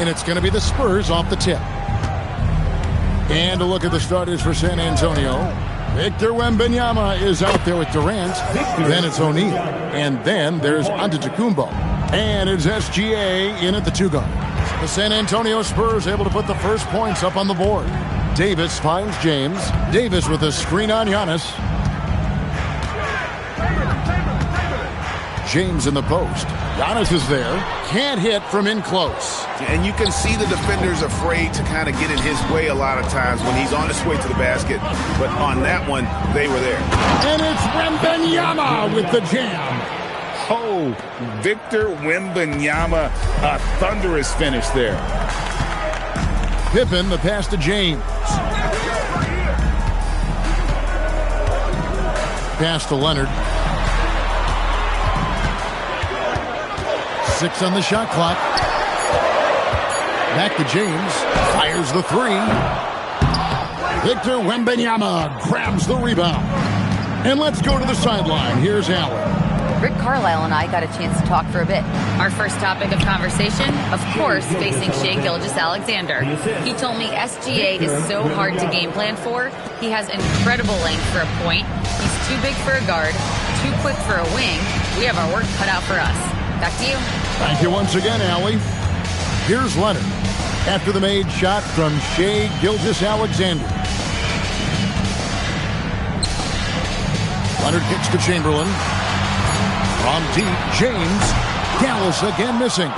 and it's going to be the Spurs off the tip. And a look at the starters for San Antonio. Victor Wembanyama is out there with Durant. Then it's O'Neal. And then there's Antetokounmpo. And it's SGA in at the 2 guard. The San Antonio Spurs able to put the first points up on the board. Davis finds James. Davis with a screen on Giannis. James in the post. Giannis is there. Can't hit from in close. And you can see the defenders afraid to kind of get in his way a lot of times when he's on his way to the basket. But on that one, they were there. And it's Wembanyama with the jam. Oh, Victor Wembanyama, a thunderous finish there. Pippen, the pass to James. Pass to Leonard. 6 on the shot clock. Back to James. Fires the 3. Victor Wembanyama grabs the rebound. And let's go to the sideline. Here's Allen. Rick Carlisle and I got a chance to talk for a bit. Our first topic of conversation, of course, facing Shai Gilgeous-Alexander. He told me SGA is so hard to game plan for. He has incredible length for a point. He's too big for a guard, too quick for a wing. We have our work cut out for us. Back to you. Thank you once again, Allie. Here's Leonard after the made shot from Shai Gilgeous-Alexander. Leonard kicks to Chamberlain. From deep, James. Dallas again missing.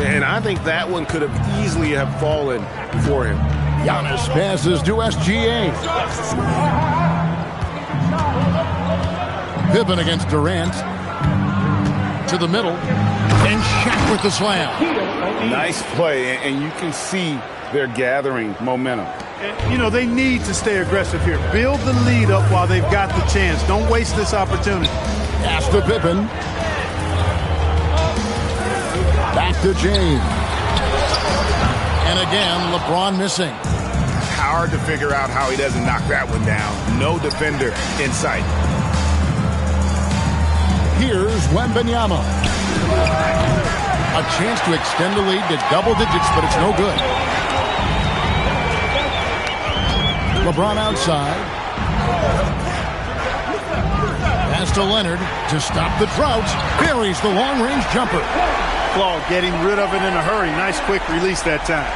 And I think that one could have easily have fallen for him. Giannis passes to SGA. Pippen against Durant. To the middle. And Shaq with the slam. Nice play, and you can see they're gathering momentum. You know, they need to stay aggressive here. Build the lead up while they've got the chance. Don't waste this opportunity. Pass to Pippen. Back to James. And again, LeBron missing. Hard to figure out how he doesn't knock that one down. No defender in sight. Here's Wembanyama. A chance to extend the lead to double digits, but it's no good. LeBron outside. Pass to Leonard to stop the drought. Buries the long-range jumper. Claw getting rid of it in a hurry. Nice quick release that time.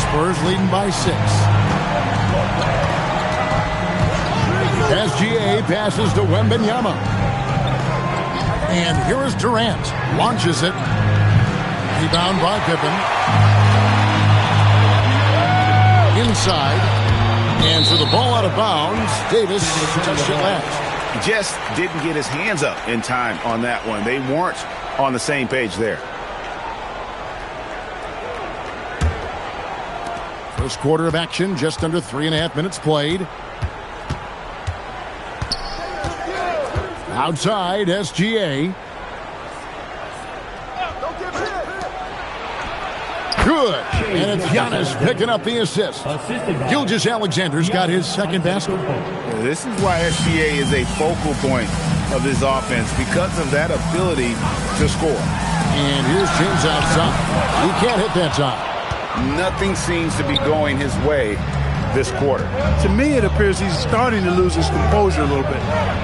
Spurs leading by 6. SGA passes to Wembanyama. And here is Durant. Launches it. Rebound by Pippen. Inside. And for the ball out of bounds, Davis touched it last. Just didn't get his hands up in time on that one. They weren't on the same page there. First quarter of action, just under 3.5 minutes played. Outside, SGA. Good. And it's Giannis picking up the assist. Gilgeous-Alexander's got his second basket. This is why SGA is a focal point of this offense, because of that ability to score. And here's James outside. He can't hit that time. Nothing seems to be going his way this quarter. To me, it appears he's starting to lose his composure a little bit.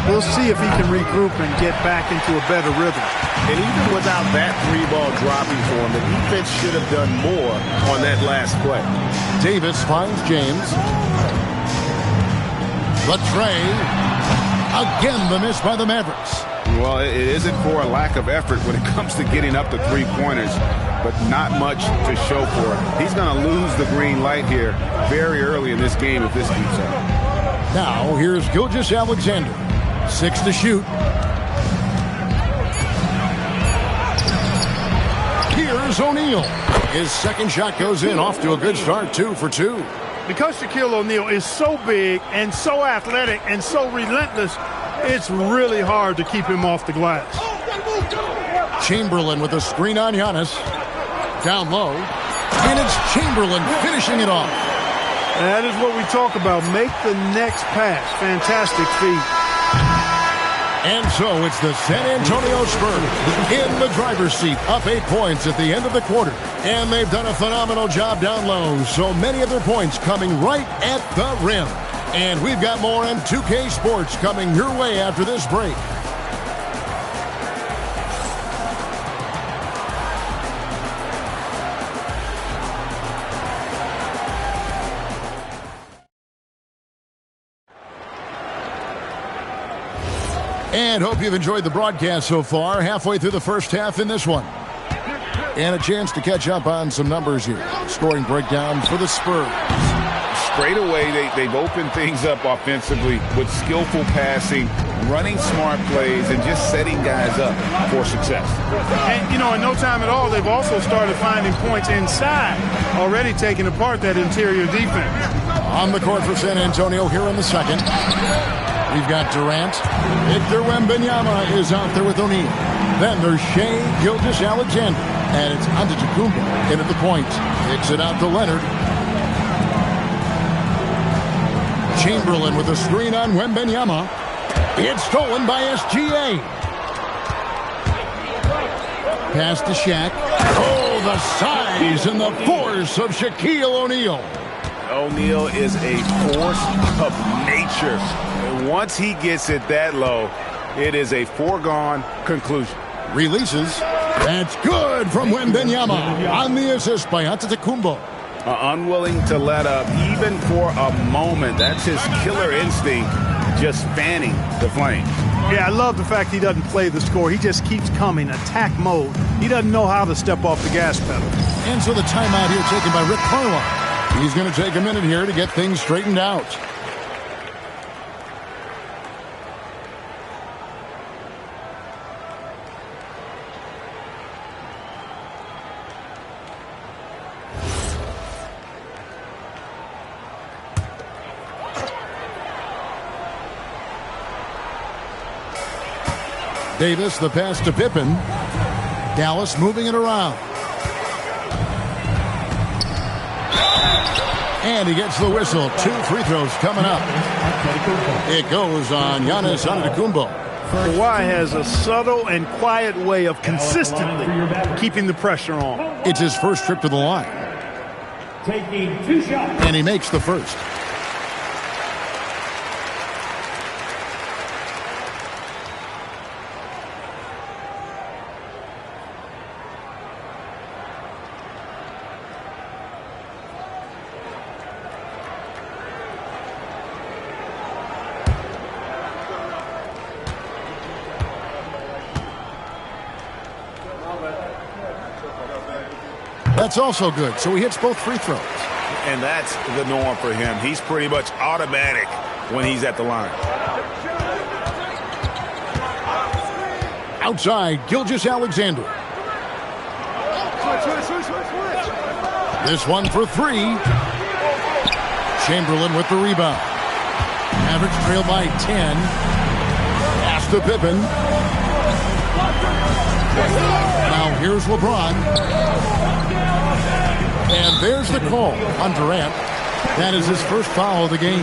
We'll see if he can regroup and get back into a better rhythm. And even without that 3-ball dropping for him, the defense should have done more on that last play. Davis finds James. The tray. Again, the miss by the Mavericks. Well, it isn't for a lack of effort when it comes to getting up to 3-pointers, but not much to show for it. He's going to lose the green light here very early in this game if this keeps up. Now, here's Gilgeous-Alexander. 6 to shoot. Here's O'Neal. His second shot goes in, off to a good start, 2 for 2. Because Shaquille O'Neal is so big and so athletic and so relentless, it's really hard to keep him off the glass. Chamberlain with a screen on Giannis. Down low. And it's Chamberlain finishing it off. That is what we talk about. Make the next pass. Fantastic feed. And so it's the San Antonio Spurs in the driver's seat, up 8 points at the end of the quarter. And they've done a phenomenal job down low, so many of their points coming right at the rim. And we've got more on 2K Sports coming your way after this break. And hope you've enjoyed the broadcast so far. Halfway through the first half in this one. And a chance to catch up on some numbers here. Scoring breakdown for the Spurs. Straight away, they've opened things up offensively with skillful passing, running smart plays, and just setting guys up for success. And, in no time at all, they've also started finding points inside, already taking apart that interior defense. On the court for San Antonio here in the second. We've got Durant. Victor Wembanyama is out there with O'Neal. Then there's Shai Gilgeous-Alexander. And it's Antetokounmpo in at the point. Kicks it out to Leonard. Chamberlain with a screen on Wembanyama. It's stolen by SGA. Pass to Shaq. Oh, the size and the force of Shaquille O'Neal. O'Neal is a force of nature. And once he gets it that low, it is a foregone conclusion. Releases. That's good from Wembanyama on the assist by Antetokounmpo. Unwilling to let up even for a moment. That's his killer instinct, just fanning the flames. Yeah, I love the fact he doesn't play the score. He just keeps coming, attack mode. He doesn't know how to step off the gas pedal. And so the timeout here taken by Rick Carlisle. He's going to take a minute here to get things straightened out. Davis, the pass to Pippen. Dallas moving it around. And he gets the whistle. 2 free throws coming up. It goes on Giannis Antetokounmpo. Kawhi has a subtle and quiet way of consistently keeping the pressure on. It's his first trip to the line. Taking 2 shots. And he makes the first. That's also good. So he hits both free throws. And that's the norm for him. He's pretty much automatic when he's at the line. Outside, Gilgeous-Alexander. This one for 3. Chamberlain with the rebound. Mavericks trail by 10. Pass to Pippen. Now here's LeBron. And there's the call on Durant. That is his first foul of the game.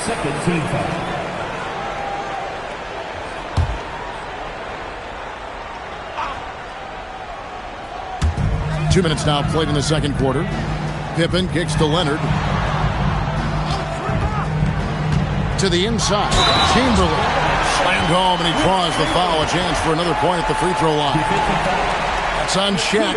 Second team foul. 2 minutes now played in the second quarter. Pippen kicks to Leonard. To the inside. Chamberlain slammed home, and he draws the foul. A chance for another point at the free throw line. That's on Shaq.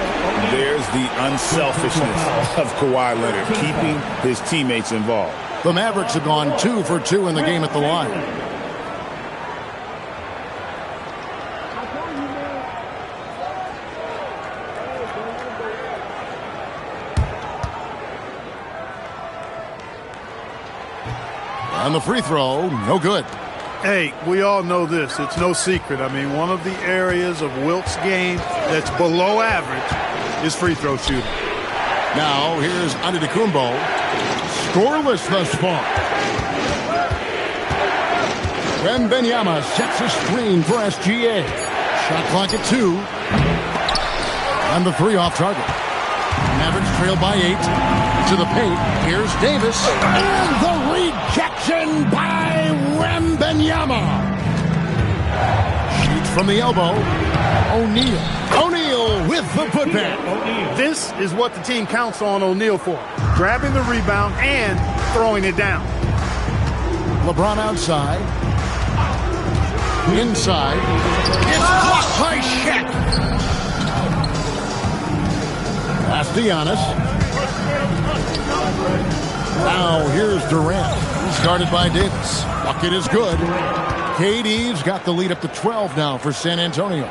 There's the unselfishness of Kawhi Leonard, keeping his teammates involved. The Mavericks have gone 2 for 2 in the game at the line. And the free throw, no good. Hey, we all know this. It's no secret. I mean, one of the areas of Wilt's game that's below average is free throw shooting. Now, here's Antetokounmpo. Scoreless thus far. Wembanyama sets a screen for SGA. Shot clock at 2. And the 3 off target. Mavericks trail by 8. To the paint. Here's Davis. And the rejection by Wembanyama. from the elbow. O'Neal. O'Neal with the putback. This is what the team counts on O'Neal for. Grabbing the rebound and throwing it down. LeBron outside. Inside. It's blocked by Shaq. Pass to Giannis. Now here's Durant. He's guarded by Davis. Bucket is good. KD's got the lead up to 12 now for San Antonio.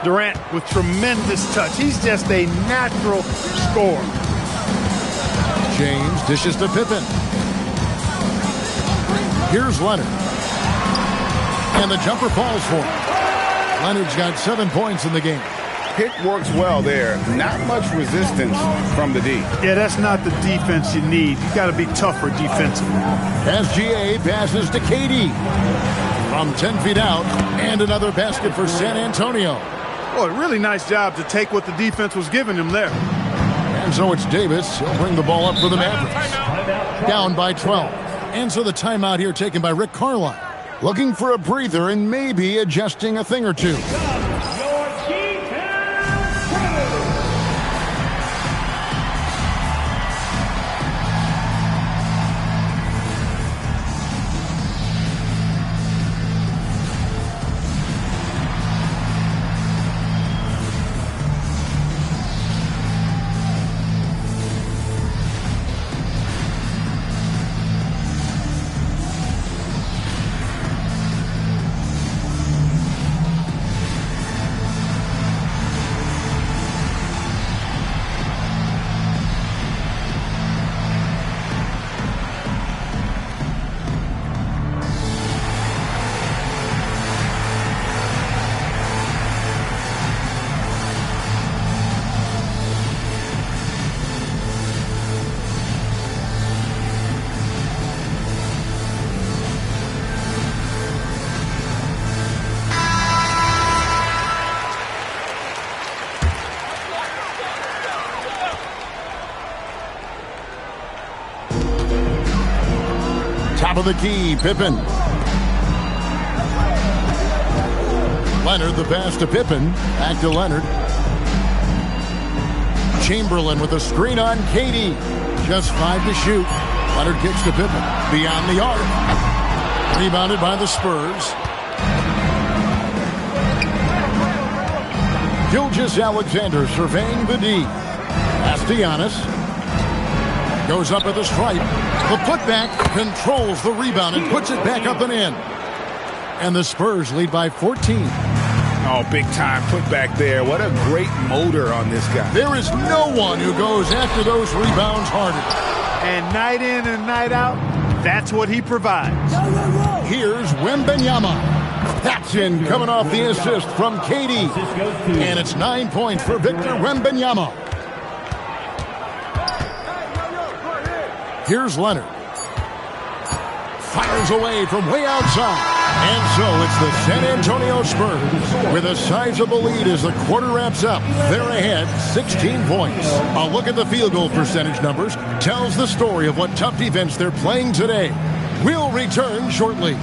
Durant with tremendous touch. He's just a natural scorer. James dishes to Pippen. Here's Leonard. And the jumper falls for him. Leonard's got 7 points in the game. Pick works well there. Not much resistance from the D. Yeah, that's not the defense you need. You got to be tougher defensively. SGA passes to KD. From 10 feet out, and another basket for San Antonio. Boy, really nice job to take what the defense was giving him there. And so it's Davis. He'll bring the ball up for the Mavericks. Down by 12. And so the timeout here taken by Rick Carlisle. Looking for a breather and maybe adjusting a thing or two. Top of the key, Pippen. Leonard, the pass to Pippen. Back to Leonard. Chamberlain with a screen on KD. Just 5 to shoot. Leonard kicks to Pippen. Beyond the arc. Rebounded by the Spurs. Gilgeous-Alexander surveying the D. Pass to Giannis. Goes up at the stripe. The putback controls the rebound and puts it back up and in. And the Spurs lead by 14. Oh, big time putback there. What a great motor on this guy. There is no one who goes after those rebounds harder. And night in and night out, that's what he provides. Here's Wembanyama. That's in, coming off the assist from KD. And it's 9 points for Victor Wembanyama. Here's Leonard. Fires away from way outside. And so it's the San Antonio Spurs with a sizable lead as the quarter wraps up. They're ahead 16 points. A look at the field goal percentage numbers tells the story of what tough defense they're playing today. We'll return shortly.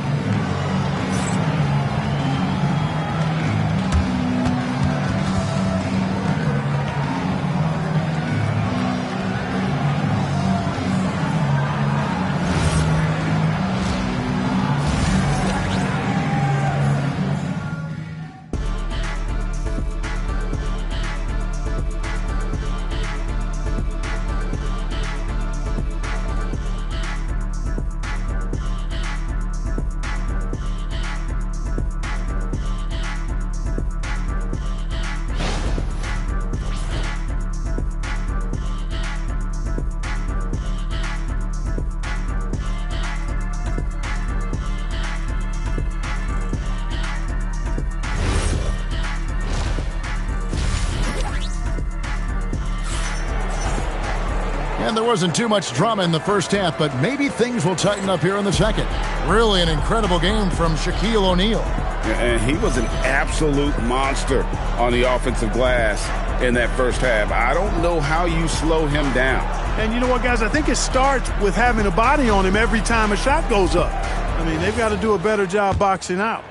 And there wasn't too much drama in the first half, but maybe things will tighten up here in the second. Really an incredible game from Shaquille O'Neal. And he was an absolute monster on the offensive glass in that first half. I don't know how you slow him down. And you know what, guys? I think it starts with having a body on him every time a shot goes up. I mean, they've got to do a better job boxing out.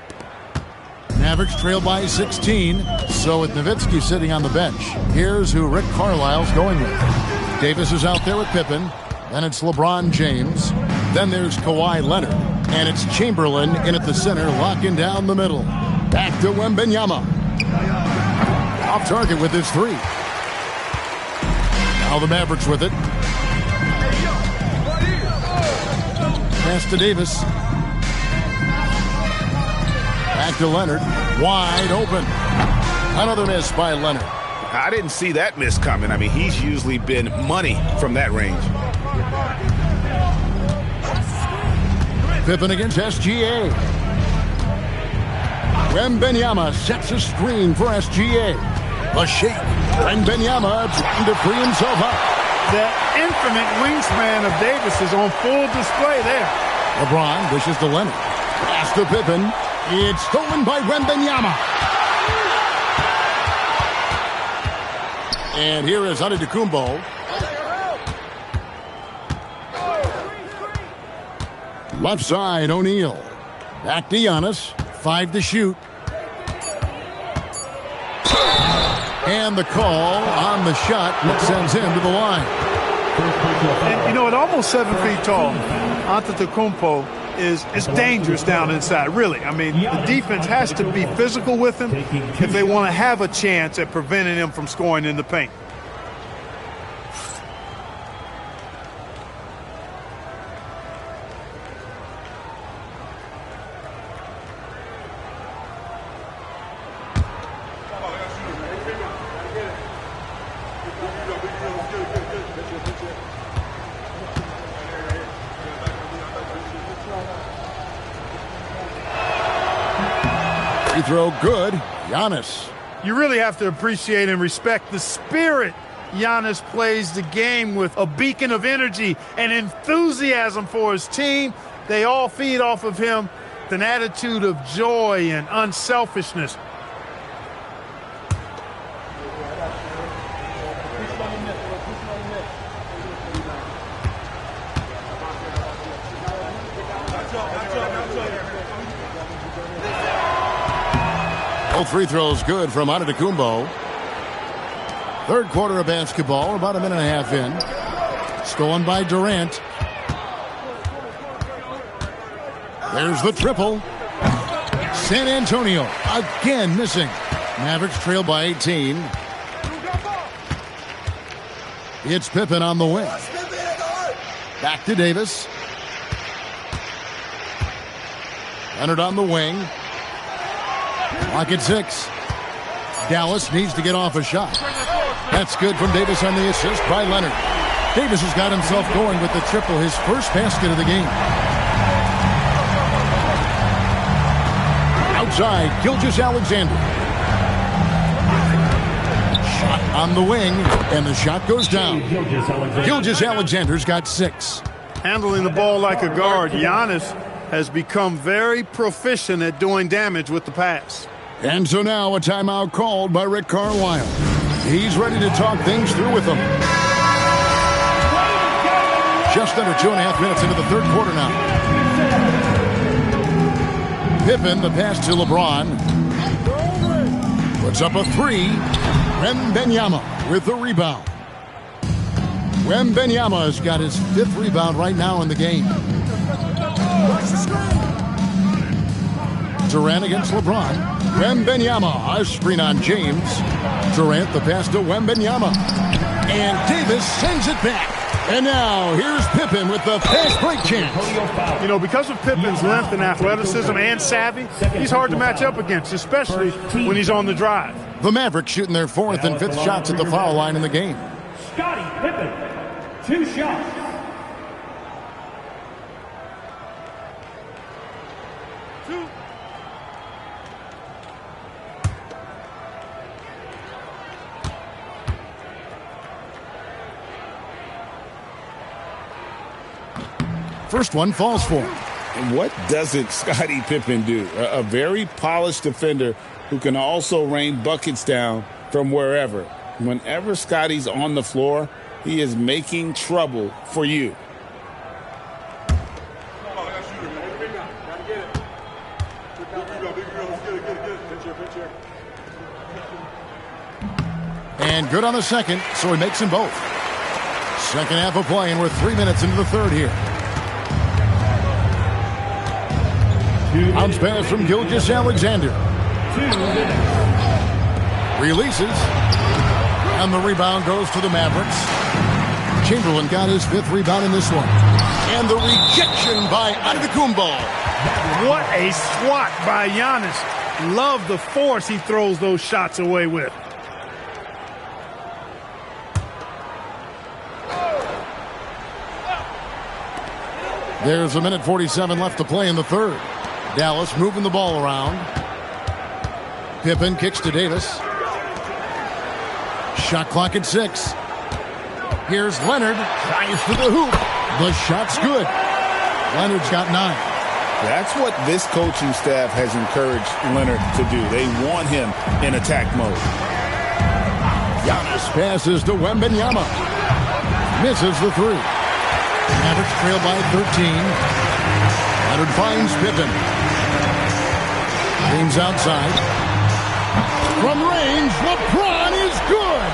Mavericks trail by 16. So with Nowitzki sitting on the bench, here's who Rick Carlisle's going with. Davis is out there with Pippen. Then it's LeBron James. Then there's Kawhi Leonard. And it's Chamberlain in at the center, locking down the middle. Back to Wembanyama. Off target with his three. Now the Mavericks with it. Pass to Davis. Back to Leonard. Wide open. Another miss by Leonard. I didn't see that miss coming. I mean, he's usually been money from that range. Pippen against SGA. Wembanyama sets a screen for SGA. A shake. Wembanyama trying to free himself up. The infinite wingspan of Davis is on full display there. LeBron dishes to Leonard. Pass to Pippen. It's stolen by Wembanyama. And here is Antetokounmpo. Left side, O'Neal. Back to Giannis. 5 to shoot. And the call on the shot that sends him to the line. And, you know, at almost 7 feet tall, Antetokounmpo is dangerous down inside, really. I mean, the defense has to be physical with him if they want to have a chance at preventing him from scoring in the paint. Free throw good. Giannis. You really have to appreciate and respect the spirit Giannis plays the game with, a beacon of energy and enthusiasm for his team. They all feed off of him with an attitude of joy and unselfishness. Both free throws good from Antetokounmpo. Third quarter of basketball, about a minute and a half in. Stolen by Durant. There's the triple. San Antonio again missing. Mavericks trail by 18. It's Pippen on the wing. Back to Davis. Leonard on the wing. Clock at 6. Dallas needs to get off a shot. That's good from Davis on the assist by Leonard. Davis has got himself going with the triple, his first basket of the game. Outside, Gilgeous-Alexander. Shot on the wing, and the shot goes down. Gilgeous-Alexander's got 6. Handling the ball like a guard, Giannis has become very proficient at doing damage with the pass. And so now a timeout called by Rick Carlisle. He's ready to talk things through with them. Just under 2.5 minutes into the third quarter now. Pippen, the pass to LeBron. Puts up a 3. Wembanyama with the rebound. Wembanyama has got his 5th rebound right now in the game. Durant against LeBron. Wembanyama, a screen on James. Durant, the pass to Wembanyama. And Davis sends it back. And now, here's Pippen with the fast break chance. You know, because of Pippen's length and athleticism and savvy, he's hard to match up against, especially when he's on the drive. The Mavericks shooting their 4th and 5th shots at the foul line in the game. Scottie Pippen, 2 shots. First one falls for him. And what doesn't Scottie Pippen do? A very polished defender who can also rain buckets down from wherever. Whenever Scottie's on the floor, he is making trouble for you. And good on the second, so he makes them both. Second half of play, and we're 3 minutes into the third here. Bounce pass from Gilgeous-Alexander. Releases. And the rebound goes to the Mavericks. Chamberlain got his 5th rebound in this one. And the rejection by Antetokounmpo. What a swat by Giannis. Love the force he throws those shots away with. There's 1:47 left to play in the third. Dallas moving the ball around. Pippen kicks to Davis. Shot clock at 6. Here's Leonard. Drives to the hoop. The shot's good. Leonard's got 9. That's what this coaching staff has encouraged Leonard to do. They want him in attack mode. Giannis passes to Wembanyama. Misses the 3. Mavericks trail by 13. Leonard finds Pippen. James outside. From range, LeBron is good.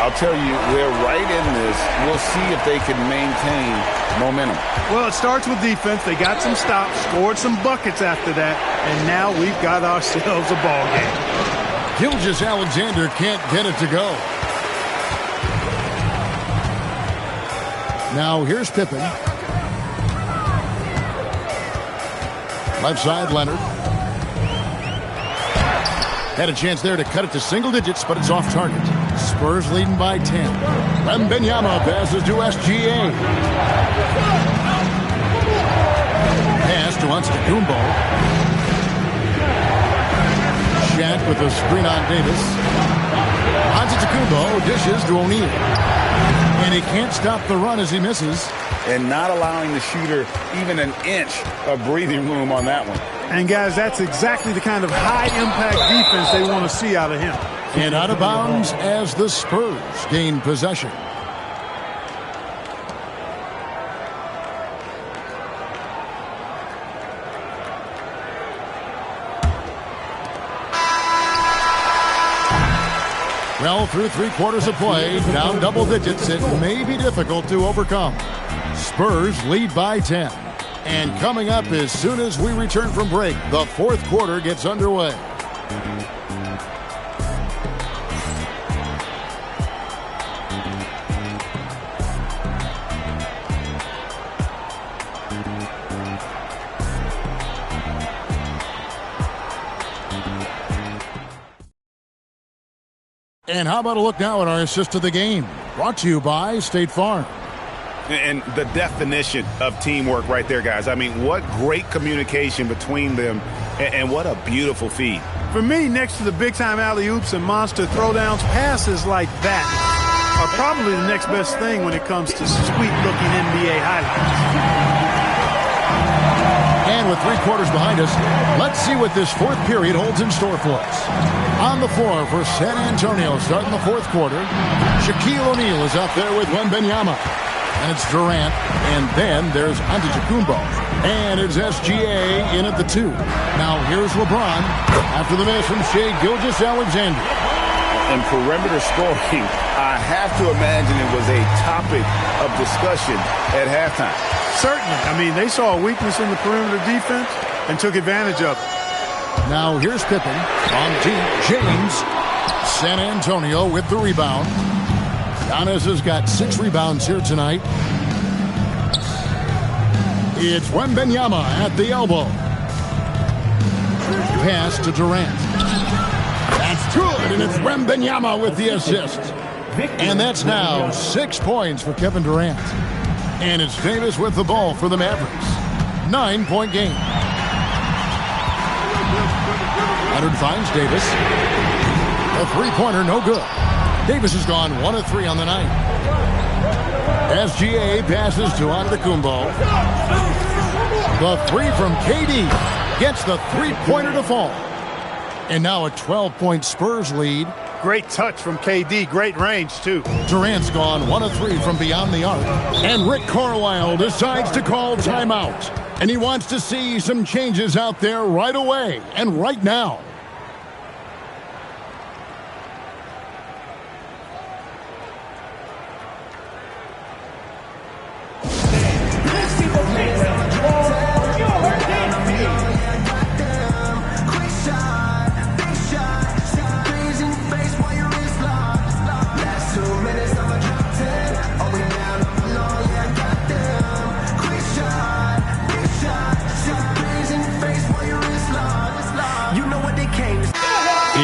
I'll tell you, they're right in this. We'll see if they can maintain momentum. Well, it starts with defense. They got some stops, scored some buckets after that, and now we've got ourselves a ball game. Gilgeous-Alexander can't get it to go. Now here's Pippen. Left side, Leonard. Had a chance there to cut it to single digits, but it's off target. Spurs leading by 10. Wembanyama passes to SGA. Pass to Antetokounmpo. Shaq with a screen on Davis. Antetokounmpo dishes to O'Neal. And he can't stop the run as he misses. And not allowing the shooter even an inch of breathing room on that one. And, guys, that's exactly the kind of high-impact defense they want to see out of him. And out of bounds as the Spurs gain possession. Well, through 3 quarters of play, down double digits, it may be difficult to overcome. Spurs lead by 10. And coming up as soon as we return from break, the 4th quarter gets underway. And how about a look now at our assist of the game? Brought to you by State Farm. And the definition of teamwork right there, guys. I mean, what great communication between them, and what a beautiful feed. For me, next to the big-time alley-oops and monster throwdowns, passes like that are probably the next best thing when it comes to sweet-looking NBA highlights. And with 3 quarters behind us, let's see what this 4th period holds in store for us. On the floor for San Antonio, starting the 4th quarter, Shaquille O'Neal is out there with Wembanyama. And it's Durant, and then there's Antetokounmpo. And it's SGA in at the 2. Now here's LeBron after the miss from Shai Gilgeous-Alexander. And perimeter scoring, I have to imagine it was a topic of discussion at halftime. Certainly. I mean, they saw a weakness in the perimeter defense and took advantage of it. Now here's Pippen on deep. James. San Antonio with the rebound. Giannis has got 6 rebounds here tonight. It's Wembanyama at the elbow. Pass to Durant. That's good, and it's Wembanyama with the assist. And that's now 6 points for Kevin Durant. And it's Davis with the ball for the Mavericks. 9-point game. Leonard finds Davis. A 3-pointer, no good. Davis has gone 1 of 3 on the night. SGA passes to Antetokounmpo. The 3 from KD gets the 3-pointer to fall. And now a 12-point Spurs lead. Great touch from KD. Great range, too. Durant's gone 1 of 3 from beyond the arc. And Rick Carlisle decides to call timeout. And he wants to see some changes out there right away and right now.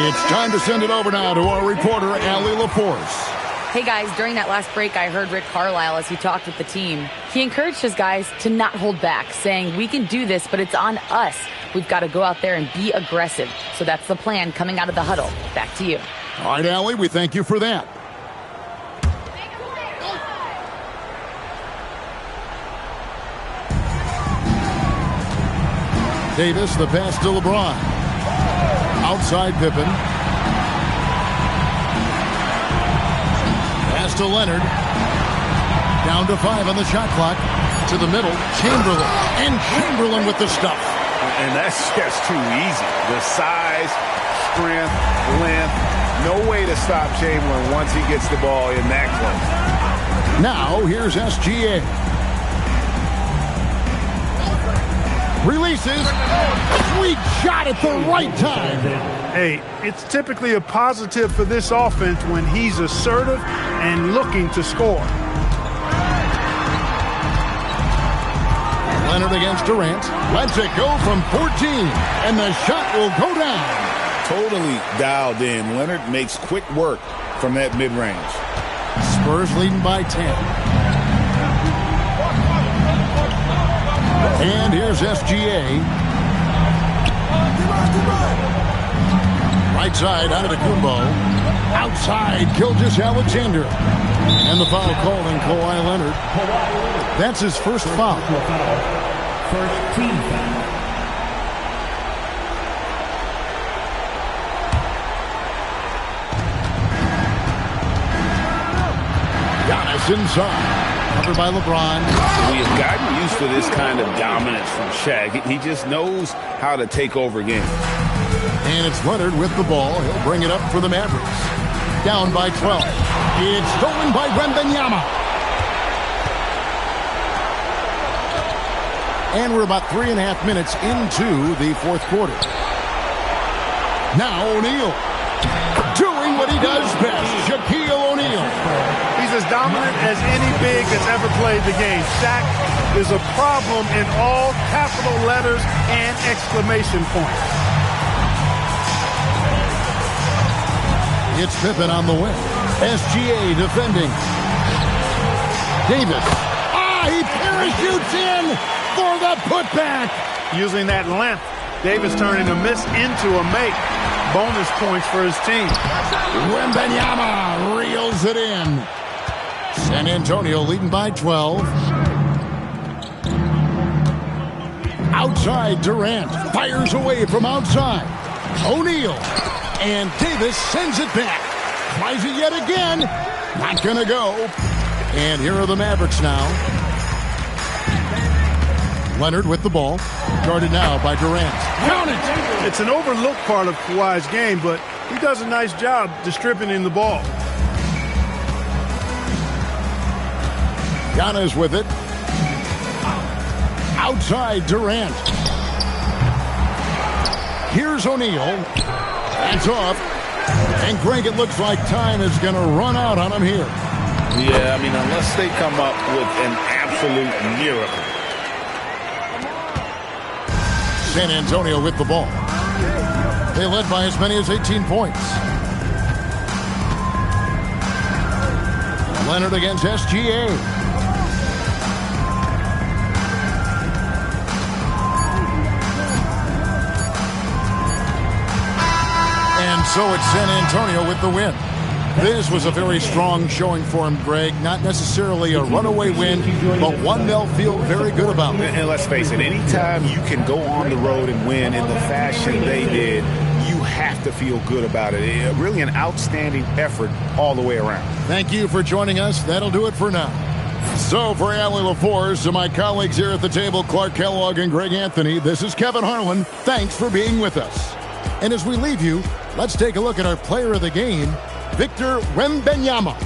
It's time to send it over now to our reporter, Allie LaForce. Hey guys, during that last break, I heard Rick Carlisle as he talked with the team. He encouraged his guys to not hold back, saying, we can do this, but it's on us. We've got to go out there and be aggressive. So that's the plan coming out of the huddle. Back to you. All right, Allie, we thank you for that. Davis, the pass to LeBron. Outside Pippen. Pass to Leonard. Down to 5 on the shot clock. To the middle, Chamberlain. And Chamberlain with the stuff. And that's just too easy. The size, strength, length. No way to stop Chamberlain once he gets the ball in that close. Now, here's SGA. Releases. Sweet shot at the right time. Hey, it's typically a positive for this offense when he's assertive and looking to score. Leonard against Durant. Lets it go from 14. And the shot will go down. Totally dialed in. Leonard makes quick work from that mid-range. Spurs leading by 10. And here's SGA. Right side out of the Kumbo. Outside, Gilgeous-Alexander. And the foul called on Kawhi Leonard. That's his first foul. First team foul. Giannis inside. Covered by LeBron. We have gotten used to this kind of dominance from Shaq. He just knows how to take over games. And it's Leonard with the ball. He'll bring it up for the Mavericks. Down by 12. It's stolen by Wembanyama. And we're about 3.5 minutes into the fourth quarter. Now O'Neal. Doing what he does best. Shaquille O'Neal. He's as dominant as any big that's ever played the game. Shaq is a problem in all capital letters and exclamation points. It's Pippen on the wing. SGA defending. Davis. He parachutes in for the putback. Using that length, Davis turning a miss into a make. Bonus points for his team. Wembanyama reels it in. San Antonio leading by 12. Outside, Durant fires away from outside. O'Neal. And Davis sends it back. Tries it yet again. Not gonna go. And here are the Mavericks now. Leonard with the ball. Guarded now by Durant. Count it! It's an overlooked part of Kawhi's game, but he does a nice job distributing the ball. Giannis with it. Outside, Durant. Here's O'Neal. That's off. And Greg, it looks like time is going to run out on him here. Yeah, I mean, unless they come up with an absolute miracle. San Antonio with the ball. They led by as many as 18 points. Leonard against SGA. And so it's San Antonio with the win. This was a very strong showing for him, Greg. Not necessarily a runaway win, but one they'll feel very good about. And let's face it, anytime you can go on the road and win in the fashion they did, you have to feel good about it. Really an outstanding effort all the way around. Thank you for joining us. That'll do it for now. So for Allie LaForce and my colleagues here at the table, Clark Kellogg and Greg Anthony, this is Kevin Harlan. Thanks for being with us. And as we leave you, let's take a look at our player of the game, Victor Wembanyama.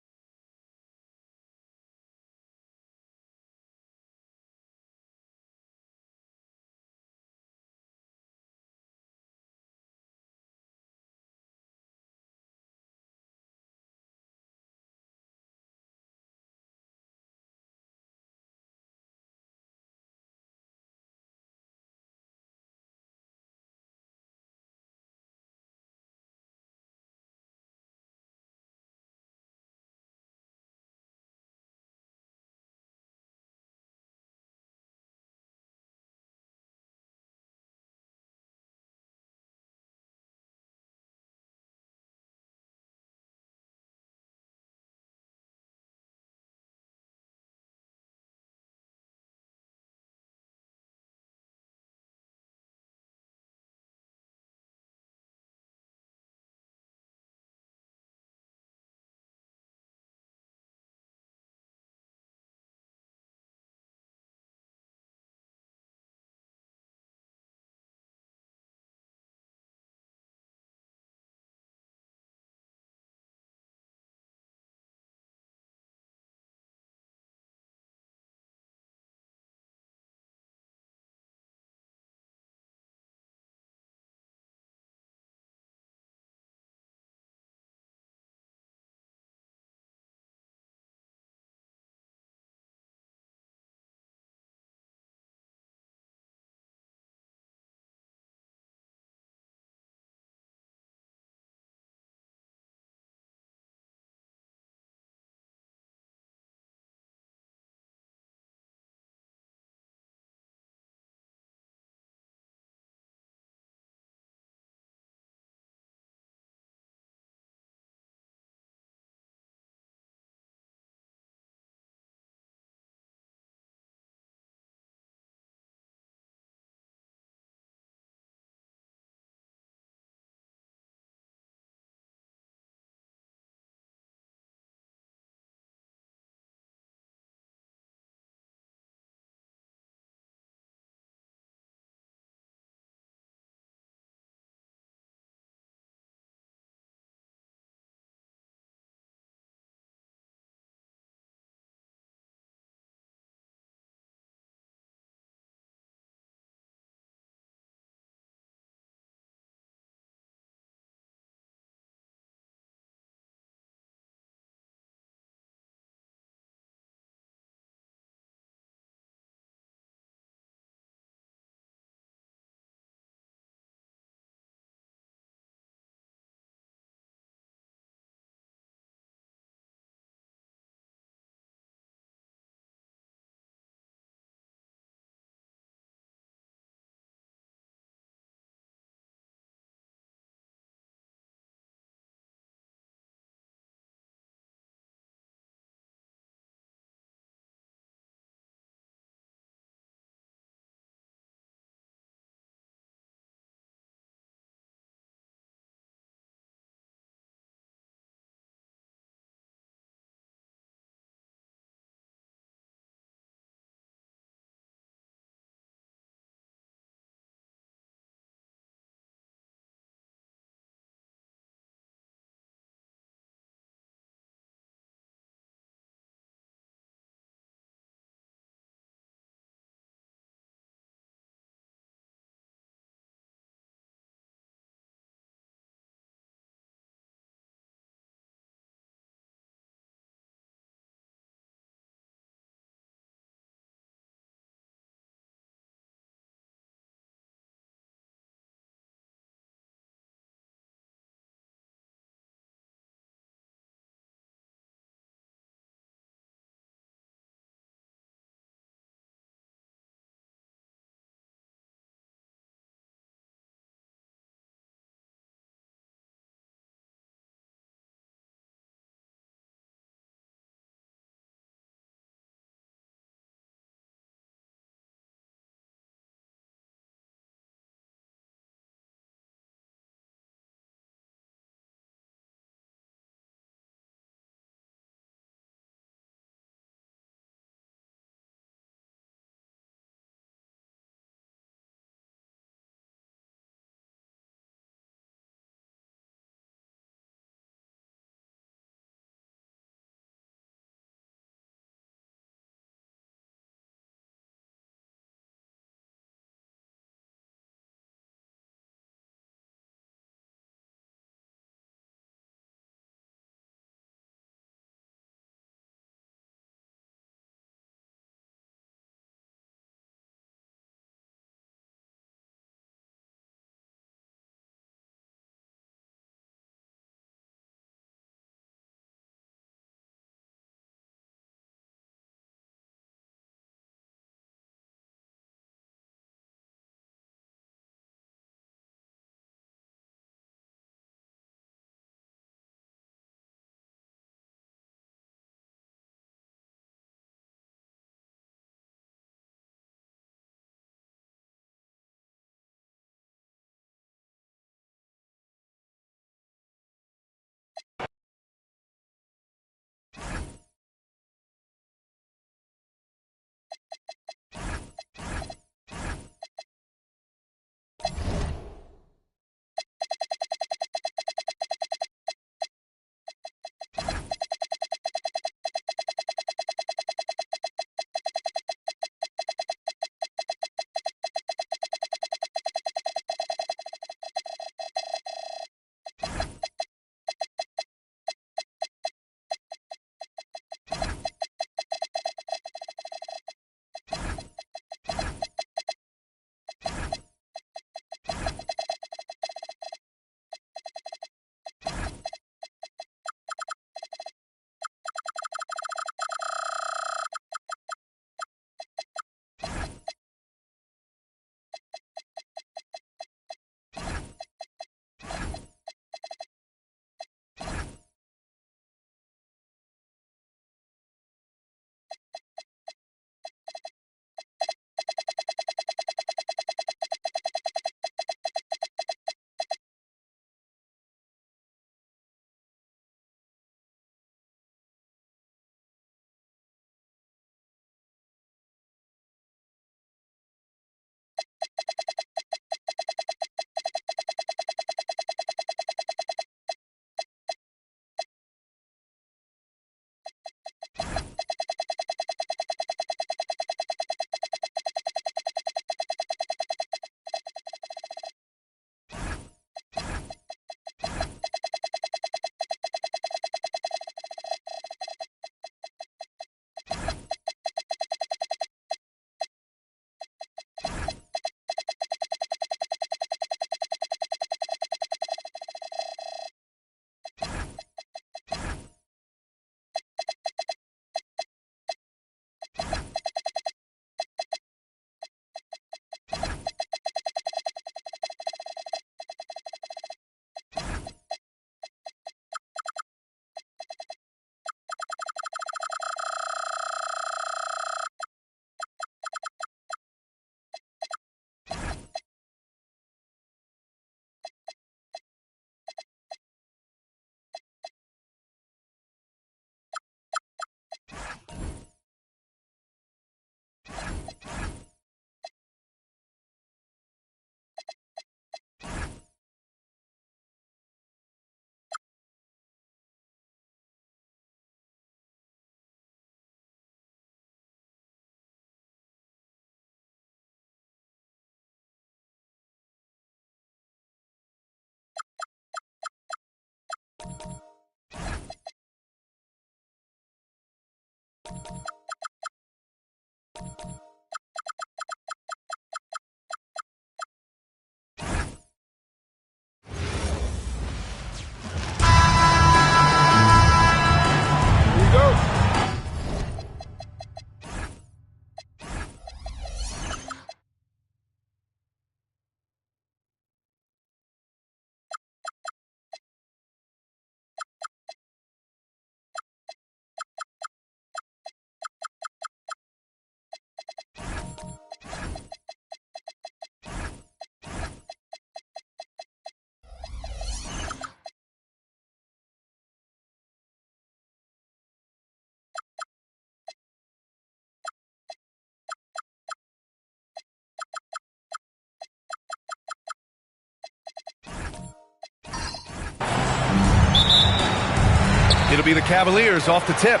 It'll be the Cavaliers off the tip.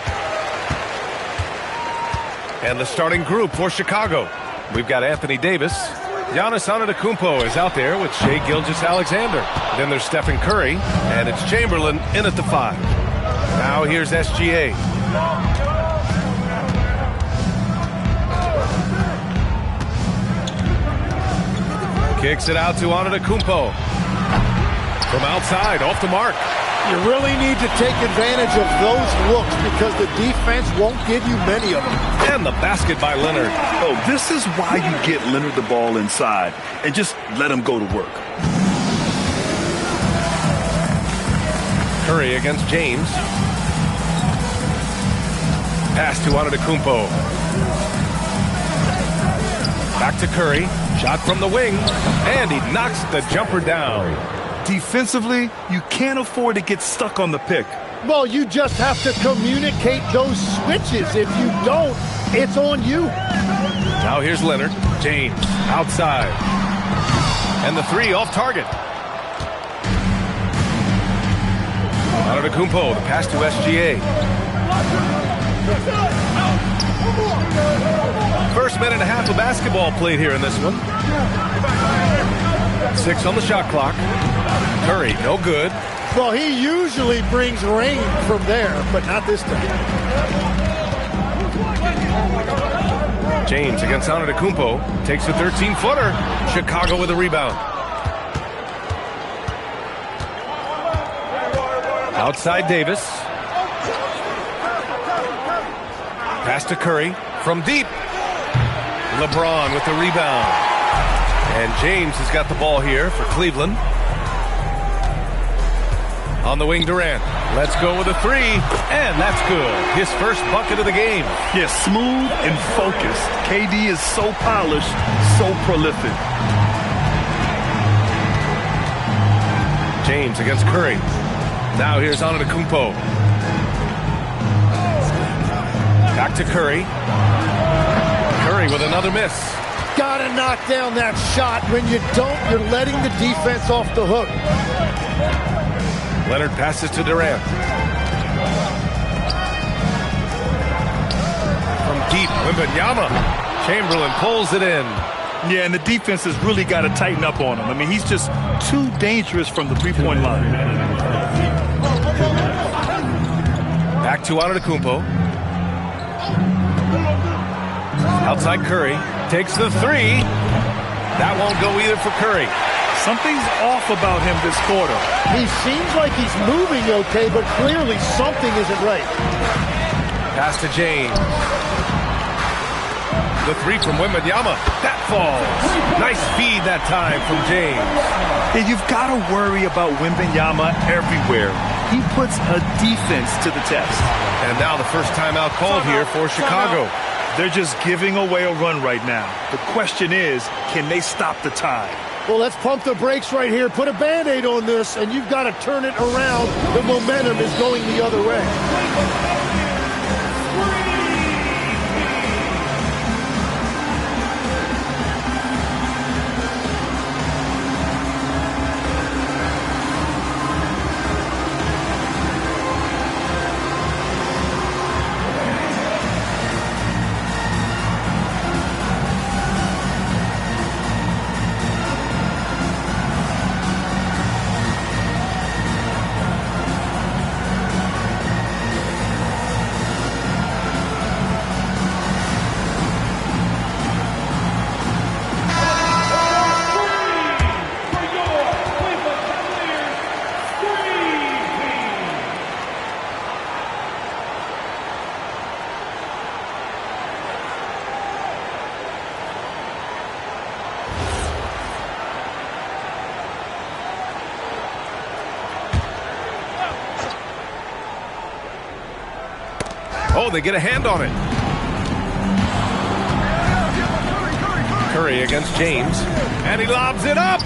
And the starting group for Chicago. We've got Anthony Davis. Giannis Antetokounmpo is out there with Shai Gilgeous-Alexander. Then there's Stephen Curry, and it's Chamberlain in at the 5. Now here's SGA. Kicks it out to Antetokounmpo. From outside, off the mark. You really need to take advantage of those looks because the defense won't give you many of them. And the basket by Leonard. Oh, this is why you get Leonard the ball inside and just let him go to work. Curry against James. Pass to Antetokounmpo. Back to Curry. Shot from the wing. And he knocks the jumper down. Defensively, you can't afford to get stuck on the pick. Well, you just have to communicate those switches. If you don't, it's on you. Now here's Leonard. James outside. And the 3 off target. Antetokounmpo, the pass to SGA. First minute and a half of basketball played here in this one. 6 on the shot clock. Curry, no good. Well, he usually brings rain from there, but not this time. James against Antetokounmpo. Takes a 13-footer. Chicago with a rebound. Outside Davis. Pass to Curry from deep. LeBron with the rebound. And James has got the ball here for Cleveland. On the wing, Durant. Let's go with a 3. And that's good. His first bucket of the game. Yeah, smooth and focused. KD is so polished, so prolific. James against Curry. Now here's Antetokounmpo. Back to Curry. Curry with another miss. Gotta knock down that shot. When you don't, you're letting the defense off the hook. Leonard passes to Durant. From deep, Wembanyama. Chamberlain pulls it in. Yeah, and the defense has really got to tighten up on him. I mean, he's just too dangerous from the three-point line. Back to Antetokounmpo. Outside Curry. Takes the 3. That won't go either for Curry. Something's off about him this quarter. He seems like he's moving okay, but clearly something isn't right. Pass to James. The 3 from Wembanyama. That falls. Nice feed that time from James. And you've got to worry about Wembanyama everywhere. He puts a defense to the test. And now the first timeout called here for Chicago. They're just giving away a run right now. The question is, can they stop the tide? Well, let's pump the brakes right here. Put a Band-Aid on this, and you've got to turn it around. The momentum is going the other way. Oh, they get a hand on it. Curry against James, and he lobs it up.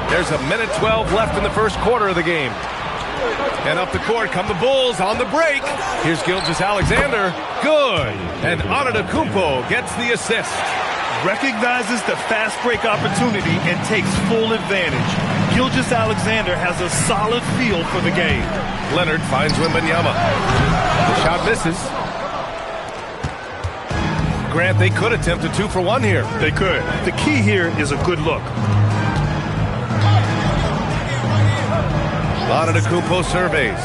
There's a minute 12 left in the first quarter of the game. And up the court come the Bulls on the break. Here's Gilgeous-Alexander. Good. And Antetokounmpo gets the assist. Recognizes the fast break opportunity and takes full advantage. Gilgeous-Alexander has a solid feel for the game. Leonard finds Wembanyama. The shot misses. Grant, they could attempt a 2-for-1 here. They could. The key here is a good look. Antetokounmpo surveys.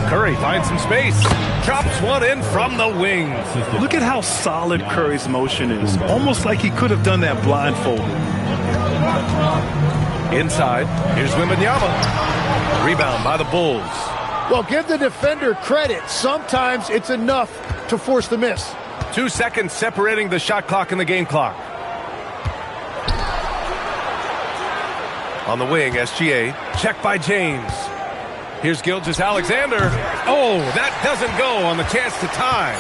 Curry finds some space. Chops one in from the wing. Look at how solid Curry's motion is. Almost like he could have done that blindfolded. Inside, here's Wembanyama. Rebound by the Bulls. Well, give the defender credit. Sometimes it's enough to force the miss. 2 seconds separating the shot clock and the game clock. On the wing, SGA. Check by James. Here's Gilgeous-Alexander. Oh, that doesn't go on the chance to tie.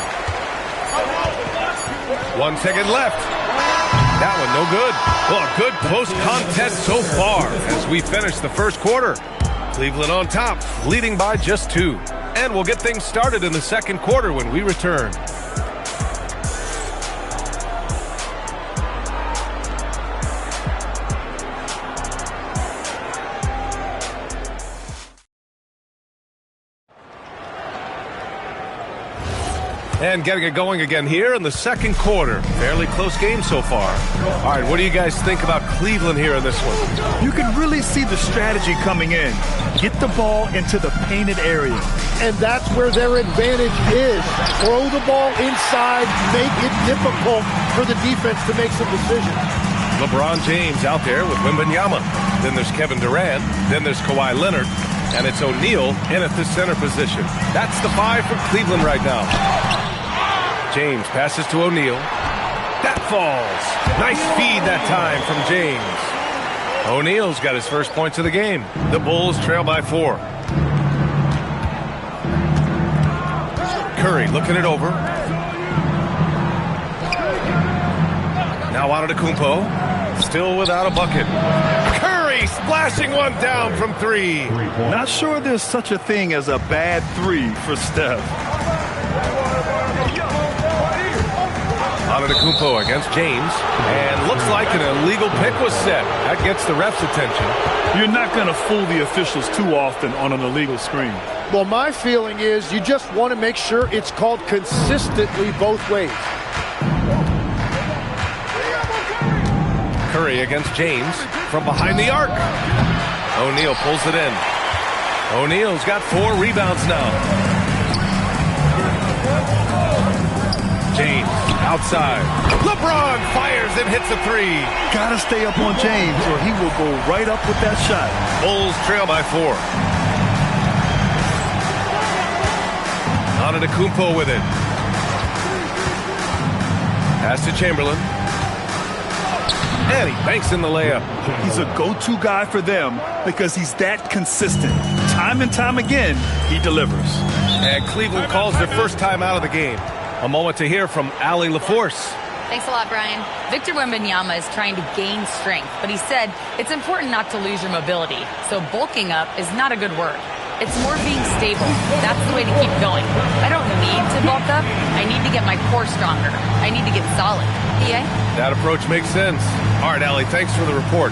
1 second left. That one no good. Well, a good close contest so far as we finish the first quarter. Cleveland on top, leading by just 2. And we'll get things started in the second quarter when we return. And getting it going again here in the second quarter. Fairly close game so far. All right, what do you guys think about Cleveland here in this one? You can really see the strategy coming in. Get the ball into the painted area. And that's where their advantage is. Throw the ball inside, make it difficult for the defense to make some decisions. LeBron James out there with Wembanyama. Then there's Kevin Durant. Then there's Kawhi Leonard. And it's O'Neal in at the center position. That's the 5 for Cleveland right now. James passes to O'Neal. That falls. Nice feed that time from James. O'Neal's got his first points of the game. The Bulls trail by 4. Curry looking it over. Now Antetokounmpo. Still without a bucket. Curry splashing one down from 3. Not sure there's such a thing as a bad 3 for Steph. Antetokounmpo against James, and looks like an illegal pick was set. That gets the ref's attention. You're not going to fool the officials too often on an illegal screen. Well, my feeling is you just want to make sure it's called consistently both ways. Curry against James from behind the arc. O'Neal pulls it in. O'Neal's got 4 rebounds now. James outside. LeBron fires and hits a 3. Gotta stay up on James or he will go right up with that shot. Bulls trail by 4. Antetokounmpo with it. Pass to Chamberlain. And he banks in the layup. He's a go-to guy for them because he's that consistent. Time and time again, he delivers. And Cleveland calls their first time out of the game. A moment to hear from Allie LaForce. Thanks a lot, Brian. Victor Wembanyama is trying to gain strength, but he said it's important not to lose your mobility. So bulking up is not a good word. It's more being stable. That's the way to keep going. I don't need to bulk up. I need to get my core stronger. I need to get solid. PA? That approach makes sense. All right, Allie, thanks for the report.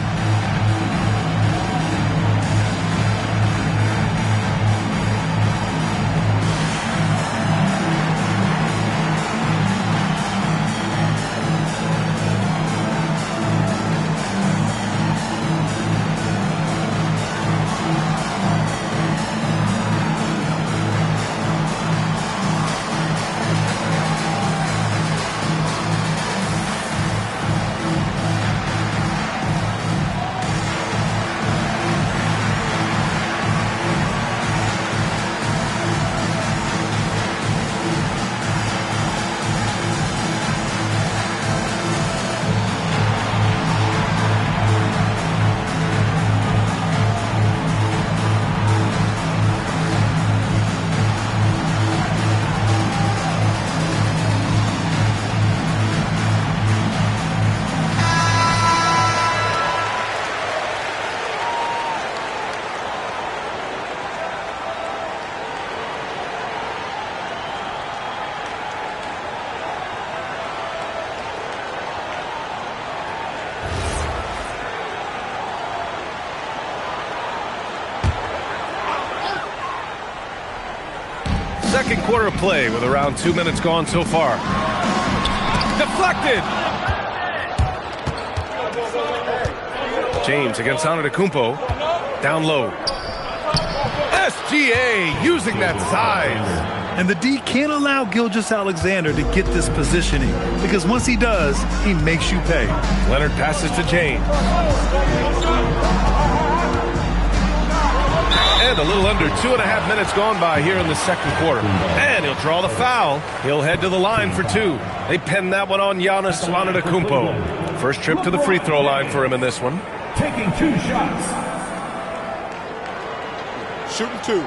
Second quarter of play with around 2 minutes gone so far. Deflected. James against Antetokounmpo. Down low. SGA using that size. And the D can't allow Gilgeous-Alexander to get this positioning, because once he does, he makes you pay. Leonard passes to James. And a little under 2.5 minutes gone by here in the second quarter. And he'll draw the foul. He'll head to the line for two. They pen that one on Giannis Antetokounmpo. First trip to the free throw line for him in this one. Taking 2 shots. Shooting 2.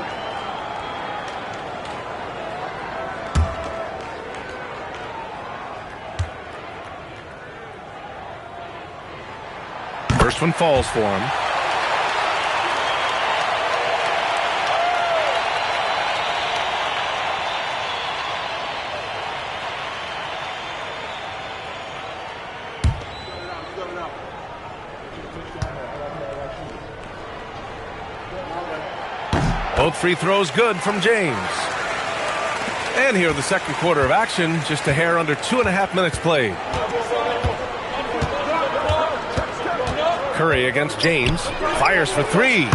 First one falls for him. Both free throws good from James. And here in the second quarter of action, just a hair under 2.5 minutes played. Curry against James. Fires for three.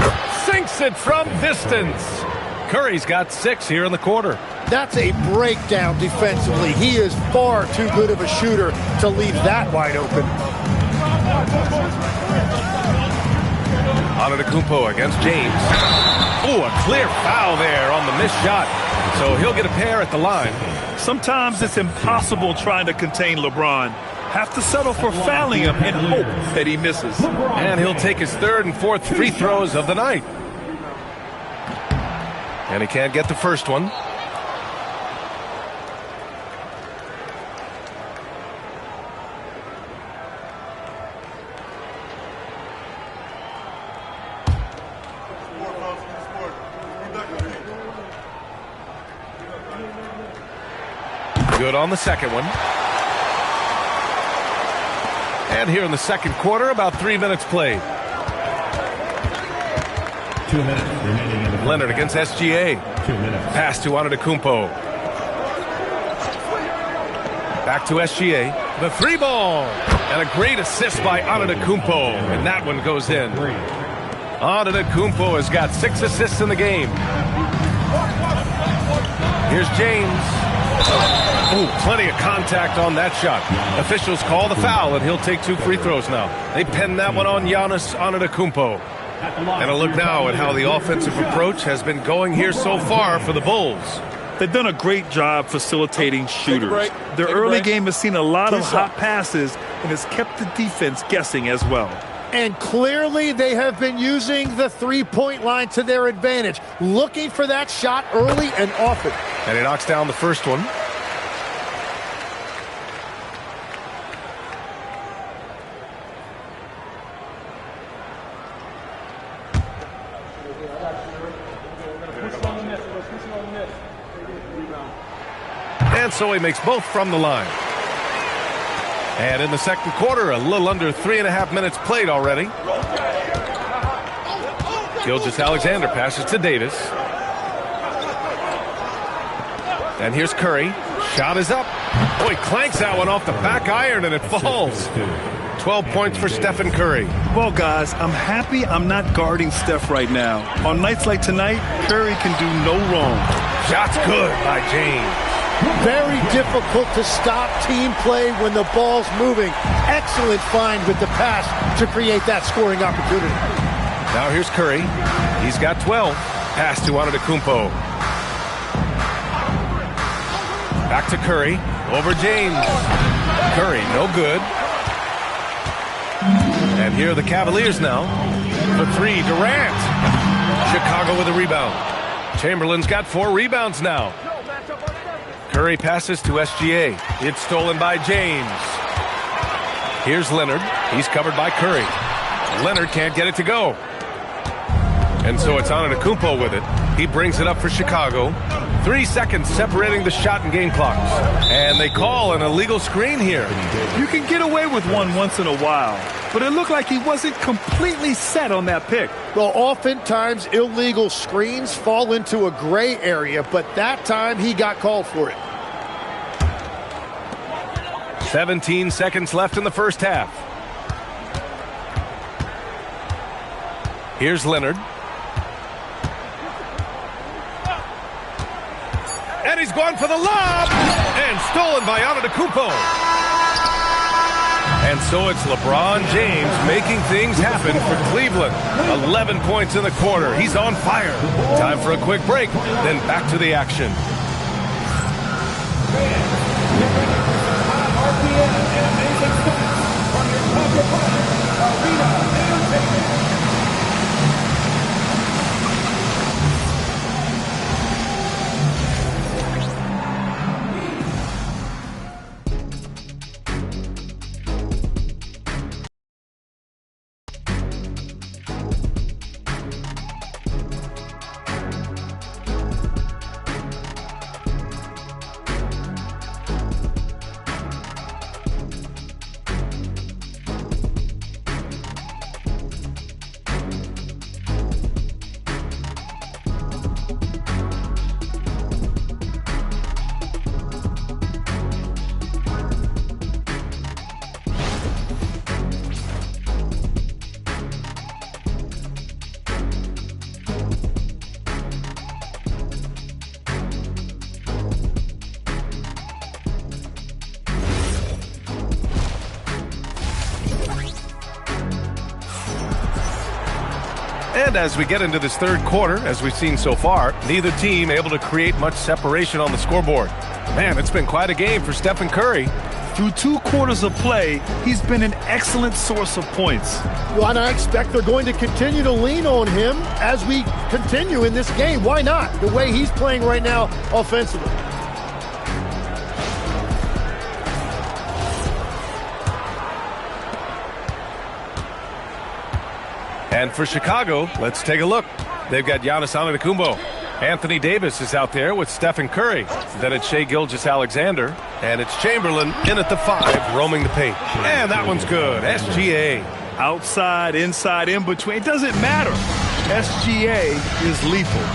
Sinks it from distance. Curry's got 6 here in the quarter. That's a breakdown defensively. He is far too good of a shooter to leave that wide open. Antetokounmpo against James. Oh, a clear foul there on the missed shot. So he'll get a pair at the line. Sometimes it's impossible trying to contain LeBron. Have to settle for fouling him and hope that he misses. And he'll take his 3rd and 4th free throws of the night. And he can't get the first one. Good on the second one. And here in the second quarter, about 3 minutes played. 2 minutes remaining in the Leonard against SGA. 2 minutes. Pass to Antetokounmpo. Back to SGA. The 3 ball. And a great assist by Antetokounmpo. And that one goes in. Antetokounmpo has got 6 assists in the game. Here's James. Ooh, plenty of contact on that shot. Officials call the foul, and he'll take 2 free throws now. They pen that one on Giannis Antetokounmpo. And a look now at how the offensive approach has been going here so far for the Bulls. They've done a great job facilitating shooters. Their early game has seen a lot of hot passes and has kept the defense guessing as well. And clearly they have been using the three-point line to their advantage, looking for that shot early and often. And he knocks down the first one. And so he makes both from the line. And in the second quarter, a little under 3.5 minutes played already. Gilgeous-Alexander passes to Davis. And here's Curry. Shot is up. Oh, he clanks that one off the back iron and it falls. 12 points for Stephen Curry. Well, guys, I'm happy I'm not guarding Steph right now. On nights like tonight, Curry can do no wrong. Shot's good by James. Very difficult to stop team play when the ball's moving. Excellent find with the pass to create that scoring opportunity. Now here's Curry. He's got 12. Pass to Antetokounmpo. Back to Curry. Over James. Curry, no good. And here are the Cavaliers now. The 3, Durant. Chicago with a rebound. Chamberlain's got 4 rebounds now. Curry passes to SGA. It's stolen by James. Here's Leonard. He's covered by Curry. Leonard can't get it to go. And so it's Antetokounmpo with it. He brings it up for Chicago. 3 seconds separating the shot and game clocks. And they call an illegal screen here. You can get away with one once in a while, but it looked like he wasn't completely set on that pick. Well, oftentimes illegal screens fall into a gray area, but that time he got called for it. 17 seconds left in the first half. Here's Leonard. And he's going for the lob! And stolen by Antetokounmpo. And so it's LeBron James making things happen for Cleveland. 11 points in the quarter. He's on fire. Time for a quick break, then back to the action. And as we get into this third quarter, as we've seen so far, neither team able to create much separation on the scoreboard. Man, it's been quite a game for Stephen Curry. Through 2 quarters of play, he's been an excellent source of points. Well, and I expect they're going to continue to lean on him as we continue in this game. Why not? The way he's playing right now offensively. And for Chicago, let's take a look. They've got Giannis Antetokounmpo. Anthony Davis is out there with Stephen Curry. Then it's Shai Gilgeous-Alexander. And it's Chamberlain in at the 5, roaming the paint. And that one's good. SGA. Outside, inside, in between. It doesn't matter. SGA is lethal.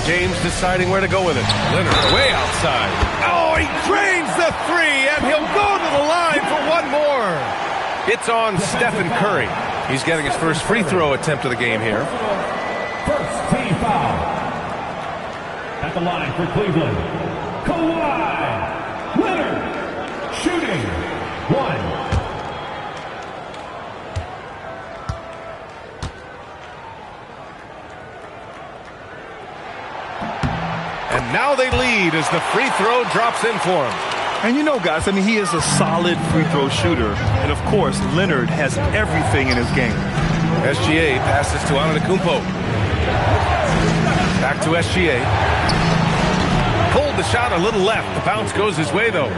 James deciding where to go with it. Leonard way outside. Oh, he drains the 3, and he'll go to the line for one more. It's on Stephen Curry. He's getting his first free throw attempt of the game here. First team foul. At the line for Cleveland, Kawhi Leonard, shooting 1. And now they lead as the free throw drops in for him. And you know, guys, I mean, he is a solid free throw shooter. And, of course, Leonard has everything in his game. SGA passes to Antetokounmpo. Back to SGA. Pulled the shot a little left. The bounce goes his way, though.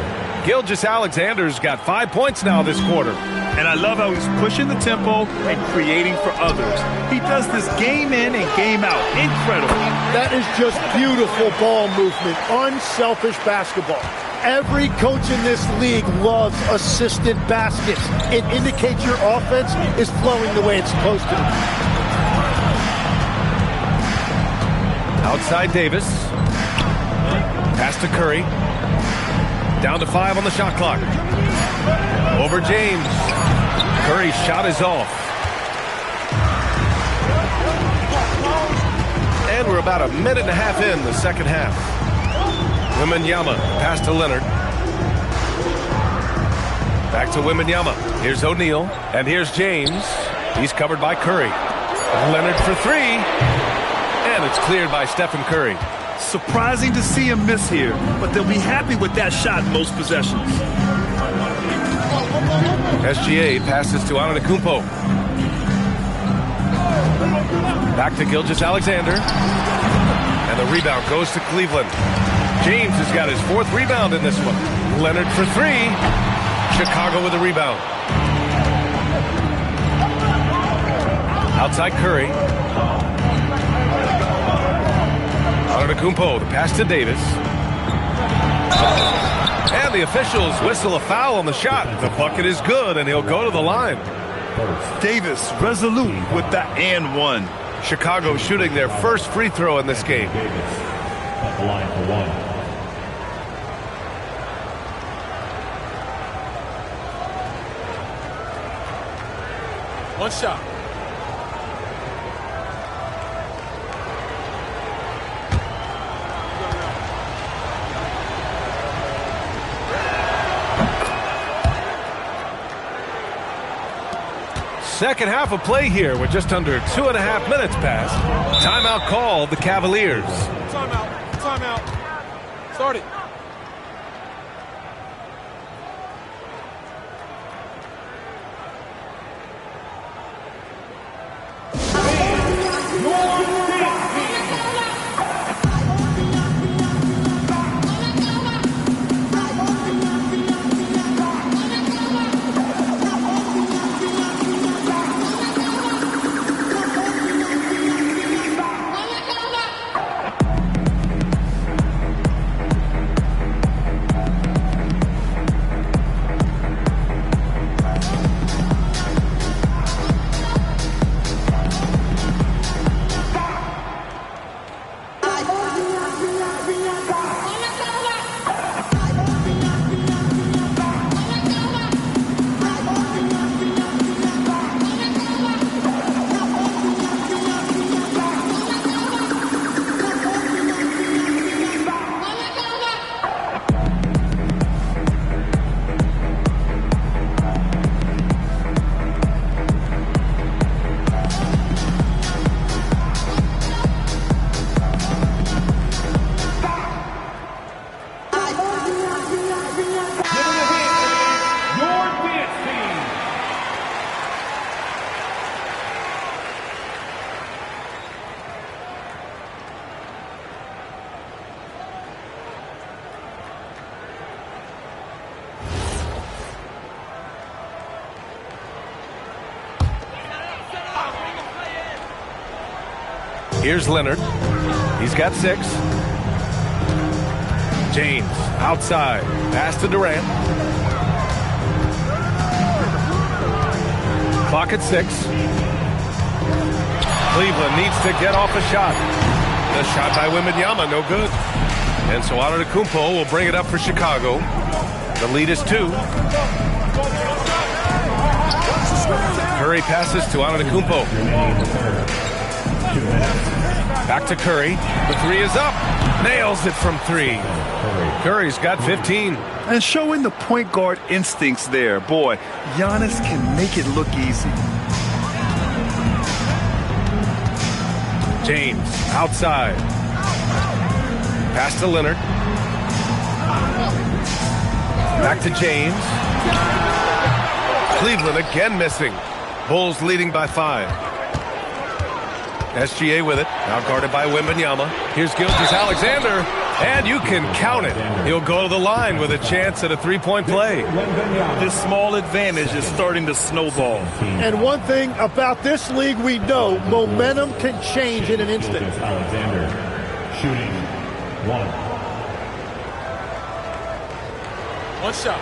Gilgeous-Alexander's got 5 points now this quarter. And I love how he's pushing the tempo and creating for others. He does this game in and game out. Incredible. That is just beautiful ball movement. Unselfish basketball. Every coach in this league loves assisted baskets. It indicates your offense is flowing the way it's supposed to. Outside Davis. Pass to Curry. Down to 5 on the shot clock. Over James. Curry's shot is off. And we're about a minute and a half in the second half. Wembanyama, pass to Leonard. Back to Wembanyama. Here's O'Neal, and here's James. He's covered by Curry. Leonard for 3, and it's cleared by Stephen Curry. Surprising to see him miss here, but they'll be happy with that shot most possessions. SGA passes to Antetokounmpo. Back to Gilgeous-Alexander. And the rebound goes to Cleveland. James has got his 4th rebound in this one. Leonard for 3. Chicago with a rebound. Outside Curry. Antetokounmpo, the pass to Davis. And the officials whistle a foul on the shot. The bucket is good, and he'll go to the line. Davis resolute with the and one. Chicago shooting their first free throw in this game. Davis at the line for one. One shot. Second half of play here with just under 2.5 minutes passed. Timeout called the Cavaliers. Timeout. Timeout. Start it. Here's Leonard. He's got 6. James outside. Pass to Durant. Clock at 6. Cleveland needs to get off a shot. The shot by Wembanyama, no good. And so Antetokounmpo will bring it up for Chicago. The lead is 2. Curry passes to Antetokounmpo. Back to Curry. The 3 is up. Nails it from 3. Curry's got 15. And showing the point guard instincts there. Boy, Giannis can make it look easy. James outside. Pass to Leonard. Back to James. Cleveland again missing. Bulls leading by 5. SGA with it. Now guarded by Wembanyama. Here's Gilgeous-Alexander. And you can count it. He'll go to the line with a chance at a 3-point play. This small advantage is starting to snowball. And one thing about this league we know, momentum can change in an instant. Alexander shooting 1. One shot.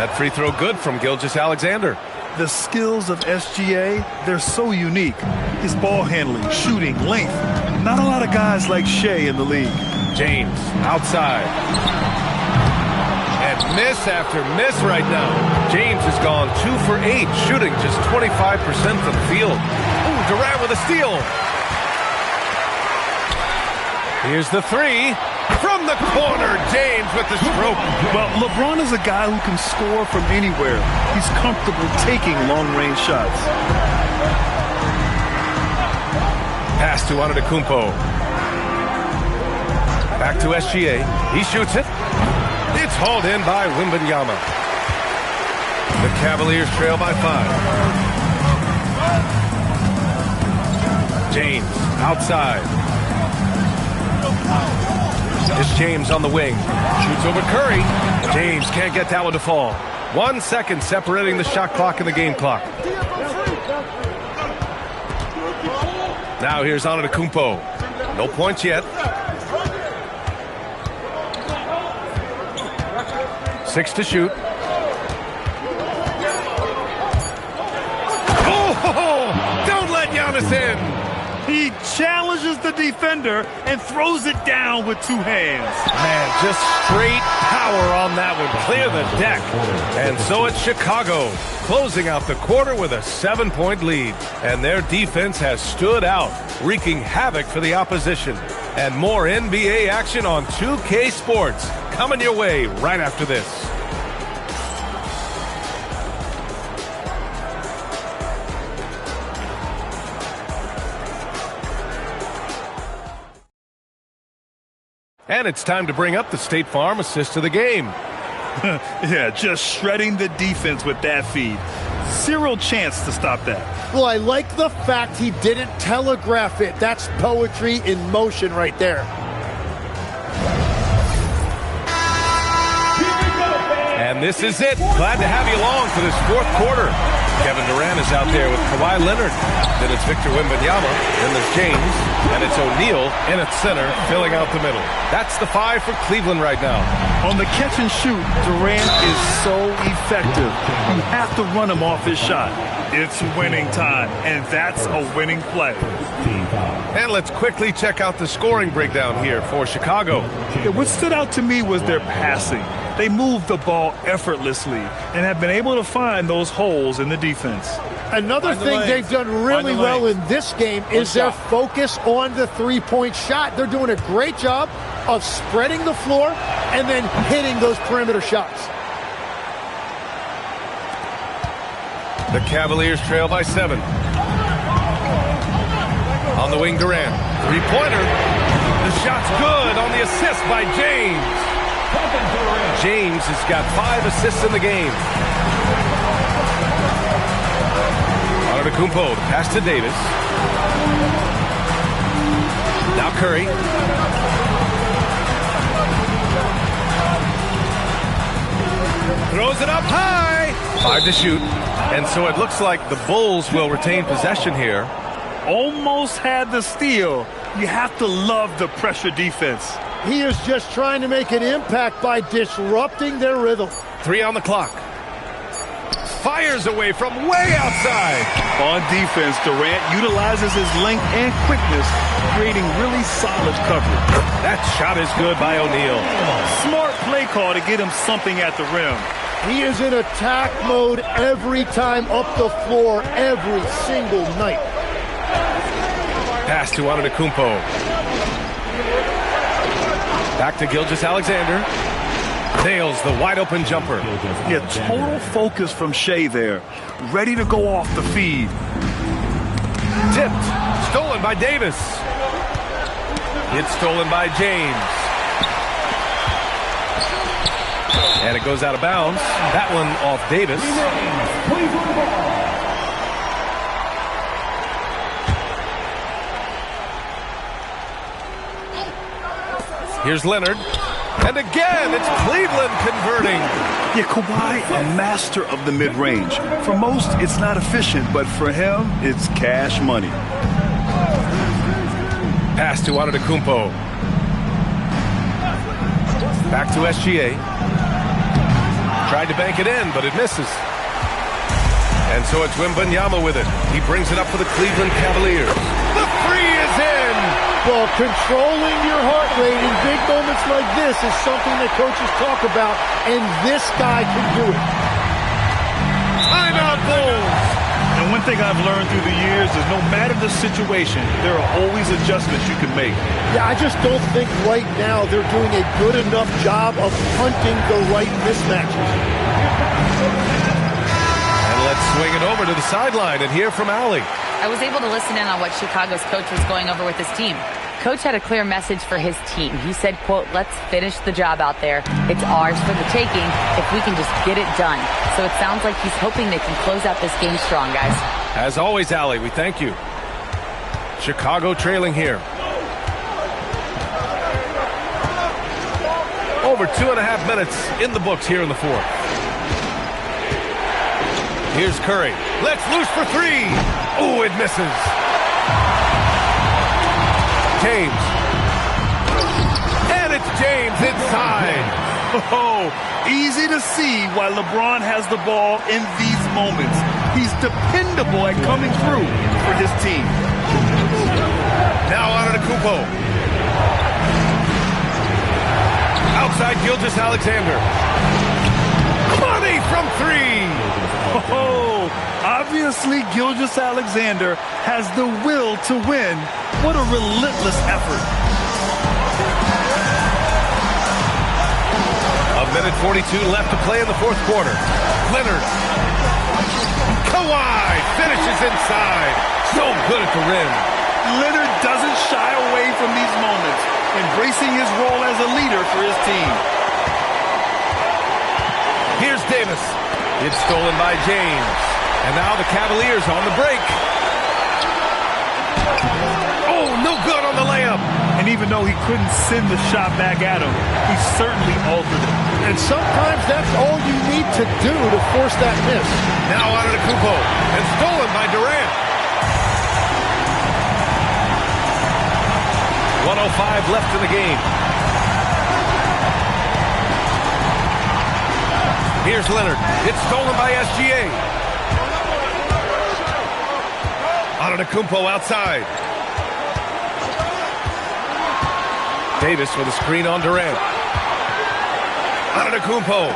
That free throw good from Gilgeous-Alexander. The skills of SGA, they're so unique. His ball handling, shooting, length. Not a lot of guys like Shea in the league. James outside. And miss after miss right now. James has gone 2 for 8, shooting just 25% from the field. Ooh, Durant with a steal. Here's the 3. From the corner, James with the stroke. Well, LeBron is a guy who can score from anywhere. He's comfortable taking long-range shots. Pass to Antetokounmpo. Back to SGA. He shoots it. It's hauled in by Wembanyama. The Cavaliers trail by 5. James outside. It's James on the wing. Shoots over Curry. James can't get that one to fall. 1 second separating the shot clock and the game clock. Now here's Antetokounmpo. No points yet. 6 to shoot. Oh, don't let Giannis in. He challenges the defender and throws it down with 2 hands. Man, just straight power on that one. Clear the deck. And so it's Chicago, closing out the quarter with a 7-point lead. And their defense has stood out, wreaking havoc for the opposition. And more NBA action on 2K Sports coming your way right after this. And it's time to bring up the State Farm assist of the game. Yeah, just shredding the defense with that feed. Zero chance to stop that. Well, I like the fact he didn't telegraph it. That's poetry in motion right there. And this is it. Glad to have you along for this 4th quarter. Kevin Durant is out there with Kawhi Leonard. Then it's Victor Wembanyama. Then there's James. And it's O'Neal in at center, filling out the middle. That's the 5 for Cleveland right now. On the catch and shoot, Durant is so effective. You have to run him off his shot. It's winning time, and that's a winning play. And let's quickly check out the scoring breakdown here for Chicago. Yeah, what stood out to me was their passing. They moved the ball effortlessly and have been able to find those holes in the defense. Another thing they've done really well in this game is their focus on the three-point shot. They're doing a great job of spreading the floor and then hitting those perimeter shots. The Cavaliers trail by 7. On the wing, Durant. 3-pointer. The shot's good on the assist by James. James has got 5 assists in the game. Antetokounmpo, the pass to Davis. Now Curry. Throws it up high. 5 to shoot. And so it looks like the Bulls will retain possession here. Almost had the steal. You have to love the pressure defense. He is just trying to make an impact by disrupting their rhythm. 3 on the clock. Fires away from way outside. On defense, Durant utilizes his length and quickness, creating really solid coverage. That shot is good by O'Neal. Smart play call to get him something at the rim. He is in attack mode every time up the floor, every single night. Pass to Antetokounmpo. Back to Gilgeous-Alexander. Nails the wide-open jumper. Yeah, total focus from Shea there. Ready to go off the feed. Tipped. Stolen by Davis. It's stolen by James. And it goes out of bounds. That one off Davis. Here's Leonard. And again, it's Cleveland converting. Yeah, Kawhi, a master of the mid-range. For most, it's not efficient, but for him, it's cash money. Pass to Antetokounmpo. Back to SGA. Tried to bank it in, but it misses. And so it's Wembanyama with it. He brings it up for the Cleveland Cavaliers. The three is in! Well, controlling your heart rate in big moments like this is something that coaches talk about, and this guy can do it. Timeout Bulls! And one thing I've learned through the years is no matter the situation, there are always adjustments you can make. Yeah, I just don't think right now they're doing a good enough job of hunting the right mismatches. And let's swing it over to the sideline and hear from Allie. I was able to listen in on what Chicago's coach was going over with his team. Coach had a clear message for his team. He said, quote, "Let's finish the job out there. It's ours for the taking if we can just get it done." So it sounds like he's hoping they can close out this game strong, guys. As always, Allie, we thank you. Chicago trailing here. Over 2.5 minutes in the books here in the fourth. Here's Curry. Let's loose for three. Oh, it misses. James. And it's James inside. Oh, easy to see why LeBron has the ball in these moments. He's dependable at coming through for his team. Now Antetokounmpo. Outside Gilgeous-Alexander. Money from three. Oh, obviously Gilgeous-Alexander has the will to win. What a relentless effort. A minute 42 left to play in the fourth quarter. Leonard. Kawhi finishes inside. So good at the rim. Leonard doesn't shy away from these moments, embracing his role as a leader for his team. Here's Davis. It's stolen by James. And now the Cavaliers on the break. Oh, no good on the layup. And even though he couldn't send the shot back at him, he certainly altered it. And sometimes that's all you need to do to force that miss. Now Antetokounmpo, and stolen by Durant. 1:05 left in the game. Here's Leonard. It's stolen by SGA. Antetokounmpo outside. Davis with a screen on Durant. Antetokounmpo.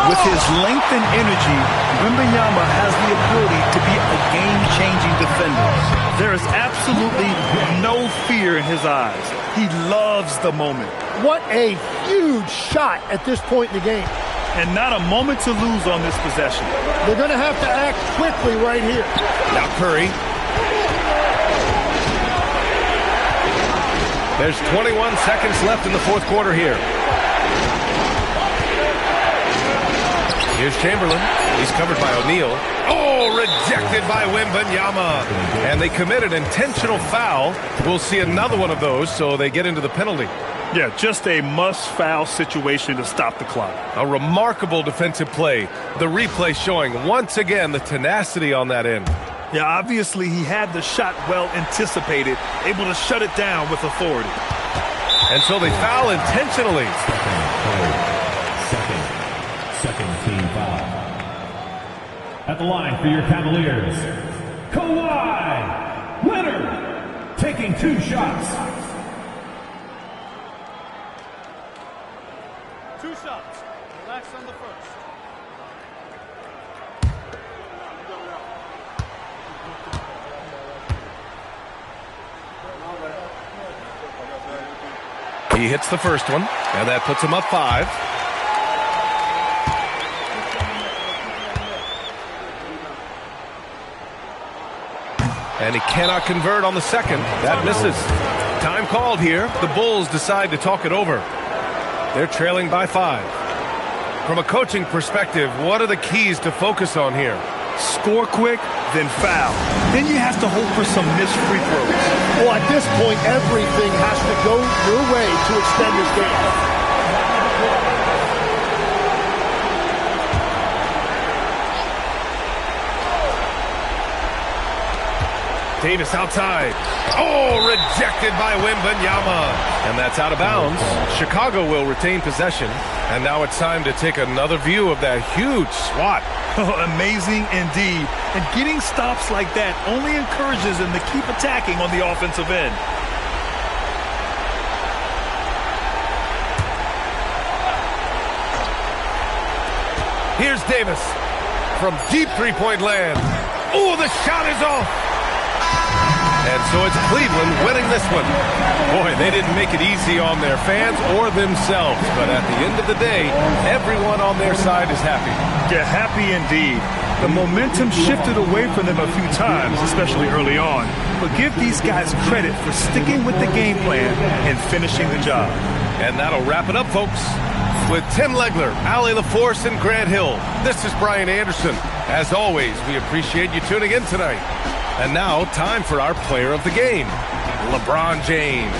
With his length and energy, Wembanyama has the ability to be a game-changing defender. There is absolutely no fear in his eyes. He loves the moment. What a huge shot at this point in the game. And not a moment to lose on this possession. They're going to have to act quickly right here. Now Curry. There's 21 seconds left in the fourth quarter here. Here's Chamberlain. He's covered by O'Neal. Oh, rejected by Wembanyama. And they committed intentional foul. We'll see another one of those, so they get into the penalty. Yeah, just a must-foul situation to stop the clock. A remarkable defensive play. The replay showing once again the tenacity on that end. Yeah, obviously he had the shot well anticipated, able to shut it down with authority. And so they foul intentionally. Second team foul. At the line for your Cavaliers, Kawhi Leonard taking 2 shots. 2 shots. Relax on the first. He hits the first one, and that puts him up 5. And he cannot convert on the second. That misses. Time called here. The Bulls decide to talk it over. They're trailing by 5. From a coaching perspective, what are the keys to focus on here? Score quick, then foul. Then you have to hope for some missed free throws. Well, at this point, everything has to go your way to extend this game. Davis outside. Oh, rejected by Wembanyama. And that's out of bounds. Chicago will retain possession. And now it's time to take another view of that huge swat. Oh, amazing indeed. And getting stops like that only encourages them to keep attacking on the offensive end. Here's Davis from deep three-point land. Oh, the shot is off. And so it's Cleveland winning this one. Boy, they didn't make it easy on their fans or themselves. But at the end of the day, everyone on their side is happy. Yeah, happy indeed. The momentum shifted away from them a few times, especially early on. But give these guys credit for sticking with the game plan and finishing the job. And that'll wrap it up, folks. With Tim Legler, Allie LaForce, and Grant Hill, this is Brian Anderson. As always, we appreciate you tuning in tonight. And now, time for our player of the game, LeBron James.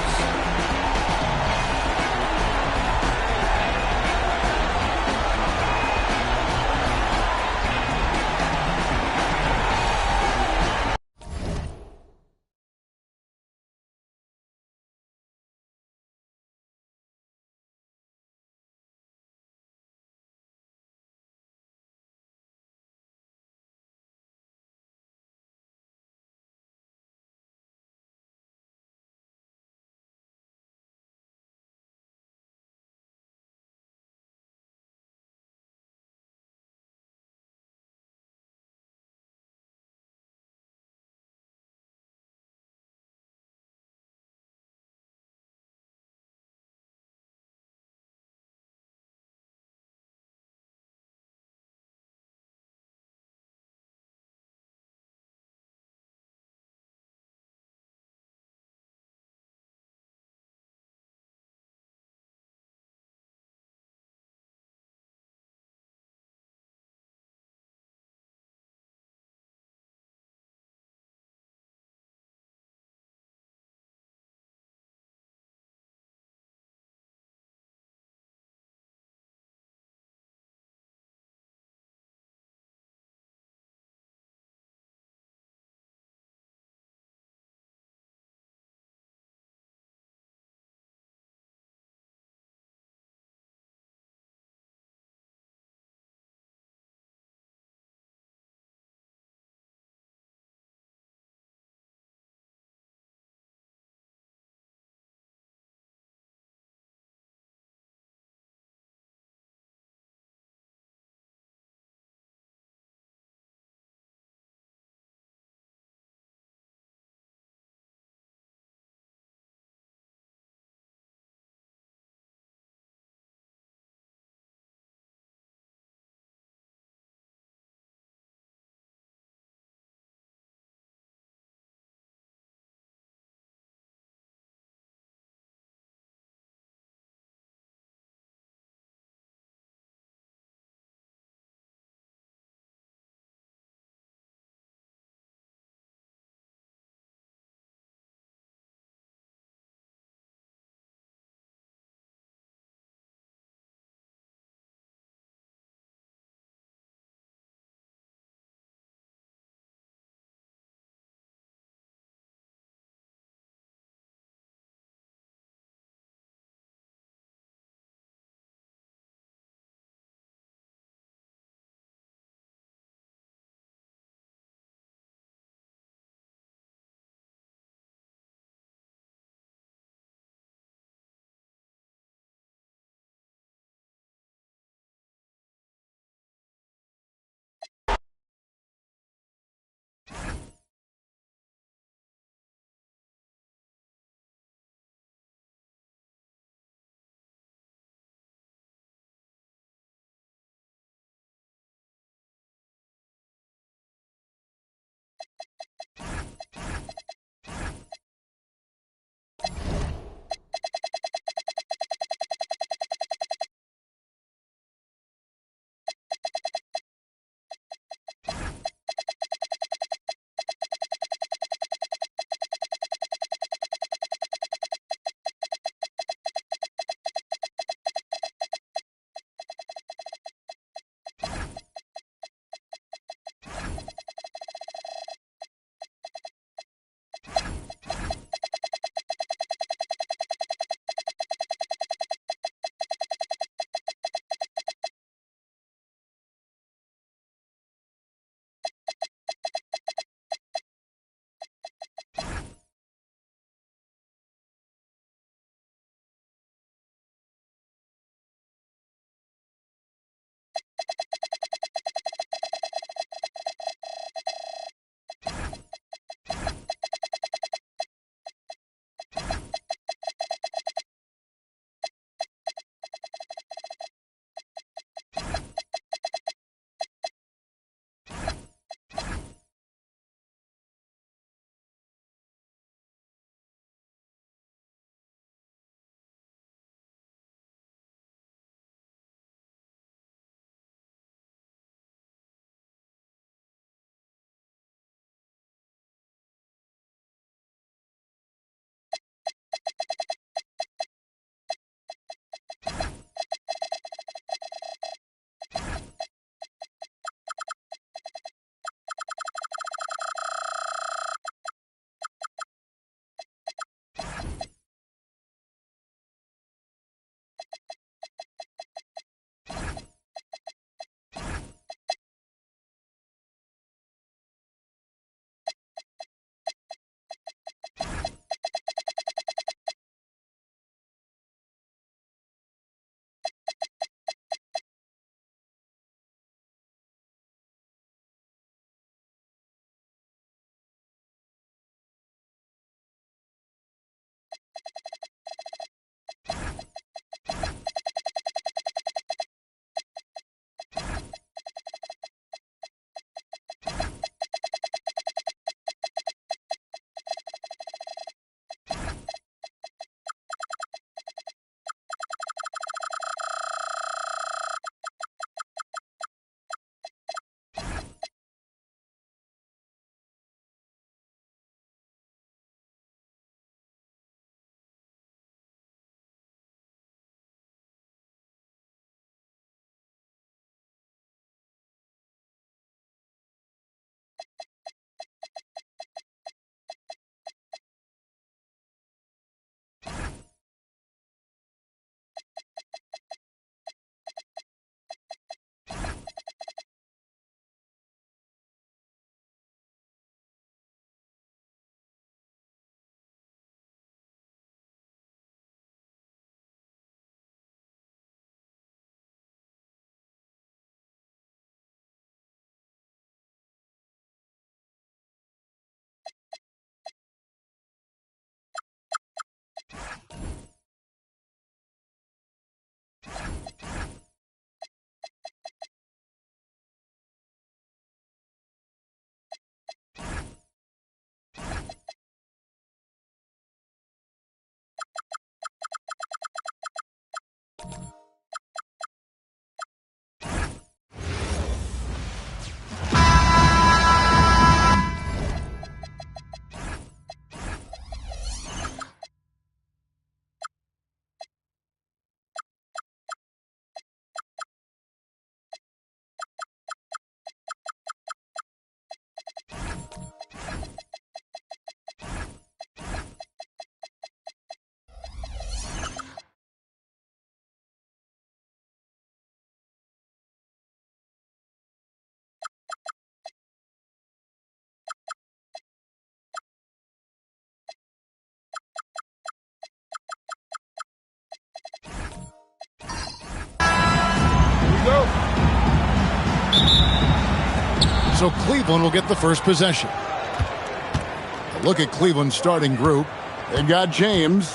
So Cleveland will get the first possession. A look at Cleveland's starting group. They've got James.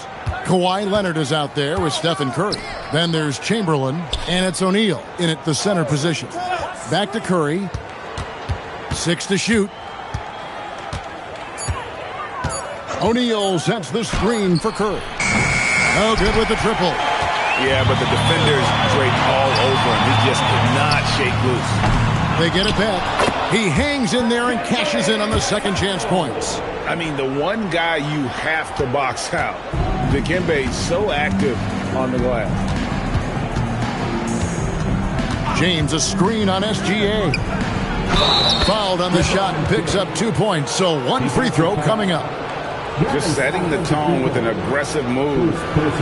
Kawhi Leonard is out there with Stephen Curry. Then there's Chamberlain, and it's O'Neal in at the center position. Back to Curry. 6 to shoot. O'Neal sets the screen for Curry. No good with the triple. Yeah, but the defenders draped all over him. He just could not shake loose. They get it back. He hangs in there and cashes in on the second chance points. I mean, the one guy you have to box out. Dikembe so active on the glass. James a screen on SGA. Fouled on the shot and picks up 2 points. So one free throw coming up. Just setting the tone with an aggressive move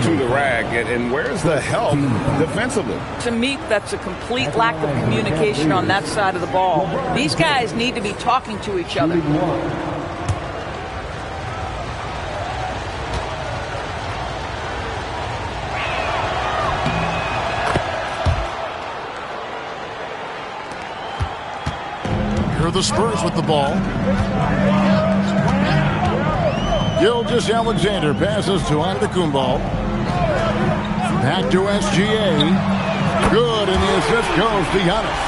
to the rag. And where's the help defensively? To me, that's a complete lack of communication on that side of the ball. These guys need to be talking to each other. Here are the Spurs with the ball. Gilgeous-Alexander passes to Antetokounmpo. Back to SGA. Good, and the assist goes to Giannis.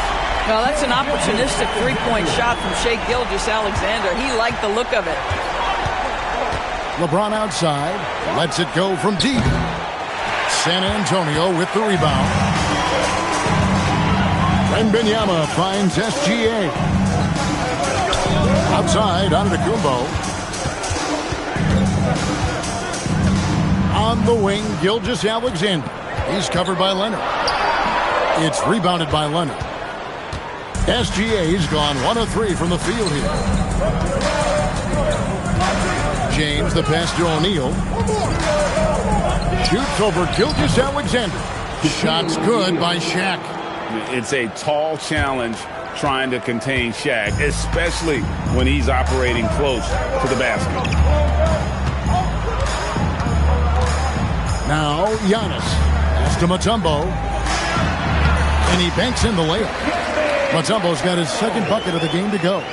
Well, that's an opportunistic three-point shot from Shai Gilgeous-Alexander. He liked the look of it. LeBron outside. Lets it go from deep. San Antonio with the rebound. Wembanyama finds SGA. Outside, Antetokounmpo. On the wing, Gilgeous-Alexander. He's covered by Leonard. It's rebounded by Leonard. SGA's gone 1 of 3 from the field here. James, the pass to O'Neal. Shoots over Gilgeous-Alexander. Shot's good by Shaq. It's a tall challenge trying to contain Shaq, especially when he's operating close to the basket. Now, Giannis. Pass to Mutombo. And he banks in the layup. Mutombo's got his second bucket of the game to go.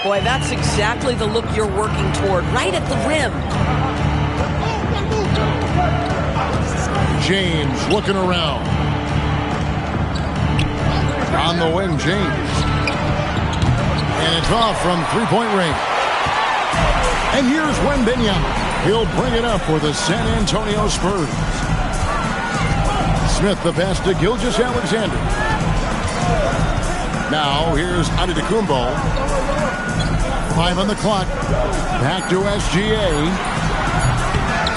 Boy, that's exactly the look you're working toward, right at the rim. James looking around. On the wing, James. And it's off from three-point range. And here's Wembanyama. He'll bring it up for the San Antonio Spurs. Smith the pass to Gilgeous-Alexander. Now here's Antetokounmpo. 5 on the clock. Back to SGA.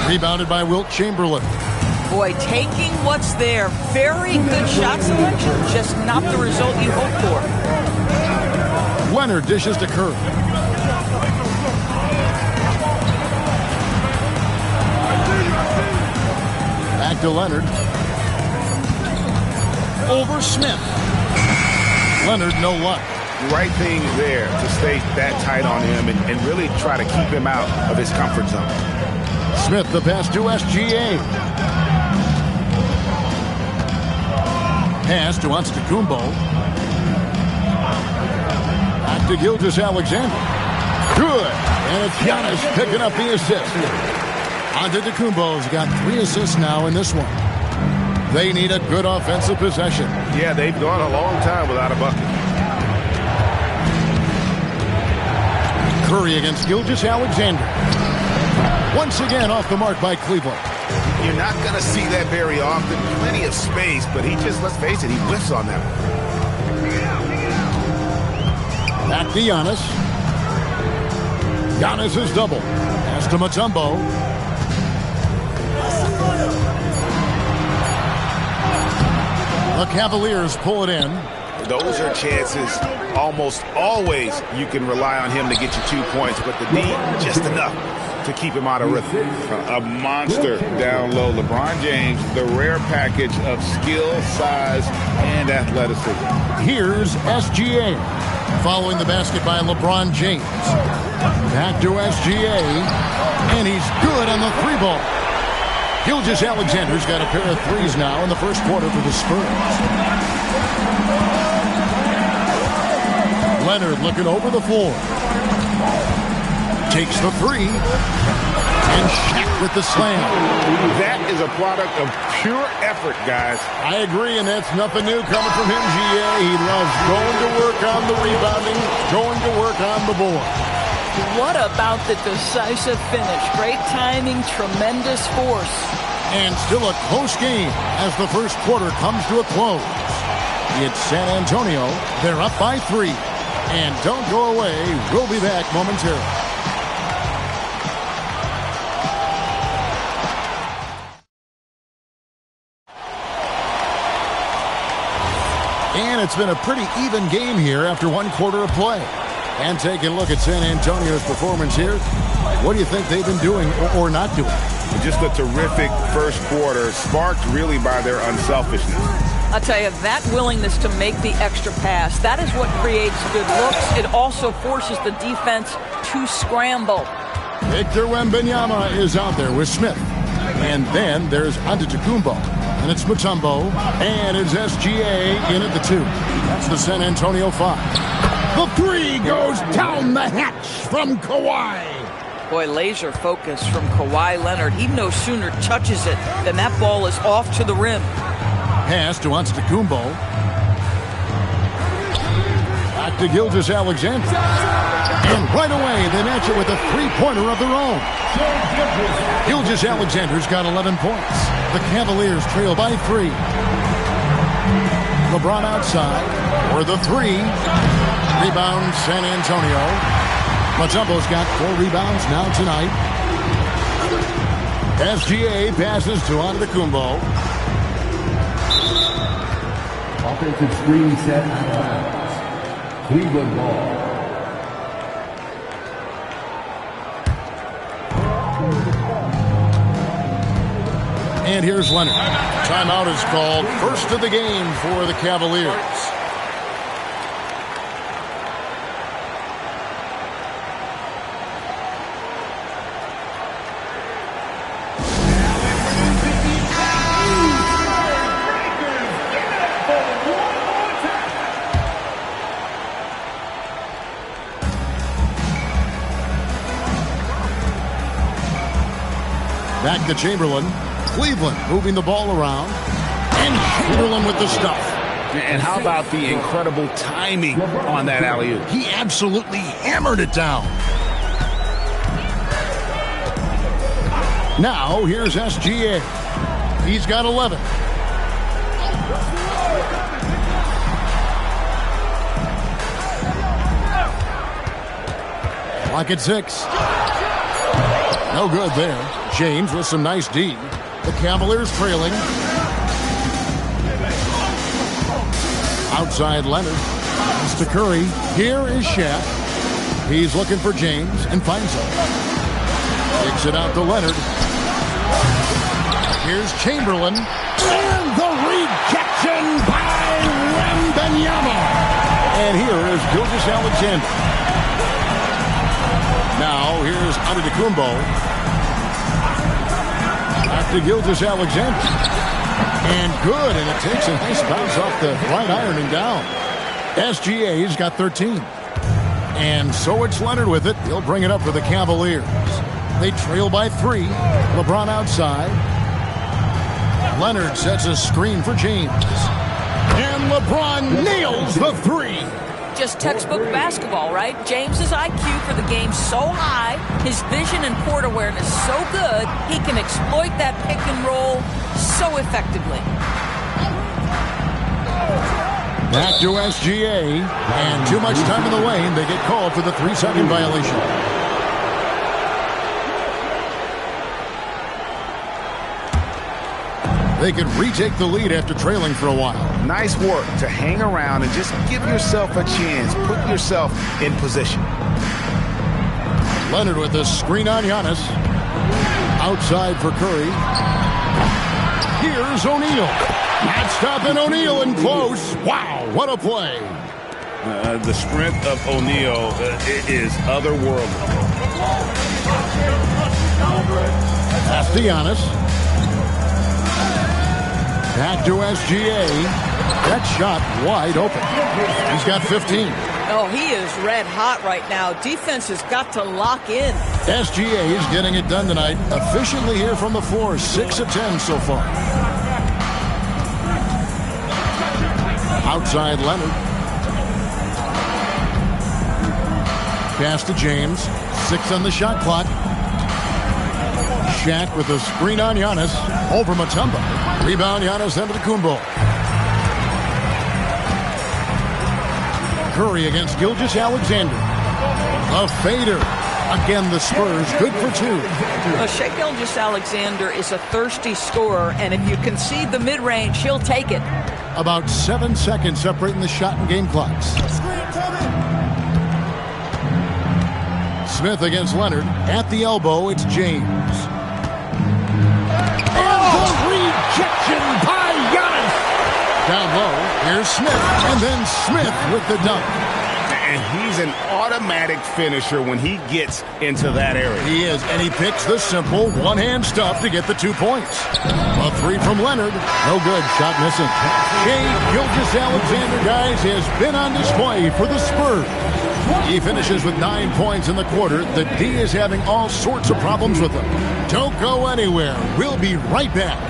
Rebounded by Wilt Chamberlain. Boy, taking what's there. Very good shot selection, just not the result you hoped for. Leonard dishes to Curry. Back to Leonard. Over Smith. Leonard, no luck. Right thing there to stay that tight on him and really try to keep him out of his comfort zone. Smith the pass to SGA. Pass to Antetokounmpo. Back to Gilgeous-Alexander. Good. And it's Giannis picking up the assist. Antetokounmpo's got 3 assists now in this one. They need a good offensive possession. Yeah, they've gone a long time without a bucket. Curry against Gilgeous-Alexander. Once again off the mark by Cleveland. You're not going to see that very often. Plenty of space, but he just, let's face it, he whiffs on that one. Back to Giannis. Giannis is double. Pass to Mutombo. The Cavaliers pull it in. Those are chances almost always you can rely on him to get you 2 points, but the D, just enough to keep him out of rhythm. A monster down low. LeBron James, the rare package of skill, size, and athleticism. Here's SGA. Following the basket by LeBron James. Back to SGA. And he's good on the 3-ball. Gilgeous-Alexander's got a pair of threes now in the first quarter for the Spurs. Leonard looking over the floor. Takes the 3. And Shaq with the slam. That is a product of pure effort, guys. I agree, and that's nothing new coming from him, GA. He loves going to work on the rebounding, going to work on the board. What about the decisive finish? Great timing, tremendous force. And still a close game as the first quarter comes to a close. It's San Antonio. They're up by 3. And don't go away. We'll be back momentarily. And it's been a pretty even game here after 1 quarter of play. And taking a look at San Antonio's performance here, what do you think they've been doing or not doing? Just a terrific first quarter, sparked really by their unselfishness. I'll tell you, that willingness to make the extra pass, that is what creates good looks. It also forces the defense to scramble. Victor Wembanyama is out there with Smith. And then there's Antetokounmpo. And it's Mutombo. And it's SGA in at the 2. That's the San Antonio 5. The 3 goes down the hatch from Kawhi. Boy, laser focus from Kawhi Leonard. He no sooner touches it than that ball is off to the rim. Pass to Antetokounmpo. Back to Gilgeous-Alexander. And right away, they match it with a 3-pointer of their own. Gilgeous-Alexander's got 11 points. The Cavaliers trail by 3. LeBron outside for the 3. Rebound San Antonio. Mutombo's got 4 rebounds now tonight. SGA passes to Antetokounmpo. Offensive screen set out of bounds. Cleveland ball. And here's Leonard. Timeout is called. First of the game for the Cavaliers. Back to Chamberlain. Cleveland moving the ball around. And Chamberlain with the stuff. And how about the incredible timing on that alley-oop? He absolutely hammered it down. Now, here's SGA. He's got 11. Clock at 6. No good there. James with some nice D. The Cavaliers trailing. Outside Leonard. Pass to Curry. Here is Shaq. He's looking for James and finds him. Takes it out to Leonard. Here's Chamberlain. And the rejection by Wembanyama. And here is Gilgeous-Alexander. Now here's Antetokounmpo. Back to Gilgeous-Alexander. And good, and it takes a nice bounce off the right ironing down. SGA's got 13. And so it's Leonard with it. He'll bring it up for the Cavaliers. They trail by 3. LeBron outside. Leonard sets a screen for James. And LeBron nails the 3. Just textbook basketball, right? James's IQ for the game so high, his vision and court awareness so good, he can exploit that pick and roll so effectively. Back to SGA, and too much time in the lane. They get called for the 3-second violation. They could retake the lead after trailing for a while. Nice work to hang around and just give yourself a chance. Put yourself in position. Leonard with the screen on Giannis. Outside for Curry. Here's O'Neal. Not stopping O'Neal in close. Wow, what a play. The strength of O'Neal is otherworldly. Pass to Giannis. Back to SGA. That shot wide open. He's got 15. Oh, he is red hot right now. Defense has got to lock in. SGA is getting it done tonight. Efficiently here from the floor. 6 of 10 so far. Outside Leonard. Pass to James. 6 on the shot clock. Shaq with a screen on Giannis. Over Mutombo. Rebound Giannis Antetokounmpo. Curry against Gilgeous-Alexander. A fader. Again, the Spurs good for 2. Shai Gilgeous-Alexander is a thirsty scorer, and if you concede the mid-range, he'll take it. About 7 seconds separating the shot and game clocks. Smith against Leonard. At the elbow, it's James. Rejection by Giannis. Down low, here's Smith, and then Smith with the dunk. And he's an automatic finisher when he gets into that area. He is, and he picks the simple one-hand stuff to get the 2 points. A 3 from Leonard. No good, shot missing. Shai Gilgeous-Alexander, guys, has been on display for the Spurs. He finishes with 9 points in the quarter. The D is having all sorts of problems with him. Don't go anywhere. We'll be right back.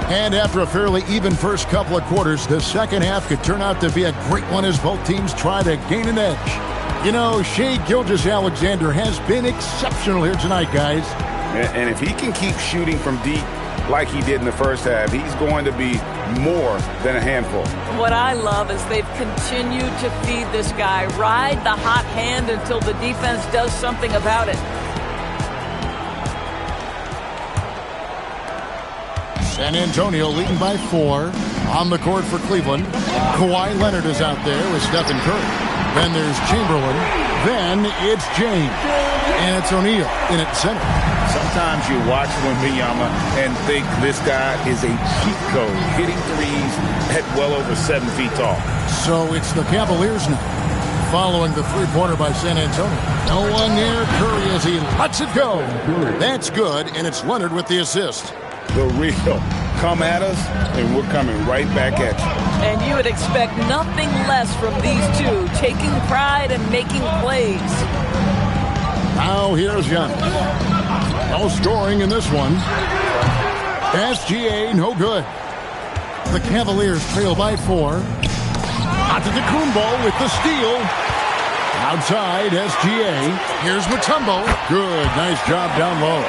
And after a fairly even first couple of quarters, the second half could turn out to be a great one as both teams try to gain an edge. You know, Shai Gilgeous-Alexander has been exceptional here tonight, guys. And if he can keep shooting from deep like he did in the first half, he's going to be more than a handful. What I love is they've continued to feed this guy, ride the hot hand until the defense does something about it. San Antonio leading by 4 on the court for Cleveland. Kawhi Leonard is out there with Stephen Curry. Then there's Chamberlain. Then it's James. And it's O'Neal in at center. Sometimes you watch Wembanyama and think this guy is a cheat code, hitting threes at well over 7 feet tall. So it's the Cavaliers now, following the three-pointer by San Antonio. No one near Curry as he lets it go. That's good, and it's Leonard with the assist. The real come at us, and we're coming right back at you. And you would expect nothing less from these two, taking pride and making plays. Now here's Giannis. No scoring in this one. SGA, no good. The Cavaliers trail by 4. Antetokounmpo with the steal. Outside, SGA. Here's Mutombo. Good, nice job down low.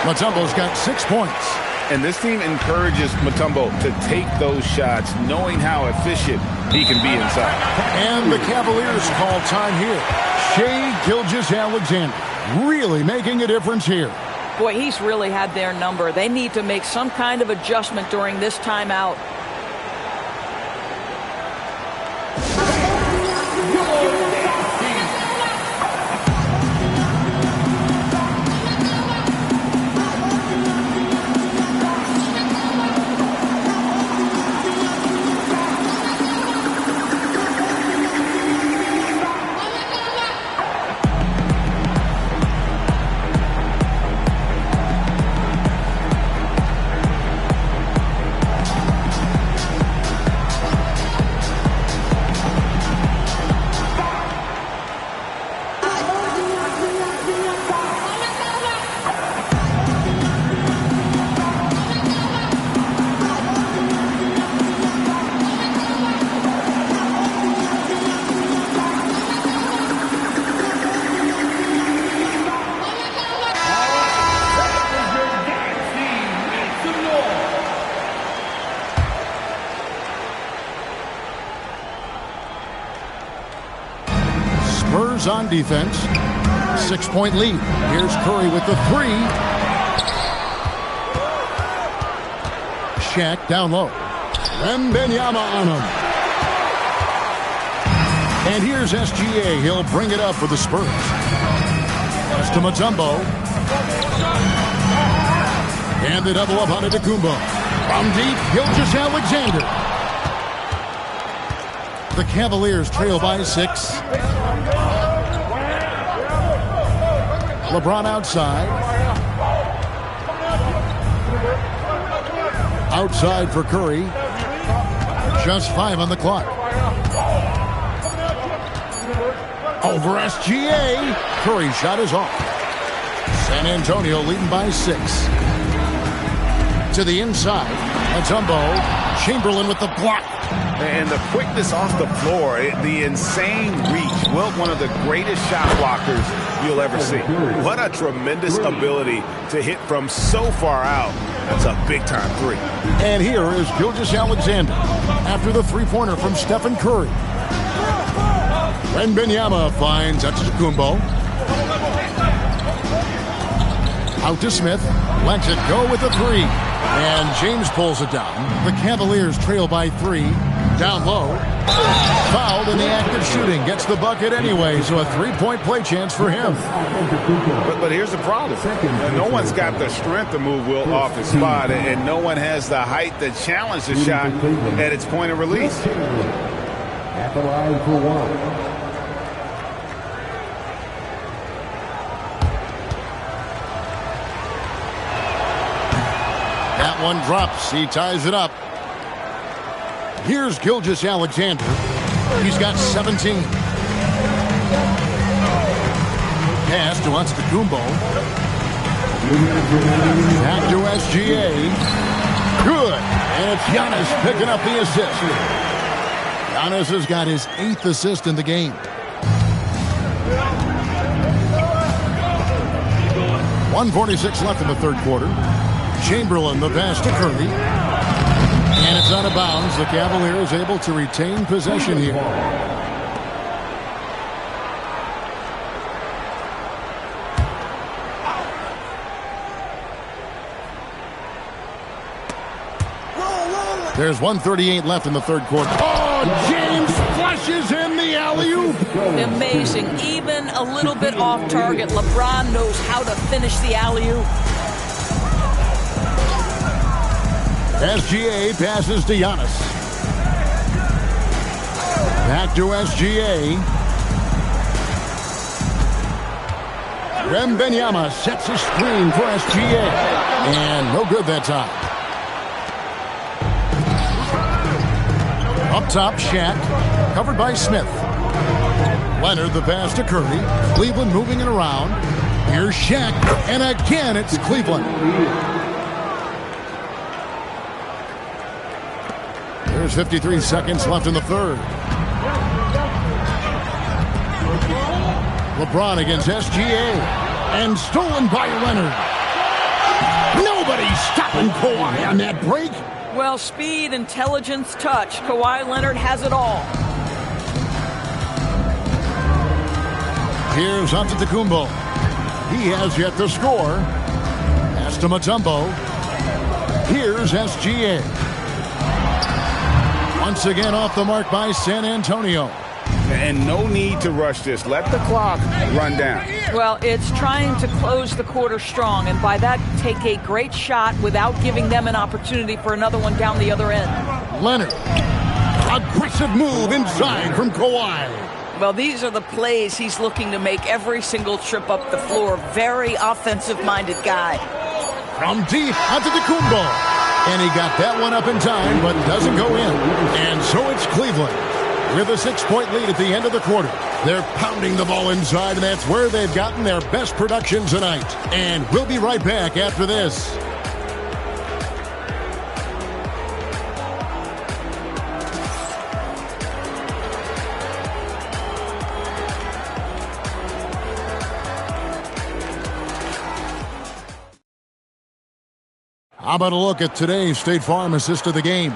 Mutombo's got 6 points. And this team encourages Mutombo to take those shots, knowing how efficient he can be inside. And the Cavaliers call time here. Shai Gilgeous-Alexander really making a difference here. Boy, he's really had their number. They need to make some kind of adjustment during this timeout. Spurs on defense. 6-point lead. Here's Curry with the three. Shaq down low. Wembanyama on him. And here's SGA. He'll bring it up for the Spurs. Pass to Mutombo. And the double up on Antetokounmpo. From deep, Gilgeous-Alexander. The Cavaliers trail by 6. LeBron outside. Outside for Curry. Just 5 on the clock. Over SGA. Curry shot is off. San Antonio leading by 6. To the inside. Mutombo. Chamberlain with the block. And the quickness off the floor, the insane reach. Wilt, one of the greatest shot blockers you'll ever see. What a tremendous ability to hit from so far out. That's a big-time three. And here is Gilgeous-Alexander after the three-pointer from Stephen Curry. Wembanyama finds Antetokounmpo. Out to Smith. Lets it go with the three. And James pulls it down. The Cavaliers trail by 3. Down low. Fouled in the act of shooting. Gets the bucket anyway, so a 3-point play chance for him. But here's the problem. No one's got the strength to move Wilt off his spot, and no one has the height to challenge the shot at its point of release. At the line for one. That one drops. He ties it up. Here's Gilgeous-Alexander. He's got 17. Pass to Antetokounmpo. Back to SGA. Good. And it's Giannis picking up the assist. Giannis has got his 8th assist in the game. 1:46 left in the third quarter. Chamberlain, the pass to Curry. And it's out of bounds. The Cavaliers able to retain possession here. There's 1:38 left in the third quarter. Oh, James flushes in the alley-oop. Amazing. Even a little bit off target. LeBron knows how to finish the alley-oop. SGA passes to Giannis. Back to SGA. Wembanyama sets a screen for SGA. And no good that time. Up top, Shaq. Covered by Smith. Leonard, the pass to Curry. Cleveland moving it around. Here's Shaq. And again, it's Cleveland. There's 53 seconds left in the third. LeBron against SGA. And stolen by Leonard. Nobody's stopping Kawhi on that break. Well, speed, intelligence, touch. Kawhi Leonard has it all. Here's Antetokounmpo. He has yet to score. Pass to Mutombo. Here's SGA. Once again off the mark by San Antonio. And no need to rush this. Let the clock run down. Well, it's trying to close the quarter strong, and by that, take a great shot without giving them an opportunity for another one down the other end. Leonard. Aggressive move inside from Kawhi. Well, these are the plays he's looking to make every single trip up the floor. Very offensive-minded guy. From deep, Antetokounmpo. And he got that one up in time, but doesn't go in. And so it's Cleveland with a 6-point lead at the end of the quarter. They're pounding the ball inside, and that's where they've gotten their best production tonight. And we'll be right back after this. How about a look at today's State Farm assist of the game?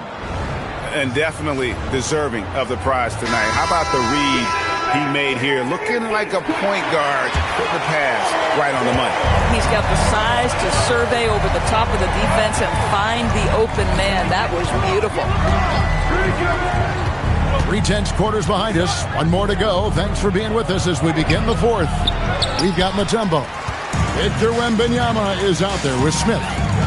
And definitely deserving of the prize tonight. How about the read he made here? Looking like a point guard. Put the pass right on the money. He's got the size to survey over the top of the defense and find the open man. That was beautiful. 3/10 quarters behind us. One more to go. Thanks for being with us as we begin the fourth. We've got Mutombo. Victor Wembanyama is out there with Smith.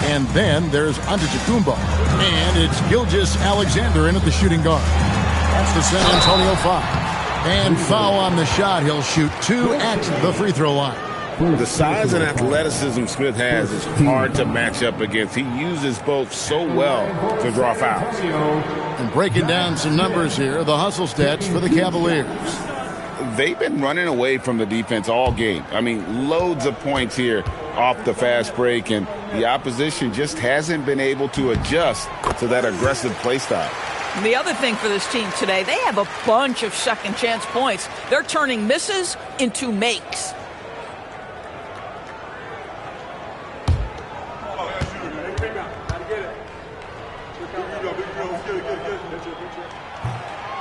And then there's Antetokounmpo. And it's Gilgeous-Alexander in at the shooting guard. That's the San Antonio foul. And foul on the shot. He'll shoot 2 at the free throw line. The size and athleticism Smith has is hard to match up against. He uses both so well to draw fouls. And breaking down some numbers here, the hustle stats for the Cavaliers. They've been running away from the defense all game. I mean, loads of points here off the fast break, and the opposition just hasn't been able to adjust to that aggressive play style. The other thing for this team today, they have a bunch of second chance points. They're turning misses into makes.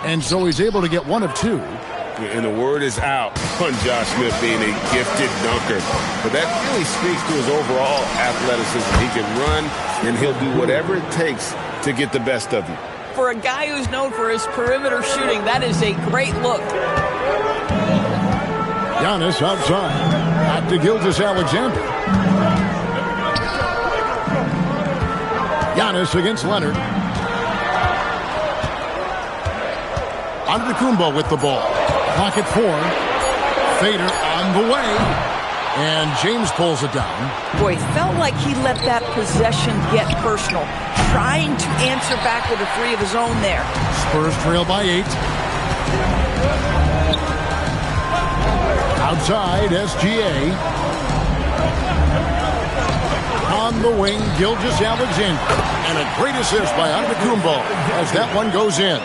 And so he's able to get 1 of 2. And the word is out on Josh Smith being a gifted dunker. But that really speaks to his overall athleticism. He can run, and he'll do whatever it takes to get the best of you. For a guy who's known for his perimeter shooting, that is a great look. Giannis outside. Back to Gilgeous-Alexander. Giannis against Leonard. Antetokounmpo with the ball. Pocket 4. Fader on the way. And James pulls it down. Boy, felt like he let that possession get personal. Trying to answer back with a 3 of his own there. Spurs trail by 8. Outside, SGA. On the wing, Gilgeous-Alexander. And a great assist by Antetokounmpo as that one goes in.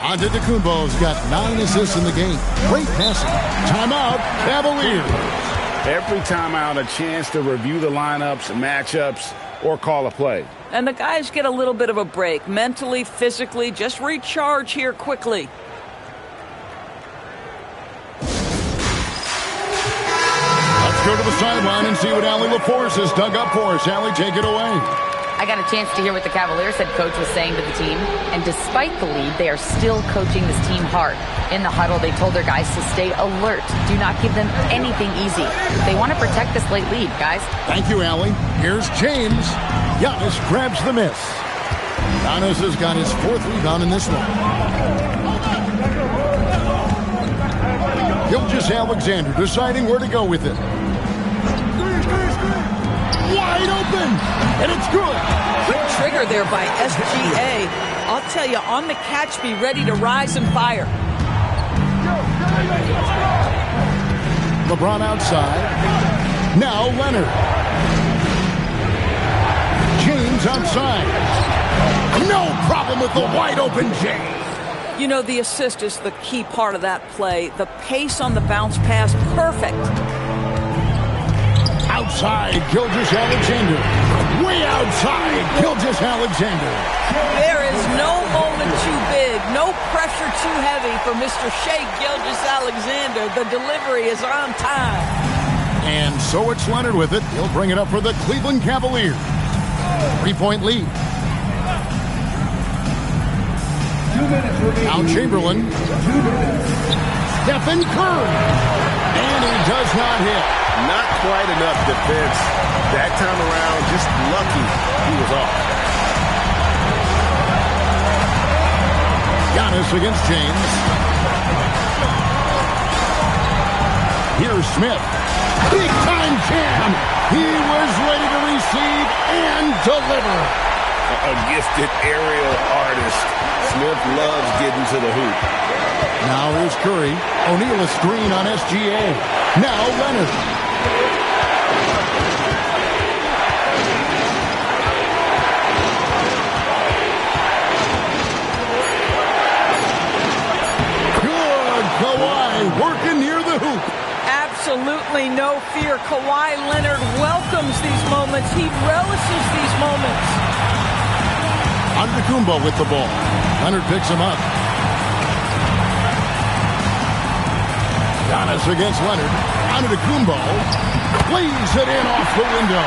Antetokounmpo's got 9 assists in the game. Great passing. Timeout, Cavaliers. Every timeout, a chance to review the lineups, matchups, or call a play. And the guys get a little bit of a break. Mentally, physically, just recharge here quickly. Let's go to the sideline and see what Allie LaForce has dug up for us. Allie, take it away. I got a chance to hear what the Cavaliers head coach was saying to the team. And despite the lead, they are still coaching this team hard. In the huddle, they told their guys to stay alert. Do not give them anything easy. They want to protect this late lead, guys. Thank you, Allie. Here's James. Giannis grabs the miss. Giannis has got his 4th rebound in this one. Gilgeous-Alexander deciding where to go with it. Wide open, and it's good. Quick trigger there by SGA. I'll tell you, on the catch, be ready to rise and fire. LeBron outside. Now Leonard. James outside. No problem with the wide open James. You know, the assist is the key part of that play. The pace on the bounce pass, perfect. outside, Gilgeous-Alexander. Way outside, Gilgeous-Alexander. There is no moment too big, no pressure too heavy for Mr. Shai Gilgeous-Alexander. The delivery is on time. And so it's Leonard with it. He'll bring it up for the Cleveland Cavaliers. 3-point lead. Now Chamberlain. Stephen Curry. And he does not hit. Not quite enough defense. That time around, just lucky he was off. Giannis against James. Here's Smith. Big time jam. He was ready to receive and deliver. A gifted aerial artist. Smith loves getting to the hoop. Now here's Curry. O'Neal a screen on SGA. Now Leonard. Good. Kawhi working near the hoop. Absolutely no fear. Kawhi Leonard welcomes these moments. He relishes these moments. Antetokounmpo with the ball. Leonard picks him up. Giannis against Leonard. Antetokounmpo plays it in off the window.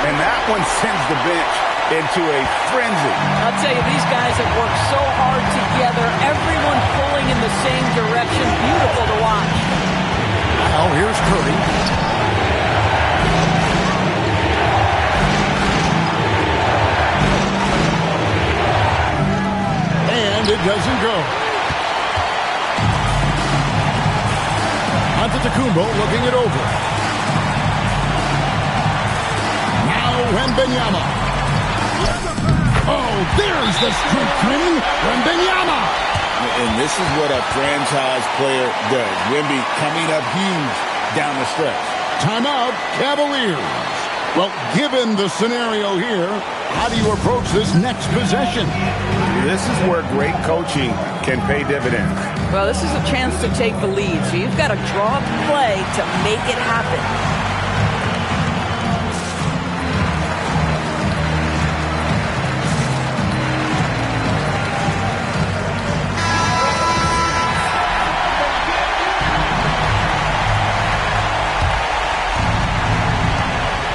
And that one sends the bench into a frenzy. I'll tell you, these guys have worked so hard together. Everyone pulling in the same direction. Beautiful to watch. Now here's Curry. And it doesn't go. Antetokounmpo looking it over. Now Wembanyama. Oh, there's the streak king. Wembanyama. And this is what a franchise player does. Wemby coming up huge down the stretch. Timeout, Cavaliers. Well, given the scenario here, how do you approach this next possession? This is where great coaching can pay dividends. Well, this is a chance to take the lead, so you've got to draw up a play to make it happen.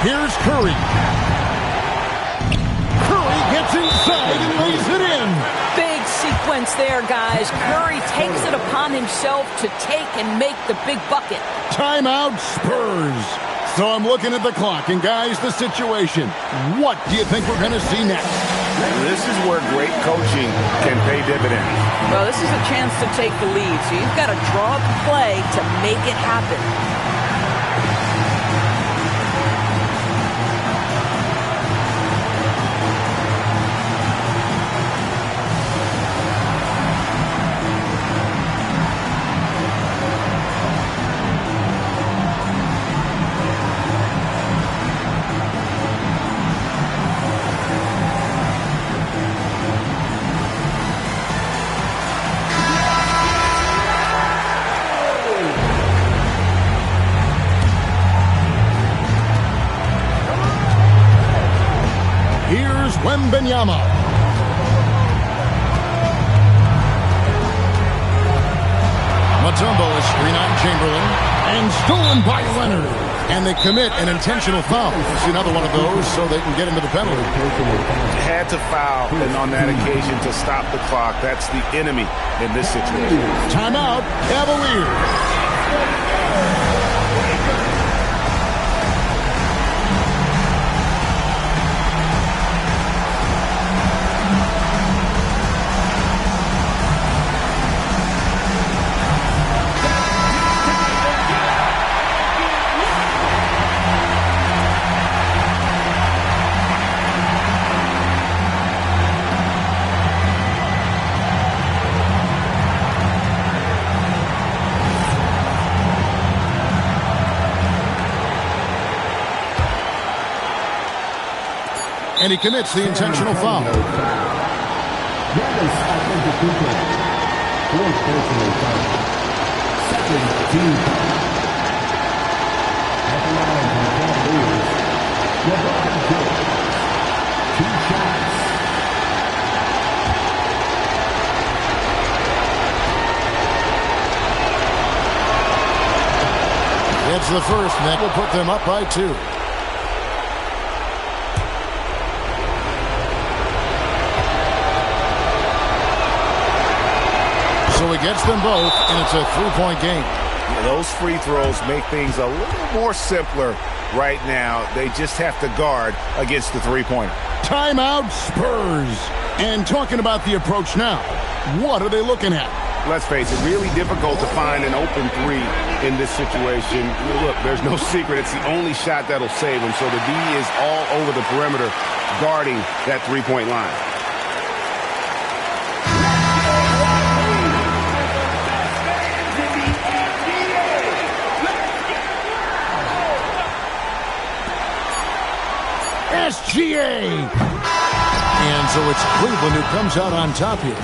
Here's Curry. Curry gets inside and lays it in. Big sequence there, guys. Curry takes it upon himself to take and make the big bucket. Timeout, Spurs. So I'm looking at the clock, and guys, the situation. What do you think we're going to see next? This is where great coaching can pay dividends. Well, this is a chance to take the lead, so you've got to draw up a play to make it happen. Wembanyama. Mutombo is screen on Chamberlain and stolen by Leonard. And they commit an intentional foul. It's another one of those so they can get into the penalty. Had to foul, and on that occasion to stop the clock. That's the enemy in this situation. Timeout, Cavaliers. And he commits the intentional foul. Second team. the first, and that will put them up by 2. So he gets them both, and it's a 3-point game. Those free throws make things a little more simpler right now. They just have to guard against the three-pointer. Timeout, Spurs. And talking about the approach now, what are they looking at? Let's face it, really difficult to find an open three in this situation. Look, there's no secret. It's the only shot that'll save them. So the D is all over the perimeter guarding that three-point line. SGA. And so it's Cleveland who comes out on top here.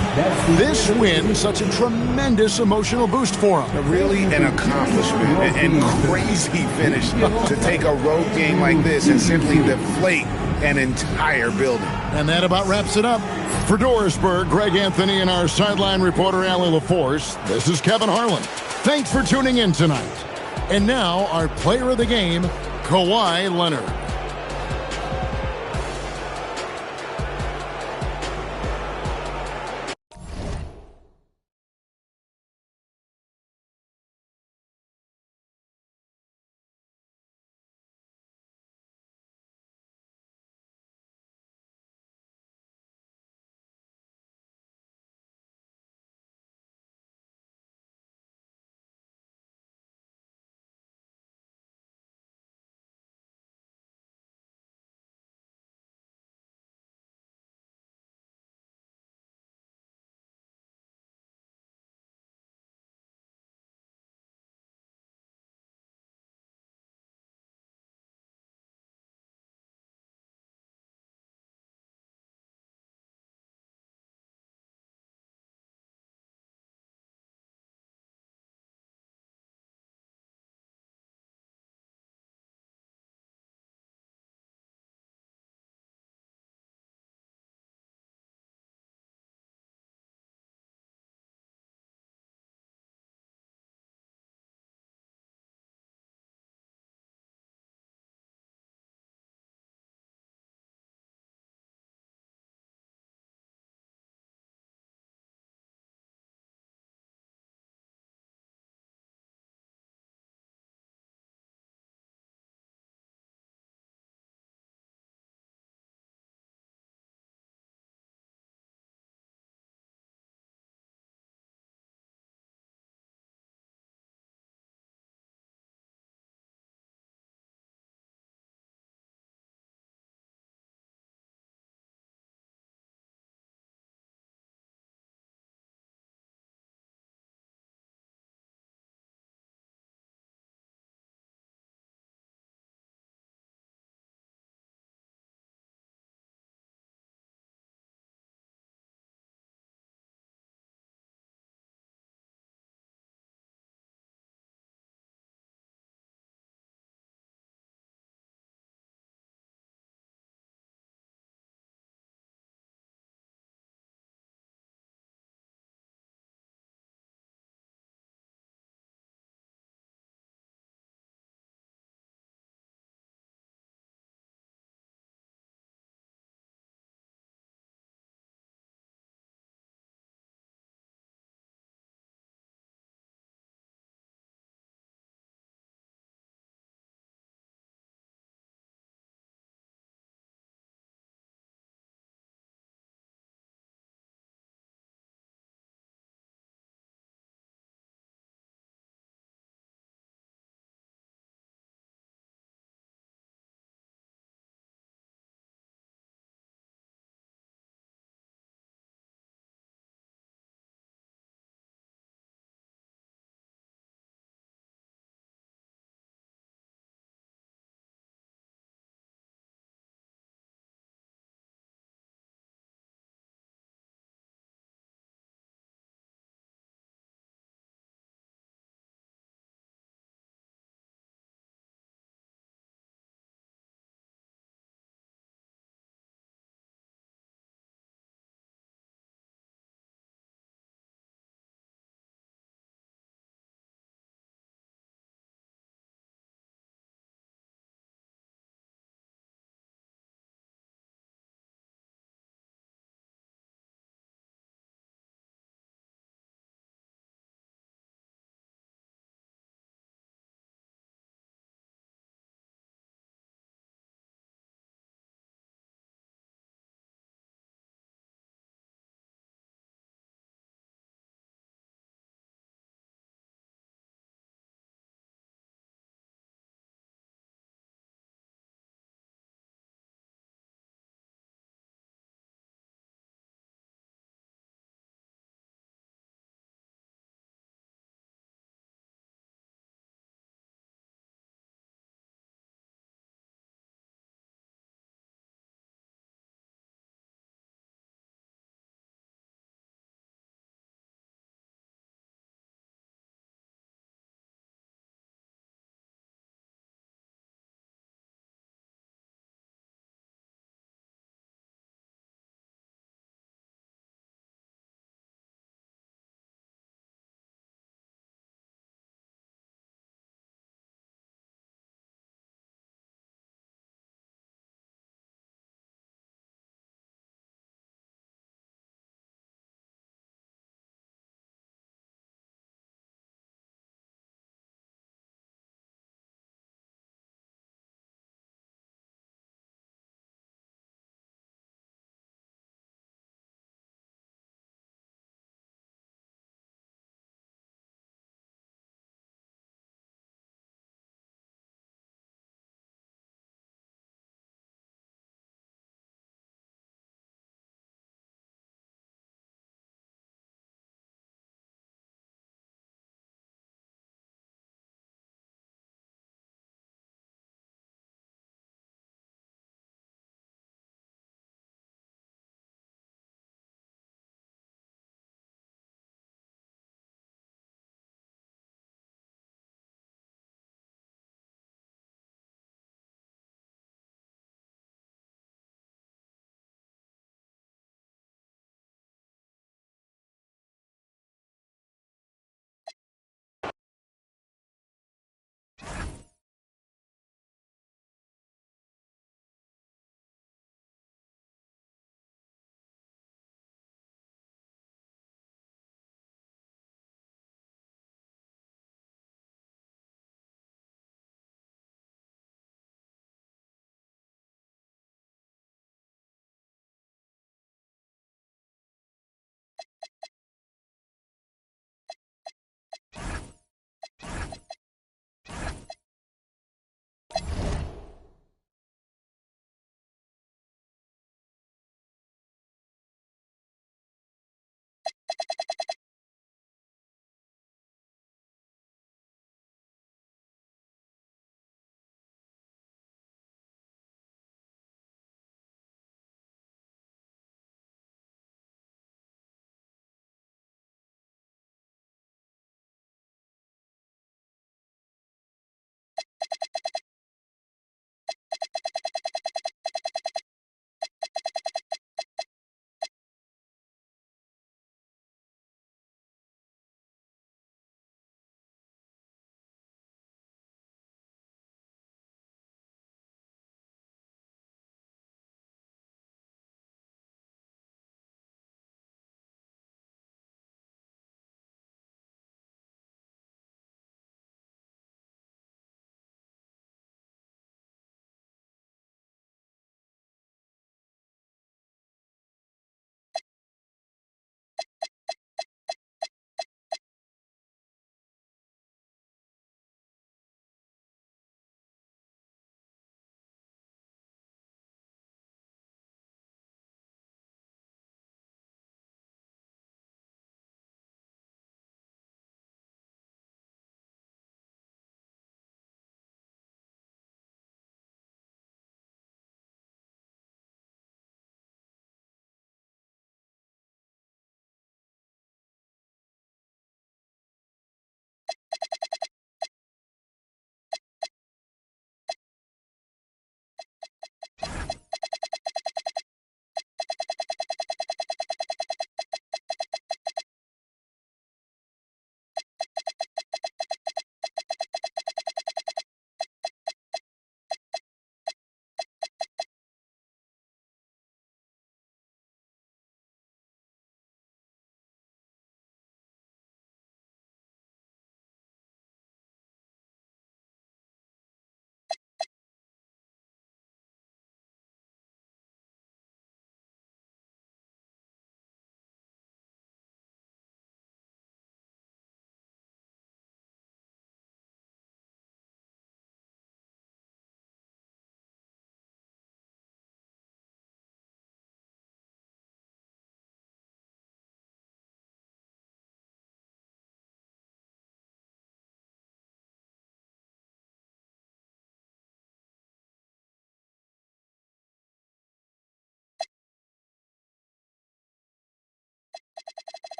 This win, such a tremendous emotional boost for them. Really an accomplishment and crazy finish to take a road game like this and simply deflate an entire building. And that about wraps it up. For Dorisburg, Greg Anthony, and our sideline reporter, Allie LaForce, this is Kevin Harlan. Thanks for tuning in tonight. And now, our player of the game, Kawhi Leonard.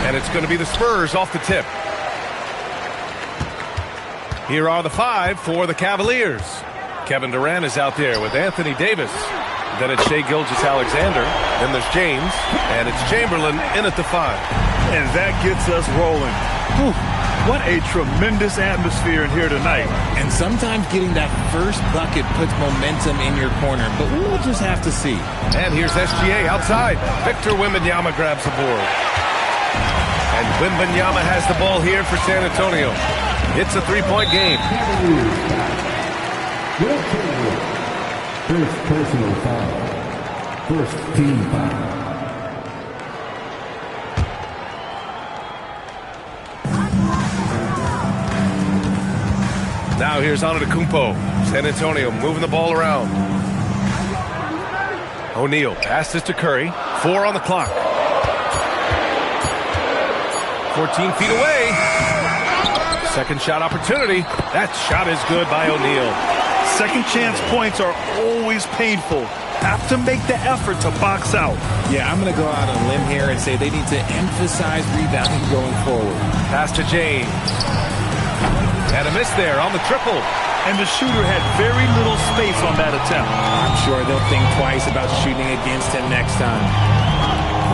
And it's going to be the Spurs off the tip. Here are the 5 for the Cavaliers. Kevin Durant is out there with Anthony Davis. Then it's Shai Gilgeous-Alexander. Then there's James. And it's Chamberlain in at the 5. And that gets us rolling. Whew. What a tremendous atmosphere in here tonight. And sometimes getting that first bucket puts momentum in your corner, but we'll just have to see. And here's SGA outside. Victor Wembanyama grabs the board. And Wembanyama has the ball here for San Antonio. It's a 3-point game. First personal foul. First team foul. Now here's Antetokounmpo. San Antonio moving the ball around. O'Neal passes to Curry. 4 on the clock. 14 feet away. Second shot opportunity. That shot is good by O'Neal. Second chance points are always painful. Have to make the effort to box out. Yeah, I'm going to go out on a limb here and say they need to emphasize rebounding going forward. Pass to James. And a miss there on the triple. And the shooter had very little space on that attempt. I'm sure they'll think twice about shooting against him next time.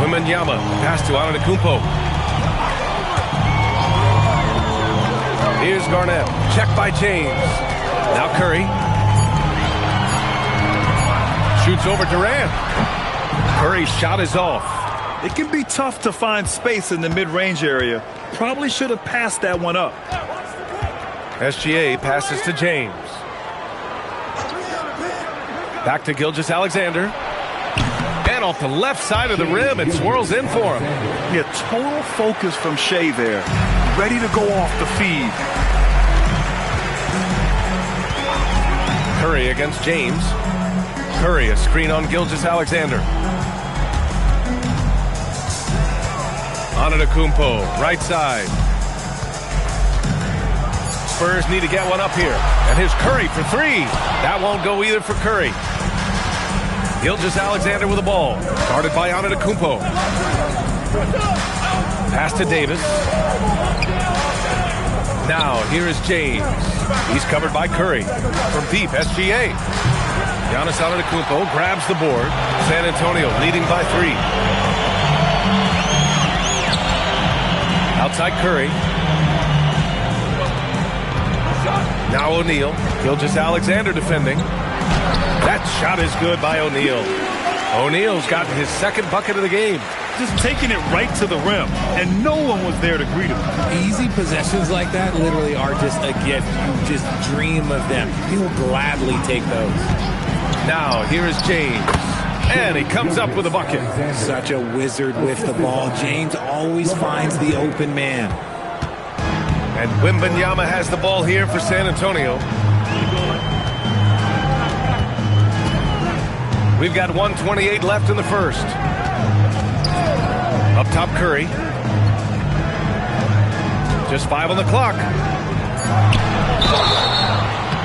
Wembanyama, pass to Antetokounmpo. Here's Garnett. Check by James. Now Curry. Shoots over Durant. Curry's shot is off. It can be tough to find space in the mid-range area. Probably should have passed that one up. SGA passes to James. Back to Gilgeous-Alexander. And off the left side of the rim, it swirls in for him. Yeah, total focus from Shai there. Ready to go off the feed. Curry against James. Curry, a screen on Gilgeous-Alexander. Antetokounmpo, right side. Spurs need to get one up here. And here's Curry for 3. That won't go either for Curry. Gilgeous-Alexander with the ball. Guarded by Antetokounmpo. Pass to Davis. Now, here is James. He's covered by Curry. From deep, SGA. Giannis Antetokounmpo grabs the board. San Antonio leading by 3. Outside Curry. Now O'Neal. Gilgeous-Alexander defending. That shot is good by O'Neal. O'Neal's gotten his second bucket of the game. Just taking it right to the rim, and no one was there to greet him. Easy possessions like that literally are just a gift. You just dream of them. He'll gladly take those. Now, here is James. And he comes up with a bucket. Such a wizard with the ball. James always finds the open man. And Wembanyama has the ball here for San Antonio. We've got 1:28 left in the first. Up top, Curry. Just 5 on the clock.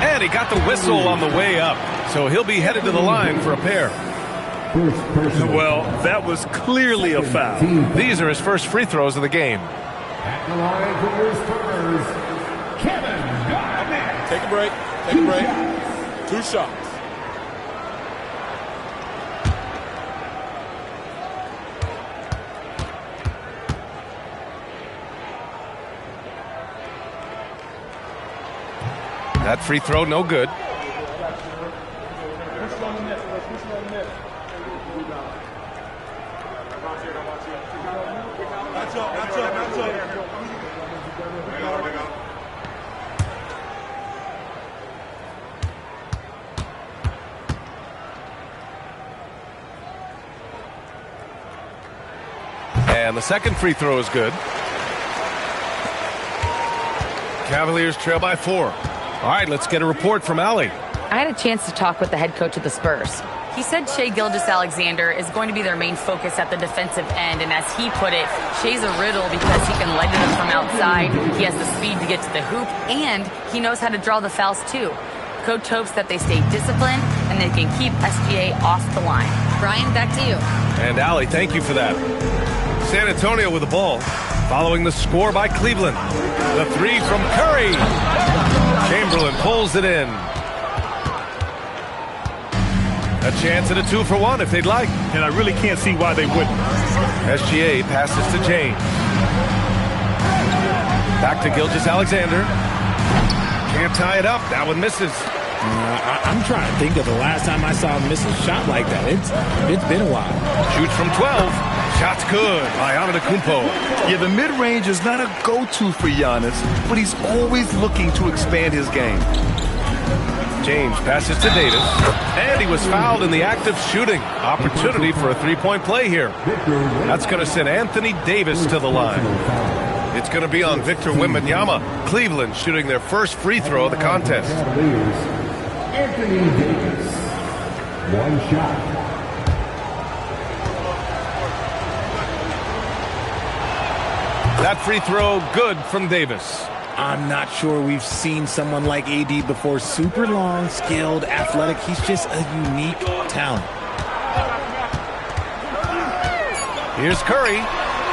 And he got the whistle on the way up. So he'll be headed to the line for a pair. Well, that was clearly a foul. These are his first free throws of the game. At the line for the Spurs, Kevin Garnett. Take a break. Take a break. 2 shots. That free throw, no good. And the second free throw is good. Cavaliers trail by 4. All right, let's get a report from Allie. I had a chance to talk with the head coach of the Spurs. He said Shai Gilgeous-Alexander is going to be their main focus at the defensive end, and as he put it, Shai's a riddle because he can light it up from outside, he has the speed to get to the hoop, and he knows how to draw the fouls too. Coach hopes that they stay disciplined and they can keep SGA off the line. Brian, back to you. And Allie, thank you for that. San Antonio with the ball. following the score by Cleveland. The three from Curry. Chamberlain pulls it in. A chance at a 2-for-1 if they'd like. And I really can't see why they wouldn't. SGA passes to James. Back to Gilgeous-Alexander. Can't tie it up. That one misses. I'm trying to think of the last time I saw him miss a shot like that. It's been a while. Shoots from 12. Shot's good by Antetokounmpo. Yeah, the mid-range is not a go-to for Giannis, but he's always looking to expand his game. James passes to Davis, and he was fouled in the act of shooting. Opportunity for a three-point play here. That's going to send Anthony Davis to the line. It's going to be on Victor Wembanyama. Cleveland shooting their first free throw of the contest. Anthony Davis. One shot. That free throw good from Davis. I'm not sure we've seen someone like AD before. Super long, skilled, athletic. He's just a unique talent. Here's Curry.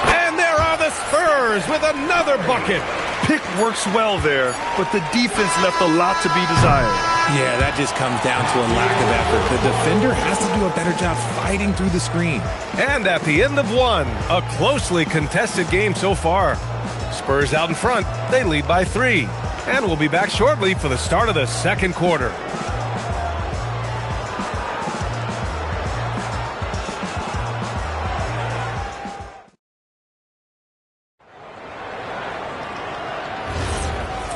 And there are the Spurs with another bucket. Pick works well there, but the defense left a lot to be desired. Yeah, that just comes down to a lack of effort. The defender has to do a better job fighting through the screen. And at the end of one, a closely contested game so far. Spurs out in front. They lead by 3. And we'll be back shortly for the start of the second quarter.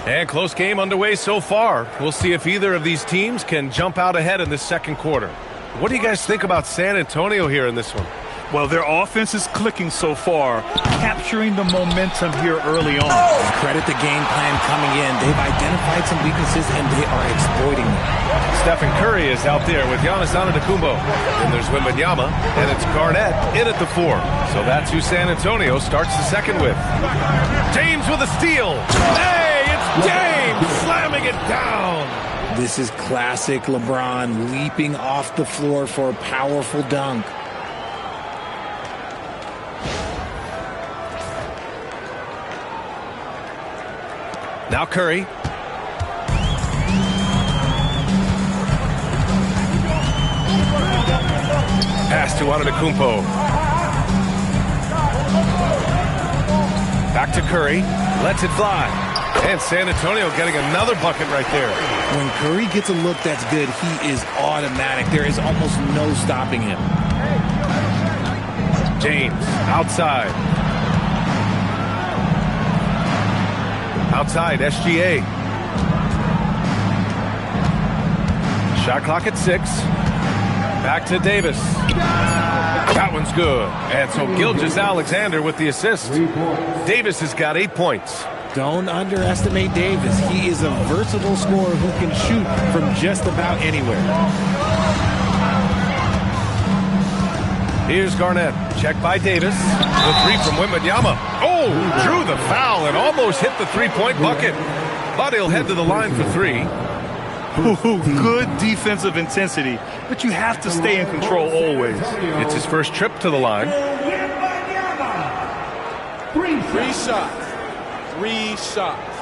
And close game underway so far. We'll see if either of these teams can jump out ahead in this second quarter. What do you guys think about San Antonio here in this one? Well, their offense is clicking so far, capturing the momentum here early on. Credit the game plan coming in. They've identified some weaknesses, and they are exploiting them. Stephen Curry is out there with Giannis Antetokounmpo. Then there's Wembanyama, and it's Garnett in at the 4. So that's who San Antonio starts the second with. James with a steal. Hey, it's James slamming it down. This is classic LeBron leaping off the floor for a powerful dunk. Now Curry. Pass to Antetokounmpo. Back to Curry. Lets it fly. And San Antonio getting another bucket right there. When Curry gets a look that's good, he is automatic. There is almost no stopping him. James outside. Outside, SGA. Shot clock at 6. Back to Davis. That one's good. And so Gilgeous-Alexander with the assist. Davis has got 8 points. Don't underestimate Davis. He is a versatile scorer who can shoot from just about anywhere. Here's Garnett. Checked by Davis. The 3 from Wembanyama. Oh, drew the foul and almost hit the three-point bucket. But he'll head to the line for 3. Good defensive intensity, but you have to stay in control always. It's his first trip to the line. 3 shots. 3 shots.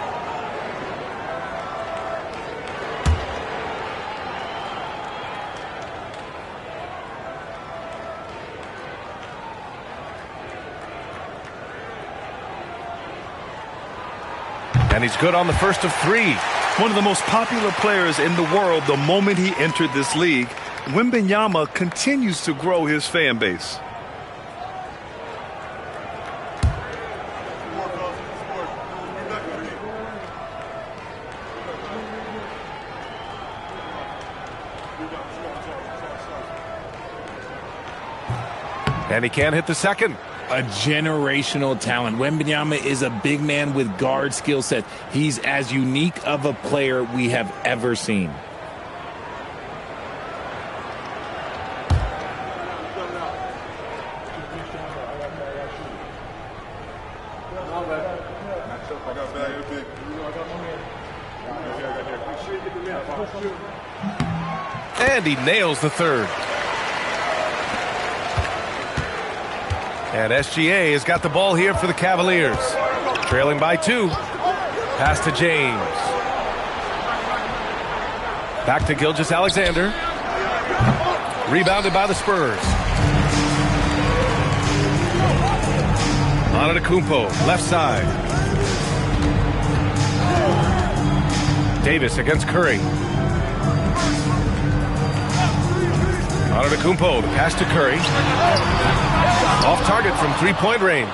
And he's good on the first of 3. One of the most popular players in the world the moment he entered this league, Wembanyama continues to grow his fan base. And he can't hit the second. A generational talent. Wembanyama is a big man with guard skill set. He's as unique of a player we have ever seen. And he nails the third. And SGA has got the ball here for the Cavaliers. Trailing by 2. Pass to James. Back to Gilgeous-Alexander. Rebounded by the Spurs. Antetokounmpo, left side. Davis against Curry. Antetokounmpo, the pass to Curry. Off target from three-point range.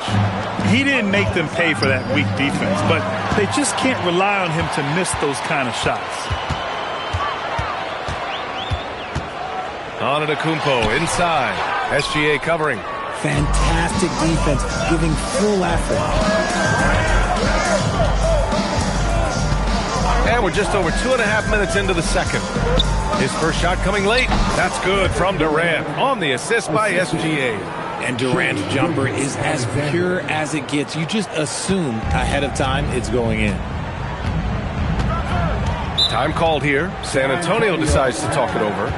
He didn't make them pay for that weak defense, but they just can't rely on him to miss those kind of shots. Antetokounmpo inside. SGA covering. Fantastic defense, giving full effort. And we're just over 2.5 minutes into the second. His first shot coming late. That's good from Durant on the assist by SGA. And Durant's jumper is as pure as it gets. You just assume ahead of time it's going in. Time called here. San Antonio decides to talk it over.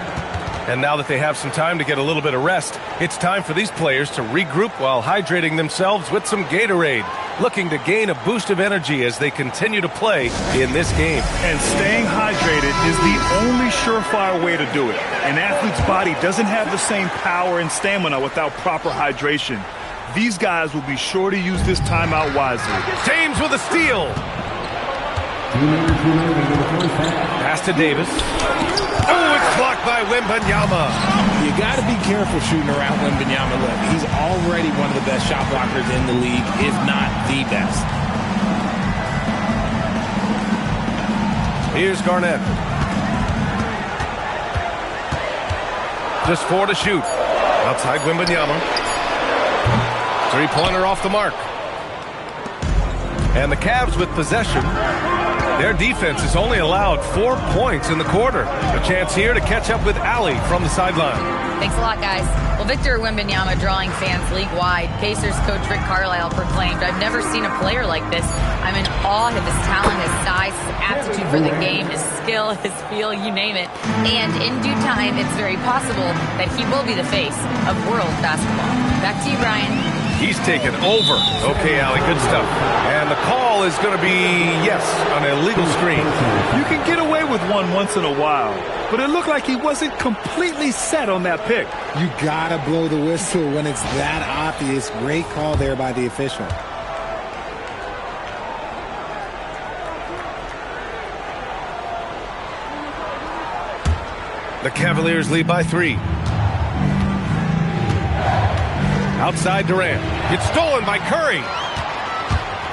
And now that they have some time to get a little bit of rest, it's time for these players to regroup while hydrating themselves with some Gatorade, looking to gain a boost of energy as they continue to play in this game. And staying hydrated is the only surefire way to do it. An athlete's body doesn't have the same power and stamina without proper hydration. These guys will be sure to use this timeout wisely. James with a steal. Pass to Davis. Oh, it's blocked by Wembanyama. You got to be careful shooting around Wembanyama. Look, he's already one of the best shot blockers in the league, if not the best. Here's Garnett. Just 4 to shoot. Outside Wembanyama. Three-pointer off the mark. And the Cavs with possession. Their defense has only allowed 4 points in the quarter. A chance here to catch up with Allie from the sideline. Thanks a lot, guys. Well, Victor Wembanyama drawing fans league-wide. Pacers coach Rick Carlisle proclaimed, "I've never seen a player like this. I'm in awe of his talent, his size, his aptitude for the game, his skill, his feel, you name it. And in due time, it's very possible that he will be the face of world basketball." Back to you, Brian. He's taken over. Okay, Allie, good stuff. And the call is going to be, yes, an illegal screen. You can get away with one once in a while, but it looked like he wasn't completely set on that pick. You got to blow the whistle when it's that obvious. Great call there by the official. The Cavaliers lead by 3. Outside Durant. It's stolen by Curry.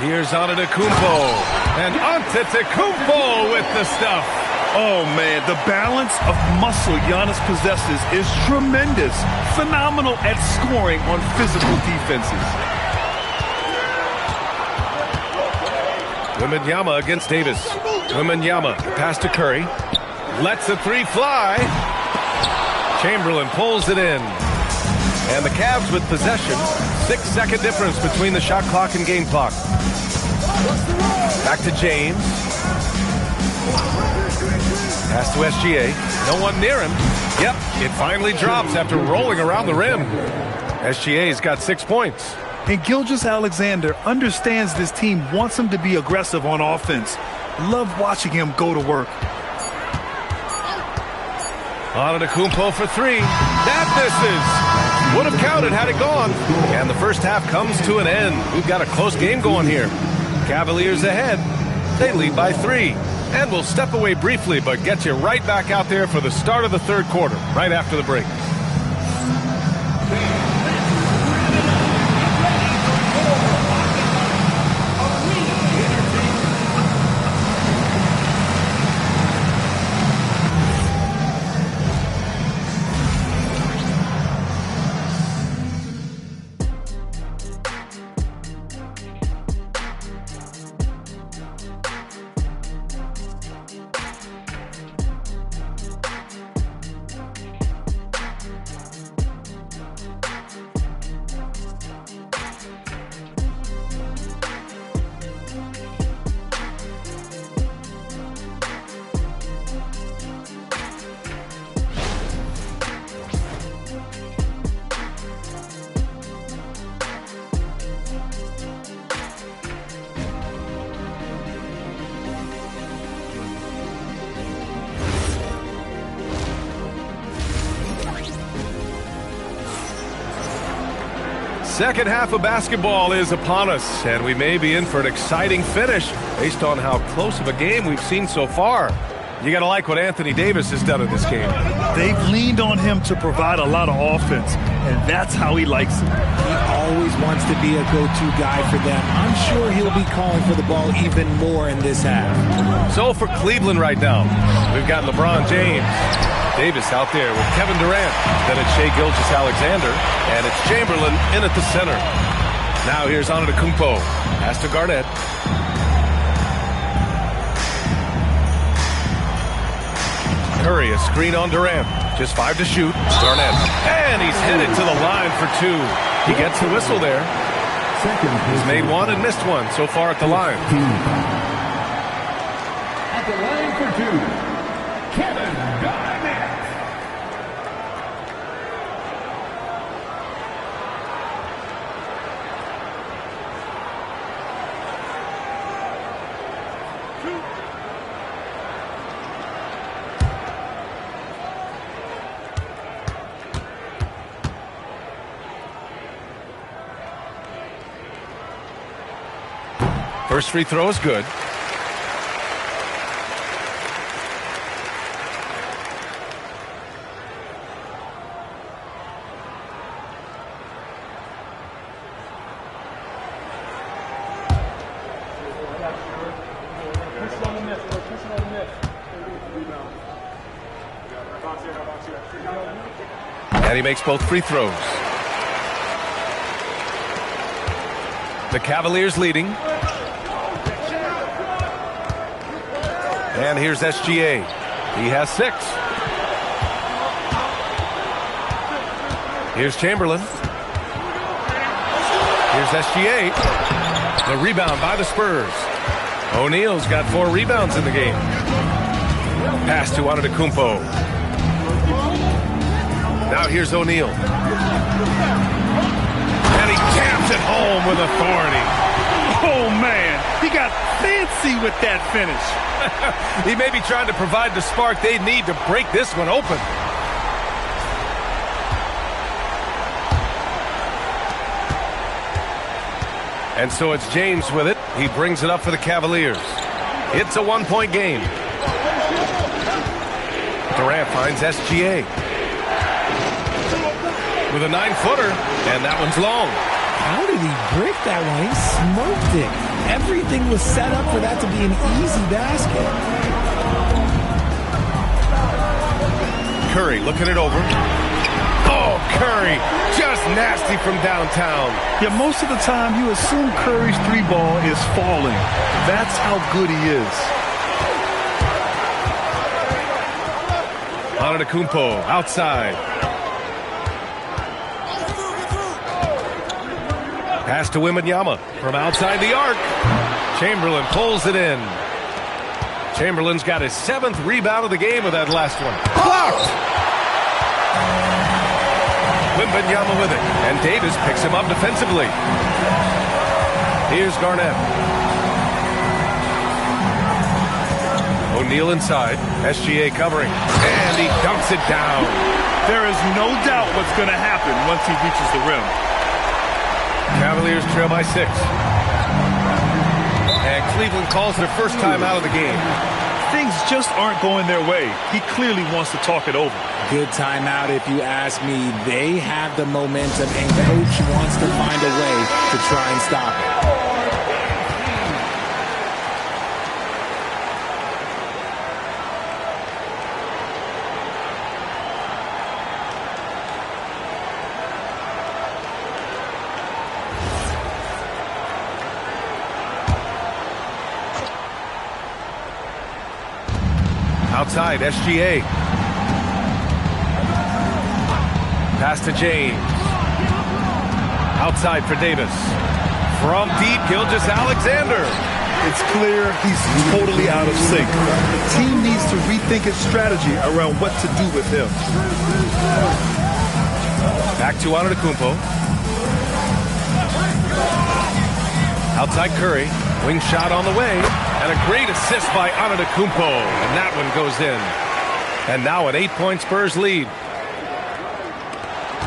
Here's Antetokounmpo. And Antetokounmpo with the stuff. Oh, man, the balance of muscle Giannis possesses is tremendous. Phenomenal at scoring on physical defenses. Wembanyama against Davis. Wembanyama, pass to Curry. Lets the 3 fly. Chamberlain pulls it in. And the Cavs with possession. 6-second difference between the shot clock and game clock. Back to James. Pass to SGA. No one near him. Yep, it finally drops after rolling around the rim. SGA's got 6 points. And Gilgeous-Alexander understands this team wants him to be aggressive on offense. Love watching him go to work. Antetokounmpo for 3. That misses. Would have counted had it gone. And the first half comes to an end. We've got a close game going here. Cavaliers ahead. They lead by 3. And we'll step away briefly, but get you right back out there for the start of the third quarter, right after the break. Second half of basketball is upon us, and we may be in for an exciting finish based on how close of a game we've seen so far. You got to like what Anthony Davis has done in this game. They've leaned on him to provide a lot of offense, and that's how he likes it. He always wants to be a go-to guy for them. I'm sure he'll be calling for the ball even more in this half. So for Cleveland right now, we've got LeBron James. Davis out there with Kevin Durant. Then it's Shai Gilgeous-Alexander, and it's Chamberlain in at the center. Now here's Antetokounmpo. Pass to Garnett. Curry, a screen on Durant. Just 5 to shoot. Garnett. And he's headed to the line for 2. He gets the whistle there. He's made 1 and missed 1 so far at the line. At the line for 2, Kevin Garnett. First free throw is good. And he makes both free throws. The Cavaliers leading. And here's SGA. He has 6. Here's Chamberlain. Here's SGA. The rebound by the Spurs. O'Neal's got 4 rebounds in the game. Pass to Antetokounmpo. Now here's O'Neal. And he taps it home with authority. Oh, man. He got fancy with that finish. He may be trying to provide the spark they need to break this one open. And so it's James with it. He brings it up for the Cavaliers. It's a 1-point game. Durant finds SGA. With a 9-footer, and that one's long. How did he break that one? He smoked it. Everything was set up for that to be an easy basket. Curry looking it over. Oh, Curry, just nasty from downtown. Yeah, most of the time you assume Curry's 3-ball is falling. That's how good he is. Antetokounmpo outside. Pass to Wembanyama from outside the arc. Chamberlain pulls it in. Chamberlain's got his 7th rebound of the game with that last one. Blocked! Wembanyama with it. And Davis picks him up defensively. Here's Garnett. O'Neal inside. SGA covering. And he dunks it down. There is no doubt what's going to happen once he reaches the rim. Cavaliers trail by 6. And Cleveland calls it a first time out of the game. Things just aren't going their way. He clearly wants to talk it over. Good timeout if you ask me. They have the momentum and coach wants to find a way to try and stop it. Outside, SGA. Pass to James. Outside for Davis. From deep, Gilgeous-Alexander. It's clear he's totally out of sync. The team needs to rethink its strategy around what to do with him. Back to Antetokounmpo. Outside Curry. Wing shot on the way. And a great assist by Antetokounmpo. And that one goes in. And now an 8-point Spurs lead.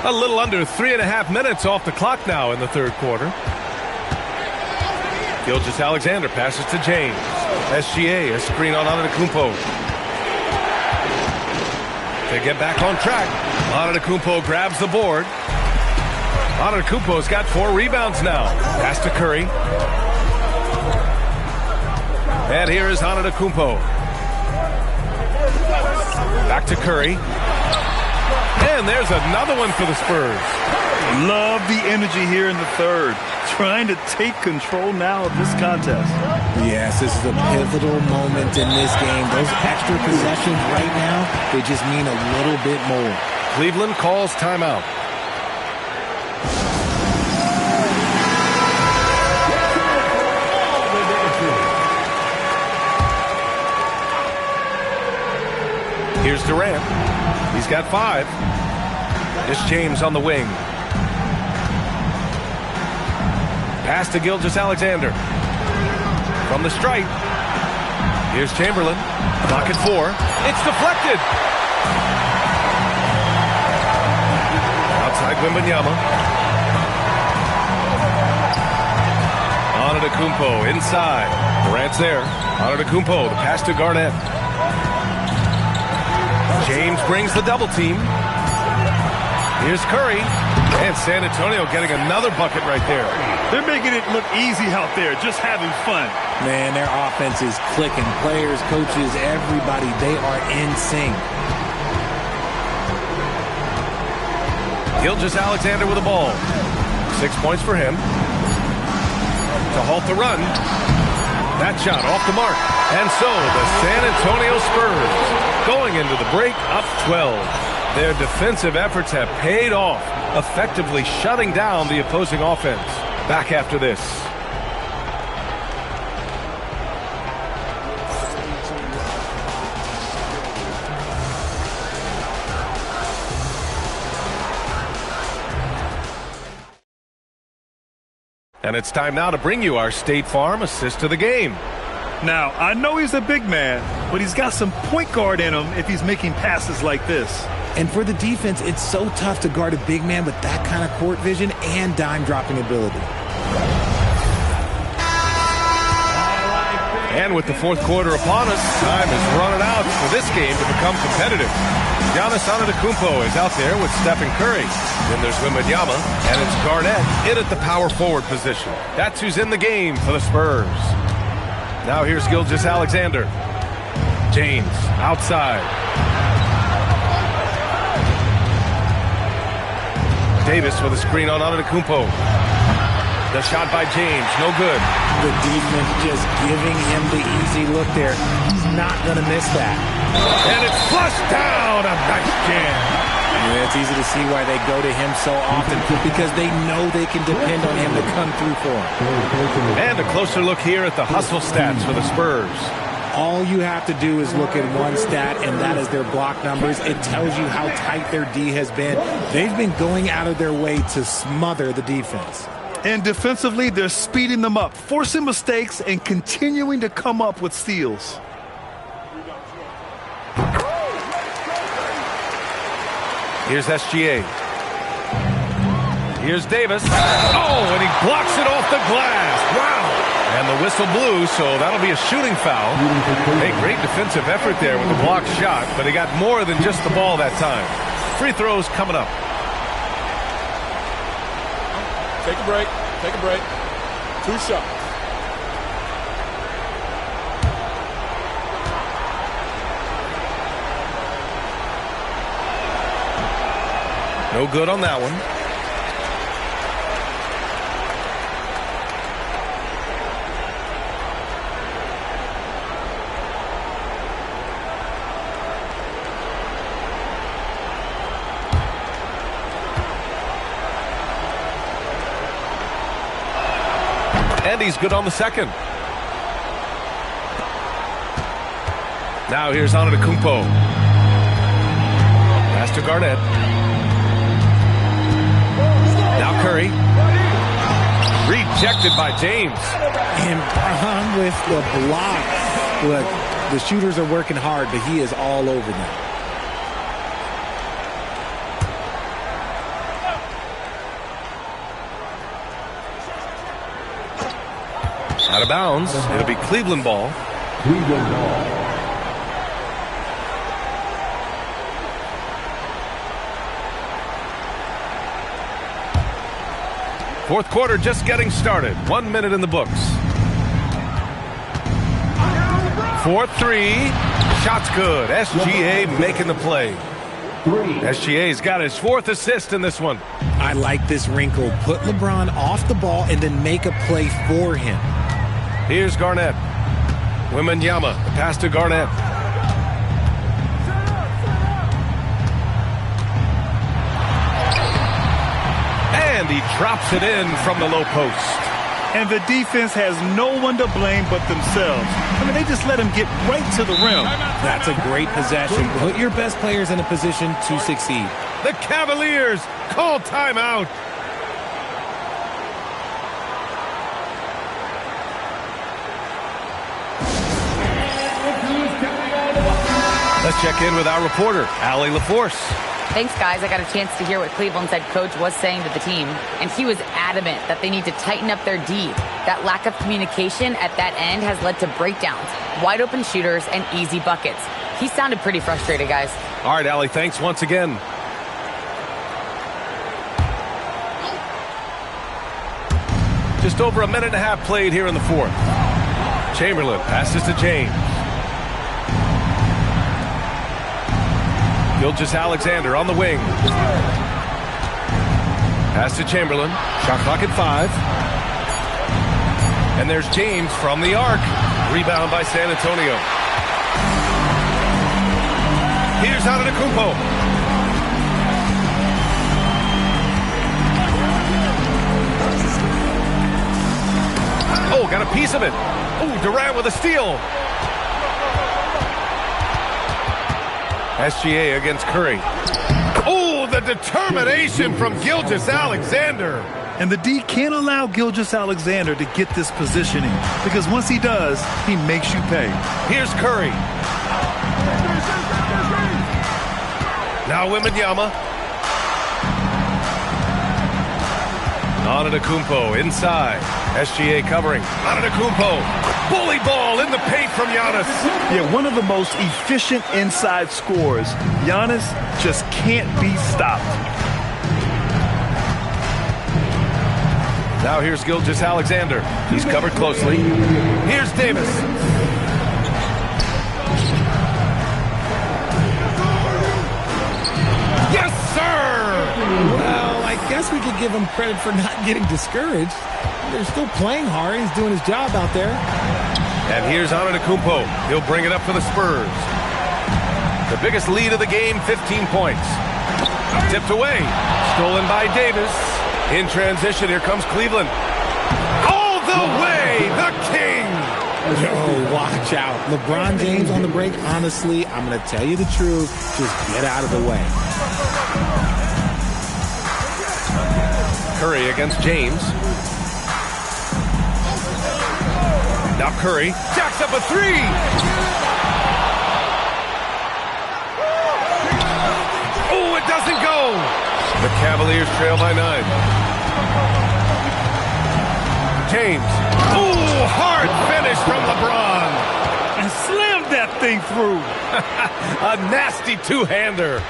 A little under 3.5 minutes off the clock now in the third quarter. Gilgeous-Alexander passes to James. SGA, a screen on Antetokounmpo. To get back on track, Antetokounmpo grabs the board. Antetokounmpo's got 4 rebounds now. Pass to Curry. And here is Antetokounmpo. Back to Curry. And there's another one for the Spurs. Love the energy here in the third. Trying to take control now of this contest. Yes, this is a pivotal moment in this game. Those extra possessions right now, they just mean a little bit more. Cleveland calls timeout. Here's Durant. He's got 5. It's James on the wing. Pass to Gilgeous-Alexander. From the stripe. Here's Chamberlain. Clock at 4. It's deflected. Outside Wembanyama. Antetokounmpo inside. Durant's there. Antetokounmpo, the pass to Garnett. James brings the double team. Here's Curry. And San Antonio getting another bucket right there. They're making it look easy out there, just having fun. Man, their offense is clicking. Players, coaches, everybody, they are in sync. Gilgeous-Alexander with the ball. 6 points for him. To halt the run. That shot off the mark. And so the San Antonio Spurs going into the break up 12. Their defensive efforts have paid off, effectively shutting down the opposing offense. Back after this. And it's time now to bring you our State Farm assist to the game. Now, I know he's a big man, but he's got some point guard in him if he's making passes like this. And for the defense, it's so tough to guard a big man with that kind of court vision and dime-dropping ability. And with the fourth quarter upon us, time is running out for this game to become competitive. Giannis Antetokounmpo is out there with Stephen Curry. Then there's Wembanyama, and it's Garnett in at the power forward position. That's who's in the game for the Spurs. Now here's Gilgeous-Alexander. James outside. Davis with a screen on Antetokounmpo. The shot by James, no good. The defense just giving him the easy look there. He's not going to miss that. And it's flushed down. A nice jam. Yeah, it's easy to see why they go to him so often, because they know they can depend on him to come through for them. And a closer look here at the hustle stats for the Spurs. All you have to do is look at one stat, and that is their block numbers. It tells you how tight their D has been. They've been going out of their way to smother the defense. And defensively, they're speeding them up, forcing mistakes, and continuing to come up with steals. Here's SGA. Here's Davis. Oh, and he blocks it off the glass. Wow. And the whistle blew, so that'll be a shooting foul. Hey, great defensive effort there with the blocked shot, but he got more than just the ball that time. Free throws coming up. Take a break. Take a break. 2 shots. No good on that one. And he's good on the second. Now here's Antetokounmpo. Pass to Garnett. Now Curry. Rejected by James. And Brown with the block. Look, the shooters are working hard, but he is all over them. Out of bounds. It'll be Cleveland ball. Cleveland ball. Fourth quarter just getting started. 1 minute in the books. 4-3. Shot's good. SGA making the play. SGA's got his 4th assist in this one. I like this wrinkle. Put LeBron off the ball and then make a play for him. Here's Garnett. Wembanyama. The pass to Garnett. And he drops it in from the low post. And the defense has no one to blame but themselves. I mean, they just let him get right to the rim. That's a great possession. Put your best players in a position to succeed. The Cavaliers call timeout. Let's check in with our reporter, Allie LaForce. Thanks, guys. I got a chance to hear what Cleveland's head coach was saying to the team, and he was adamant that they need to tighten up their D. That lack of communication at that end has led to breakdowns, wide open shooters, and easy buckets. He sounded pretty frustrated, guys. All right, Allie, thanks once again. Just over a minute and a half played here in the fourth. Chamberlain passes to James. Gilgeous-Alexander on the wing. Pass to Chamberlain. Shot clock at 5. And there's James from the arc. Rebound by San Antonio. Here's Antetokounmpo. Oh, got a piece of it. Oh, Durant with a steal. SGA against Curry. Oh, the determination from Gilgeous-Alexander. And the D can't allow Gilgeous-Alexander to get this positioning, because once he does, he makes you pay. Here's Curry. Now Wembanyama. Antetokounmpo inside. SGA covering. Antetokounmpo. Bully ball in the paint from Giannis. Yeah, one of the most efficient inside scorers. Giannis just can't be stopped. Now here's Gilgeous-Alexander. He's covered closely. Here's Davis. Yes, sir! Well, I guess we could give him credit for not getting discouraged. They're still playing hard. He's doing his job out there. And here's Antetokounmpo. He'll bring it up for the Spurs. The biggest lead of the game, 15 points. Tipped away. Stolen by Davis. In transition, here comes Cleveland. All the way, the King! Oh, watch out. LeBron James on the break, honestly, I'm going to tell you the truth. Just get out of the way. Curry against James. Now Curry jacks up a 3. Oh, it doesn't go. The Cavaliers trail by 9. James. Oh, hard finish from LeBron. And slammed that thing through. A nasty two-hander.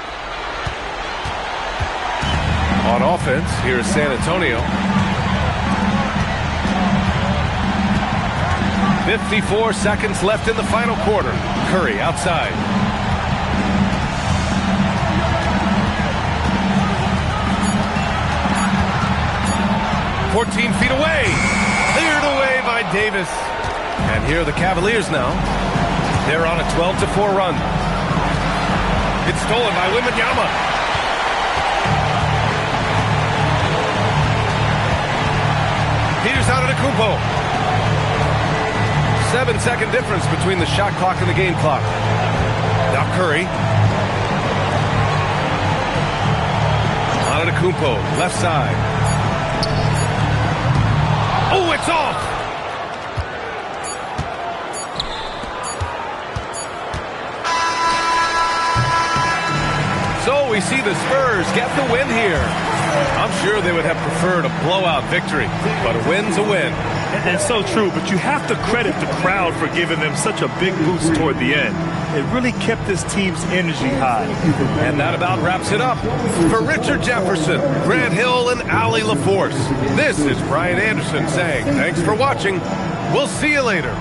On offense, here's San Antonio. 54 seconds left in the final quarter. Curry outside. "14 feet away. Cleared away by Davis. And here are the Cavaliers now. They're on a 12-4 run. It's stolen by Wembanyama. Here's Antetokounmpo. 7-second difference between the shot clock and the game clock. Now Curry. Antetokounmpo, left side. Oh, it's off! So we see the Spurs get the win here. I'm sure they would have preferred a blowout victory, but a win's a win. And so true, but you have to credit the crowd for giving them such a big boost toward the end. It really kept this team's energy high. And that about wraps it up. For Richard Jefferson, Grant Hill, and Allie LaForce, this is Brian Anderson saying thanks for watching. We'll see you later.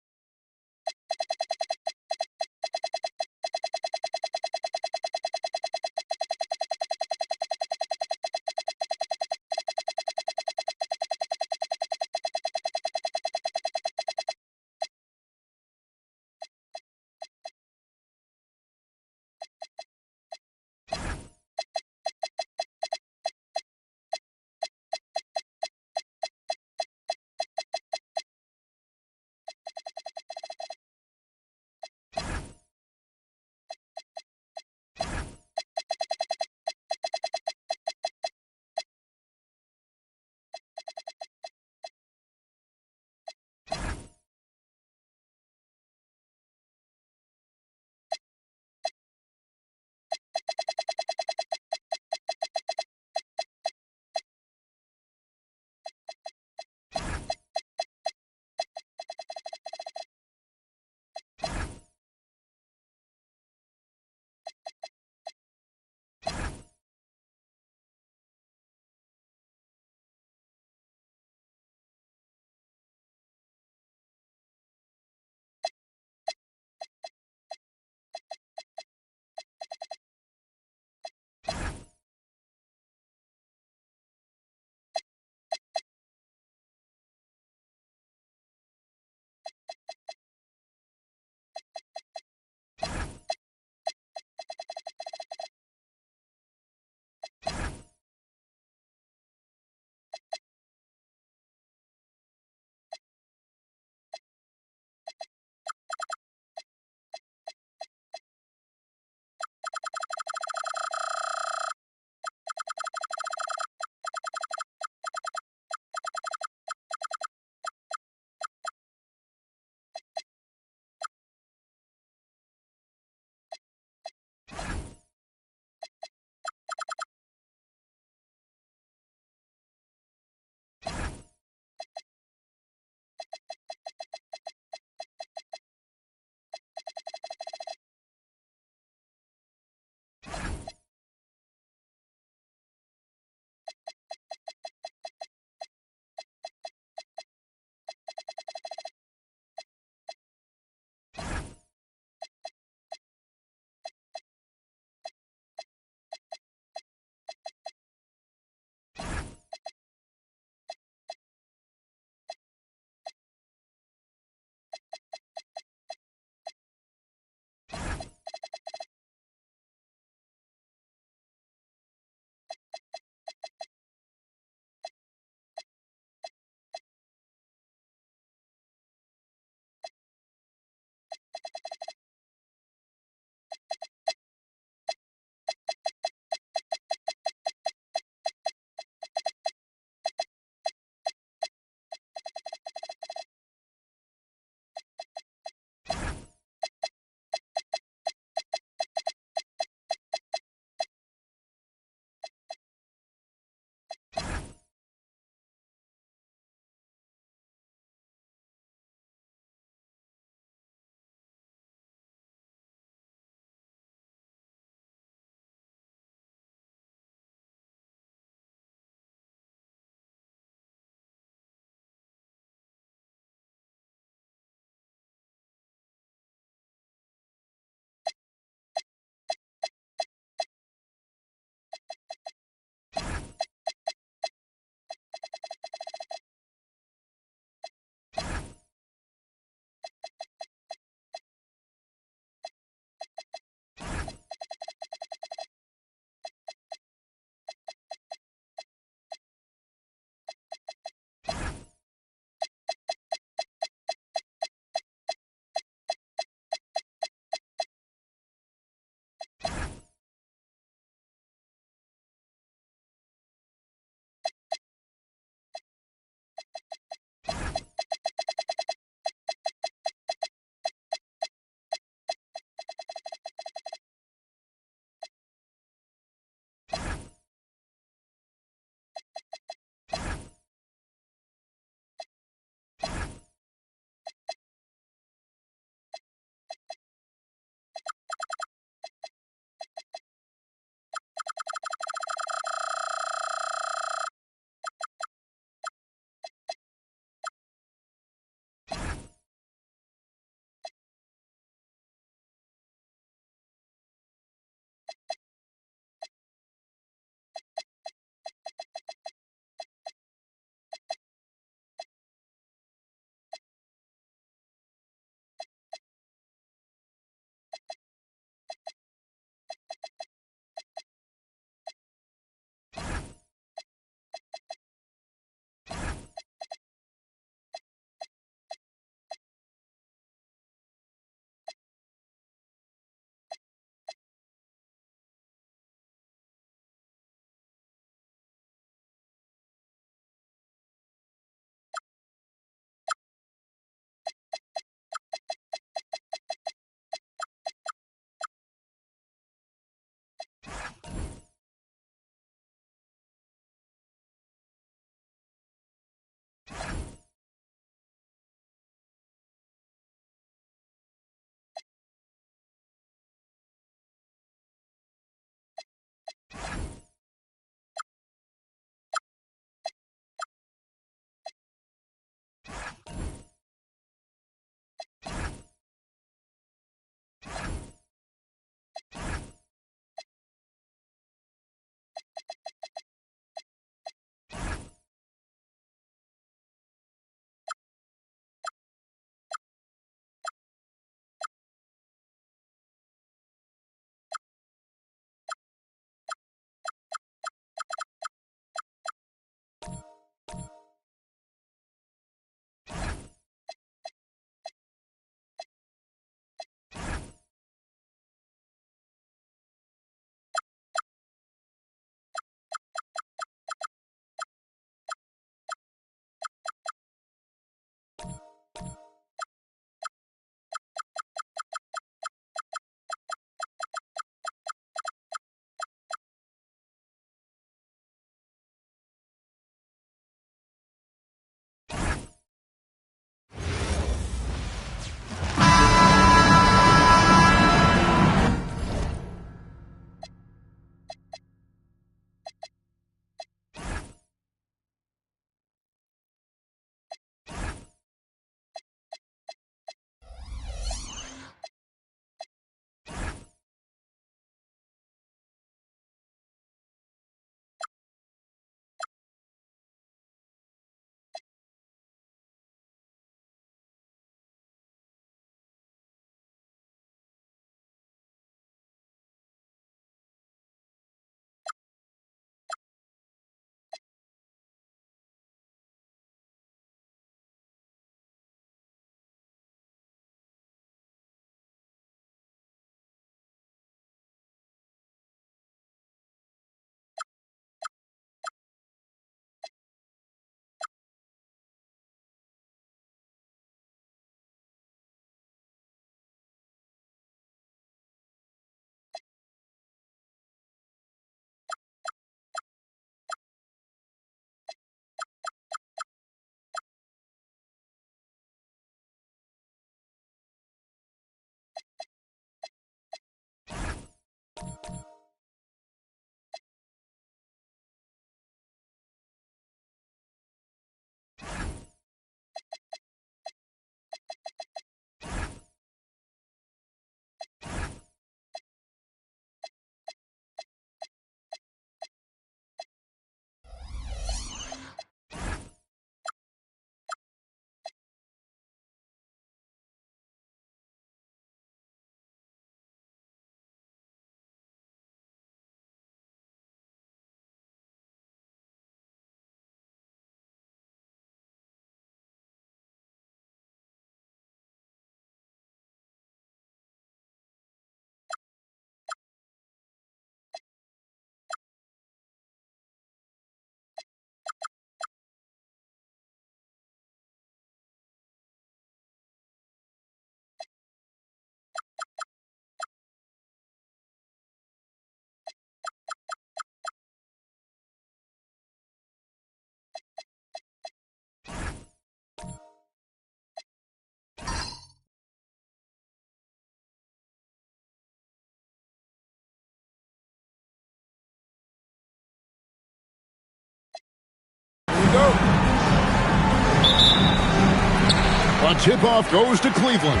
A tip-off goes to Cleveland.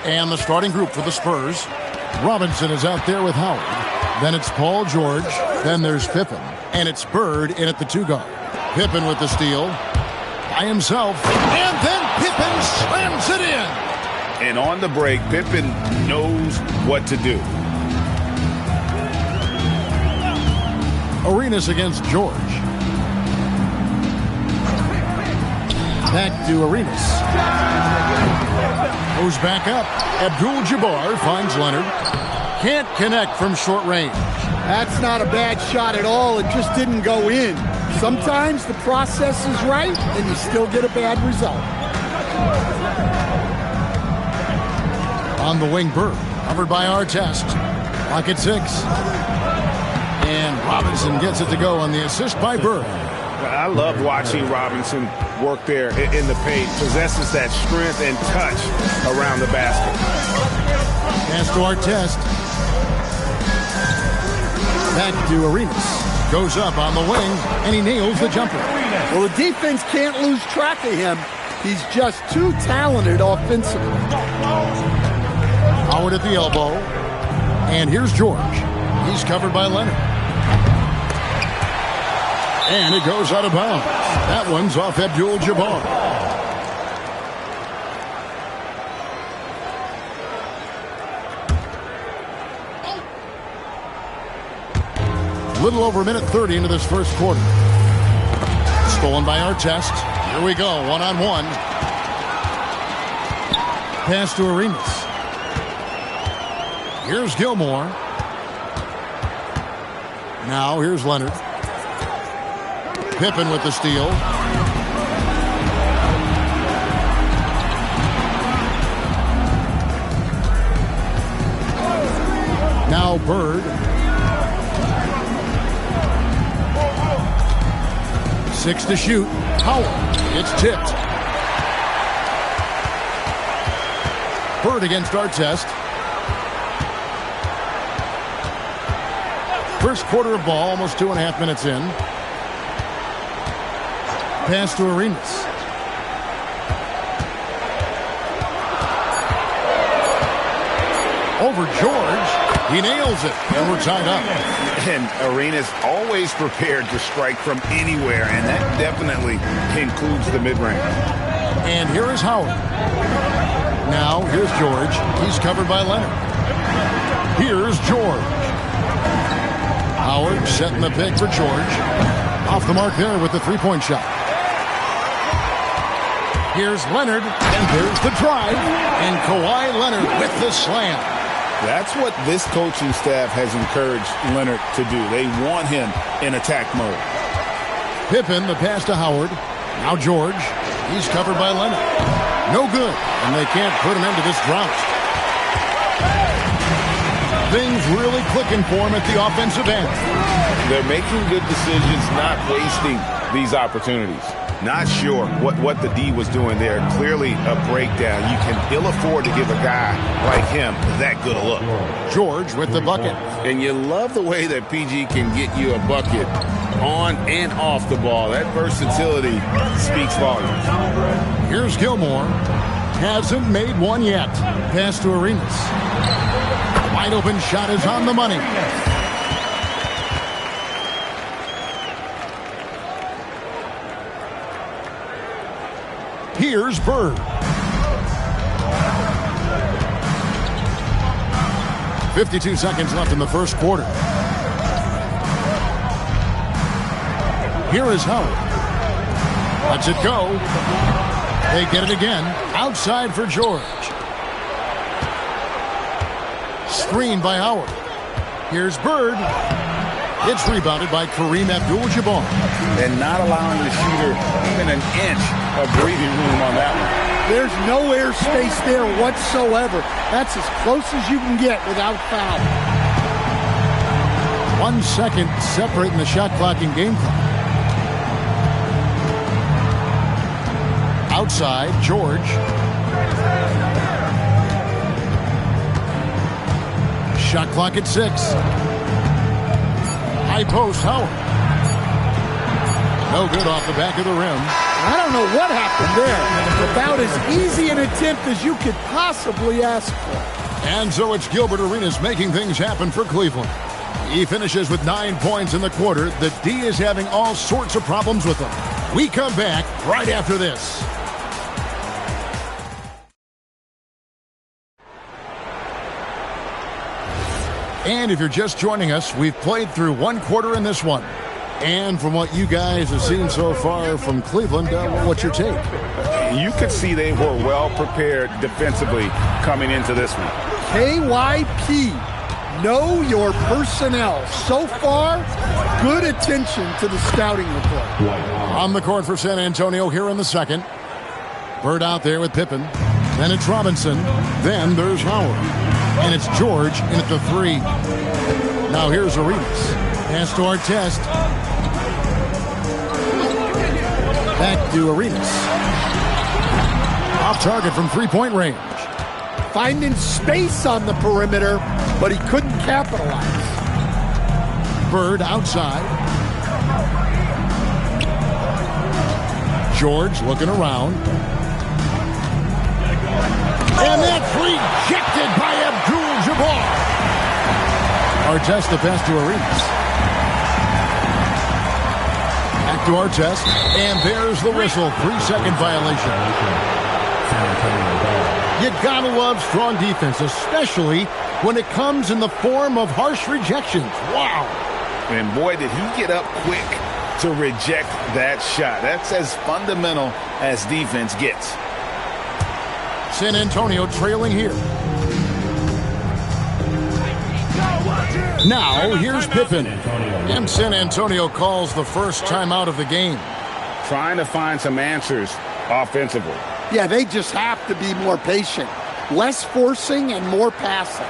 And the starting group for the Spurs. Robinson is out there with Howard. Then it's Paul George. Then there's Pippen. And it's Bird in at the 2-guard. Pippen with the steal. By himself. And then Pippen slams it in. And on the break, Pippen knows what to do. Arenas against George. Back to Arenas. Goes back up. Abdul-Jabbar finds Leonard. Can't connect from short range. That's not a bad shot at all. It just didn't go in. Sometimes the process is right, and you still get a bad result. On the wing, Bird. Covered by Artest. Clock at 6. And Robinson gets it to go on the assist by Bird. I love watching Robinson work there in the paint. Possesses that strength and touch around the basket. Pass to Artest. Back to Arenas. Goes up on the wing, and he nails the jumper. Well, the defense can't lose track of him. He's just too talented offensively. Howard at the elbow. And here's George. He's covered by Leonard. And it goes out of bounds. That one's off Abdul-Jabbar. Little over a minute 30 into this first quarter. Stolen by Artest. Here we go, one-on-one. Pass to Arenas. Here's Gilmore. Now here's Leonard. Pippen with the steal. Now Bird. 6 to shoot. Howard. It's tipped. Bird against Artest. First quarter of ball, almost 2.5 minutes in. Pass to Arenas. Over George. He nails it, and we're tied up. And Arenas always prepared to strike from anywhere, and that definitely includes the mid-range. And here is Howard. Now, here's George. He's covered by Leonard. Here's George. Howard setting the pick for George. Off the mark there with the three-point shot. Here's Leonard, and there's the drive. And Kawhi Leonard with the slam. That's what this coaching staff has encouraged Leonard to do. They want him in attack mode. Pippen, the pass to Howard. Now George. He's covered by Leonard. No good, and they can't put him into this drought. Things really clicking for him at the offensive end. They're making good decisions, not wasting these opportunities. Not sure what the D was doing there. Clearly a breakdown. You can ill afford to give a guy like him that good a look. George with the bucket. And you love the way that PG can get you a bucket on and off the ball. That versatility speaks volumes. Here's Gilmore. Hasn't made one yet. Pass to Arenas. Wide open shot is on the money. Here's Bird. 52 seconds left in the first quarter. Here is Howard. Lets it go. They get it again. Outside for George. Screened by Howard. Here's Bird. It's rebounded by Kareem Abdul-Jabbar. And not allowing the shooter even an inch of breathing room on that one. There's no air space there whatsoever. That's as close as you can get without foul. 1 second separating the shot clock and game clock. Outside, George. Shot clock at 6. High post, Howard. No good off the back of the rim. I don't know what happened there. About as easy an attempt as you could possibly ask for. And so it's Gilbert Arenas making things happen for Cleveland. He finishes with 9 points in the quarter. The D is having all sorts of problems with him. We come back right after this. And if you're just joining us, we've played through 1 quarter in this one. And from what you guys have seen so far from Cleveland, what's your take? You could see they were well prepared defensively coming into this one. KYP, know your personnel. So far, good attention to the scouting report. On the court for San Antonio here in the second. Bird out there with Pippen. Then it's Robinson. Then there's Howard. And it's George in at the 3. Now here's Arenas. Pass to Artest. Back to Arenas. Off target from three-point range. Finding space on the perimeter, but he couldn't capitalize. Bird outside. George looking around. And that's rejected by Abdul-Jabbar. Artest the pass to Arenas. Back to Artest. And there's the whistle. 3-second violation. You gotta love strong defense, especially when it comes in the form of harsh rejections. Wow. And boy, did he get up quick to reject that shot. That's as fundamental as defense gets. San Antonio trailing here. Now, here's Pippen. And San Antonio calls the first timeout of the game. Trying to find some answers offensively. Yeah, they just have to be more patient. Less forcing and more passing.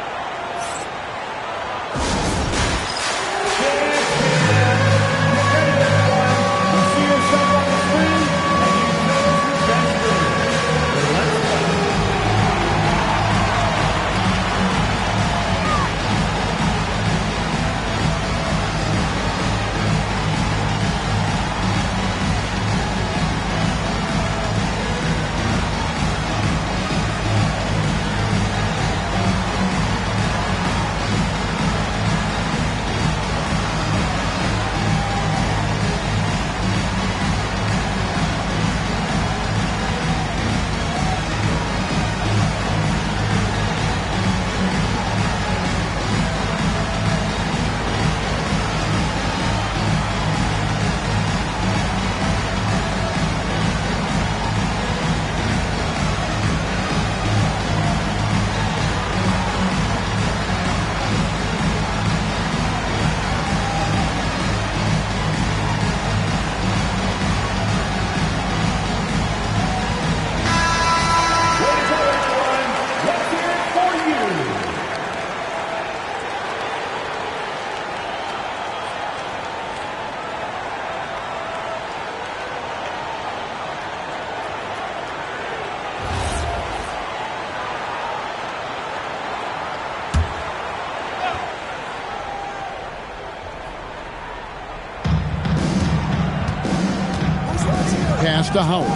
Pass to Howard.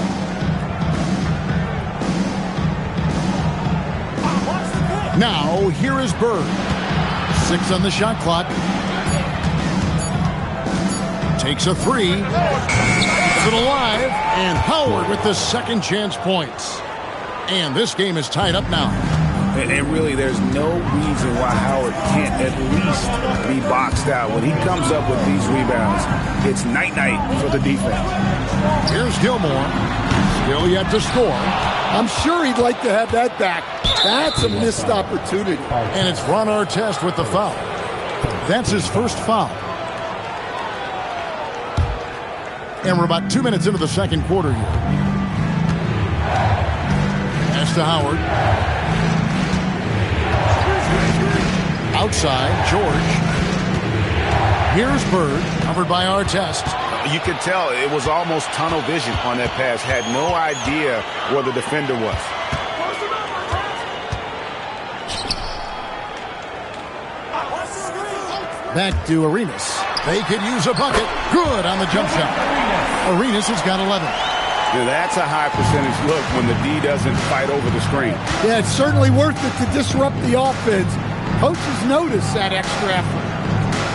Now, here is Bird. 6 on the shot clock. Takes a 3. Keeps it alive. And Howard with the second chance points. And this game is tied up now. And really, there's no reason why Howard can't at least be boxed out. When he comes up with these rebounds, it's night-night for the defense. Here's Gilmore. Still yet to score. I'm sure he'd like to have that back. That's a missed opportunity. And it's Ron Artest with the foul. That's his first foul. And we're about 2 minutes into the second quarter here. Pass to Howard. Outside, George. Here's Bird, covered by Artest. You could tell it was almost tunnel vision on that pass. Had no idea where the defender was. Back to Arenas. They could use a bucket. Good on the jump shot. Arenas has got 11. Now that's a high percentage look when the D doesn't fight over the screen. Yeah, it's certainly worth it to disrupt the offense. Coaches notice that extra effort.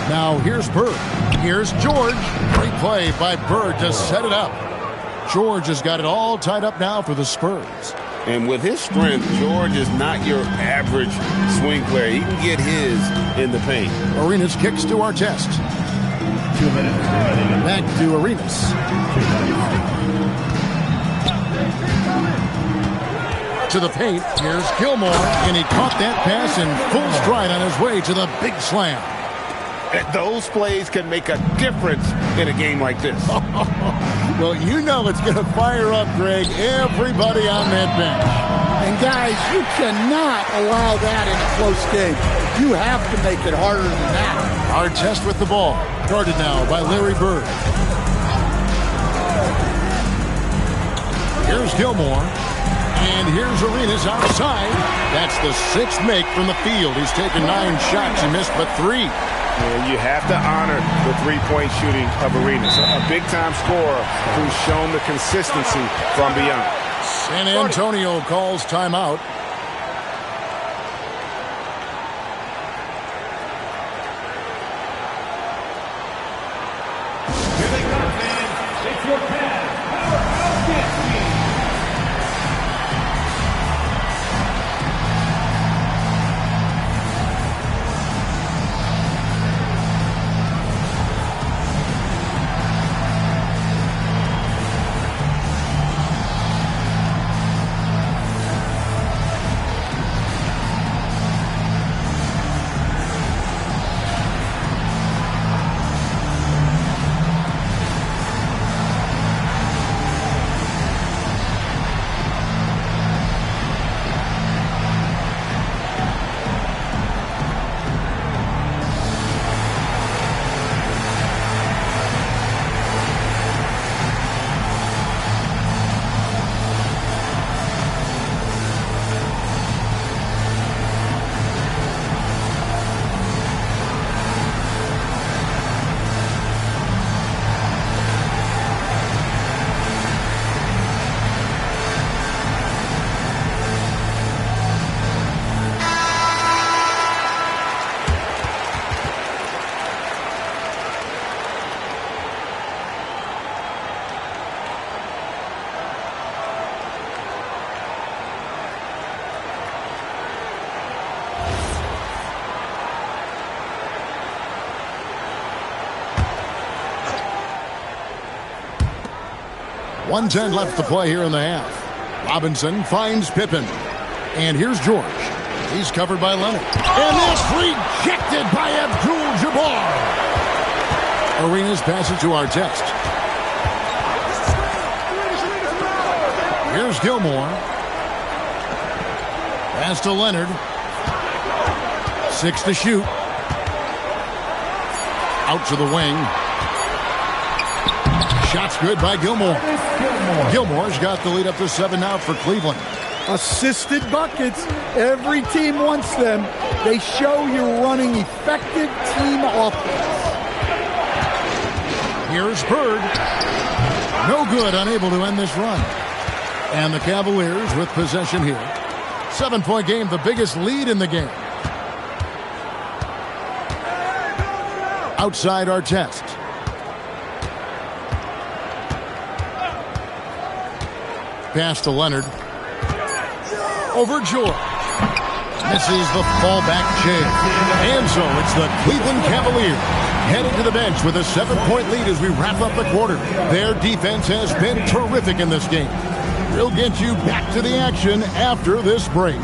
Now here's Bird. Here's George. Great play by Bird to set it up. George has got it all tied up now for the Spurs. And with his strength, George is not your average swing player. He can get his in the paint. Arenas kicks to Artest. 2 minutes remaining. Back to Arenas. To the paint. Here's Gilmore. And he caught that pass in full stride on his way to the big slam. Those plays can make a difference in a game like this. Well, you know it's going to fire up, Greg, everybody on that bench. And, guys, you cannot allow that in a close game. You have to make it harder than that. Artest with the ball. Guarded now by Larry Bird. Gilmore. And here's Arenas outside. That's the 6th make from the field. He's taken 9 shots. He missed but 3. And you have to honor the three-point shooting of Arenas. A big-time scorer who's shown the consistency from beyond. San Antonio calls timeout. Here they come, fans. It's your powerhouse dance team. .110 left to play here in the half. Robinson finds Pippen. And here's George. He's covered by Leonard. And this rejected by Abdul-Jabbar. Arenas passes to Artest. Here's Gilmore. Pass to Leonard. 6 to shoot. Out to the wing. Shot's good by Gilmore. Gilmore's got the lead up to 7 now for Cleveland. Assisted buckets. Every team wants them. They show you're running effective team offense. Here's Bird. No good, unable to end this run. And the Cavaliers with possession here. 7-point game, the biggest lead in the game. Outside Artest. Pass to Leonard. Over George. Misses the fallback jam. And so it's the Cleveland Cavaliers headed to the bench with a 7-point lead as we wrap up the quarter. Their defense has been terrific in this game. We'll get you back to the action after this break.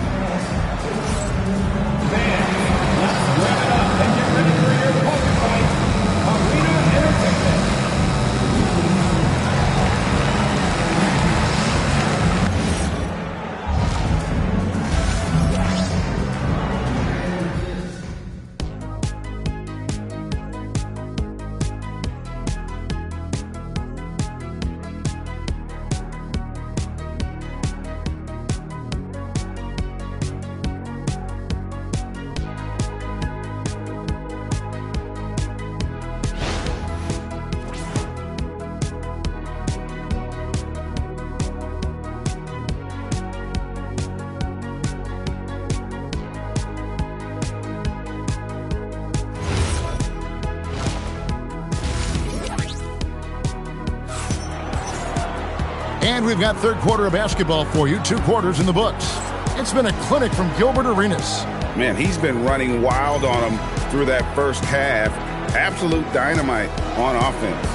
And we've got third quarter of basketball for you. 2 quarters in the books. It's been a clinic from Gilbert Arenas. Man, he's been running wild on him through that first half. Absolute dynamite on offense.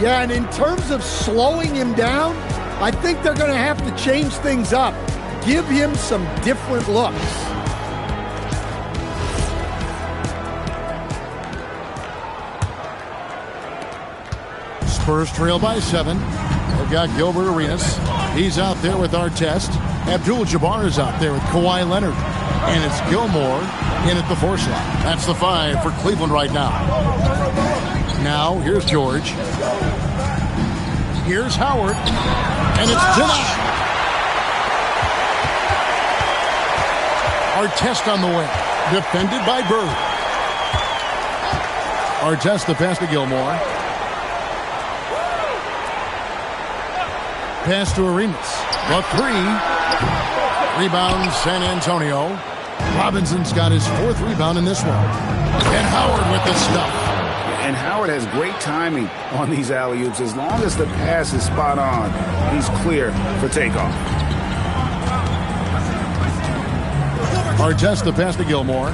Yeah, and in terms of slowing him down, I think they're going to have to change things up. Give him some different looks. Spurs trail by 7. They've got Gilbert Arenas. He's out there with Artest. Abdul-Jabbar is out there with Kawhi Leonard. And it's Gilmore in at the 4 slot. That's the 5 for Cleveland right now. Now, here's George. Here's Howard. And it's denied. Artest on the wing. Defended by Bird. Artest the pass to Gilmore. Pass to Arenas. The three. Rebound San Antonio. Robinson's got his 4th rebound in this one. And Howard with the stuff. And Howard has great timing on these alley-oops. As long as the pass is spot on, he's clear for takeoff. Artest the pass to Gilmore.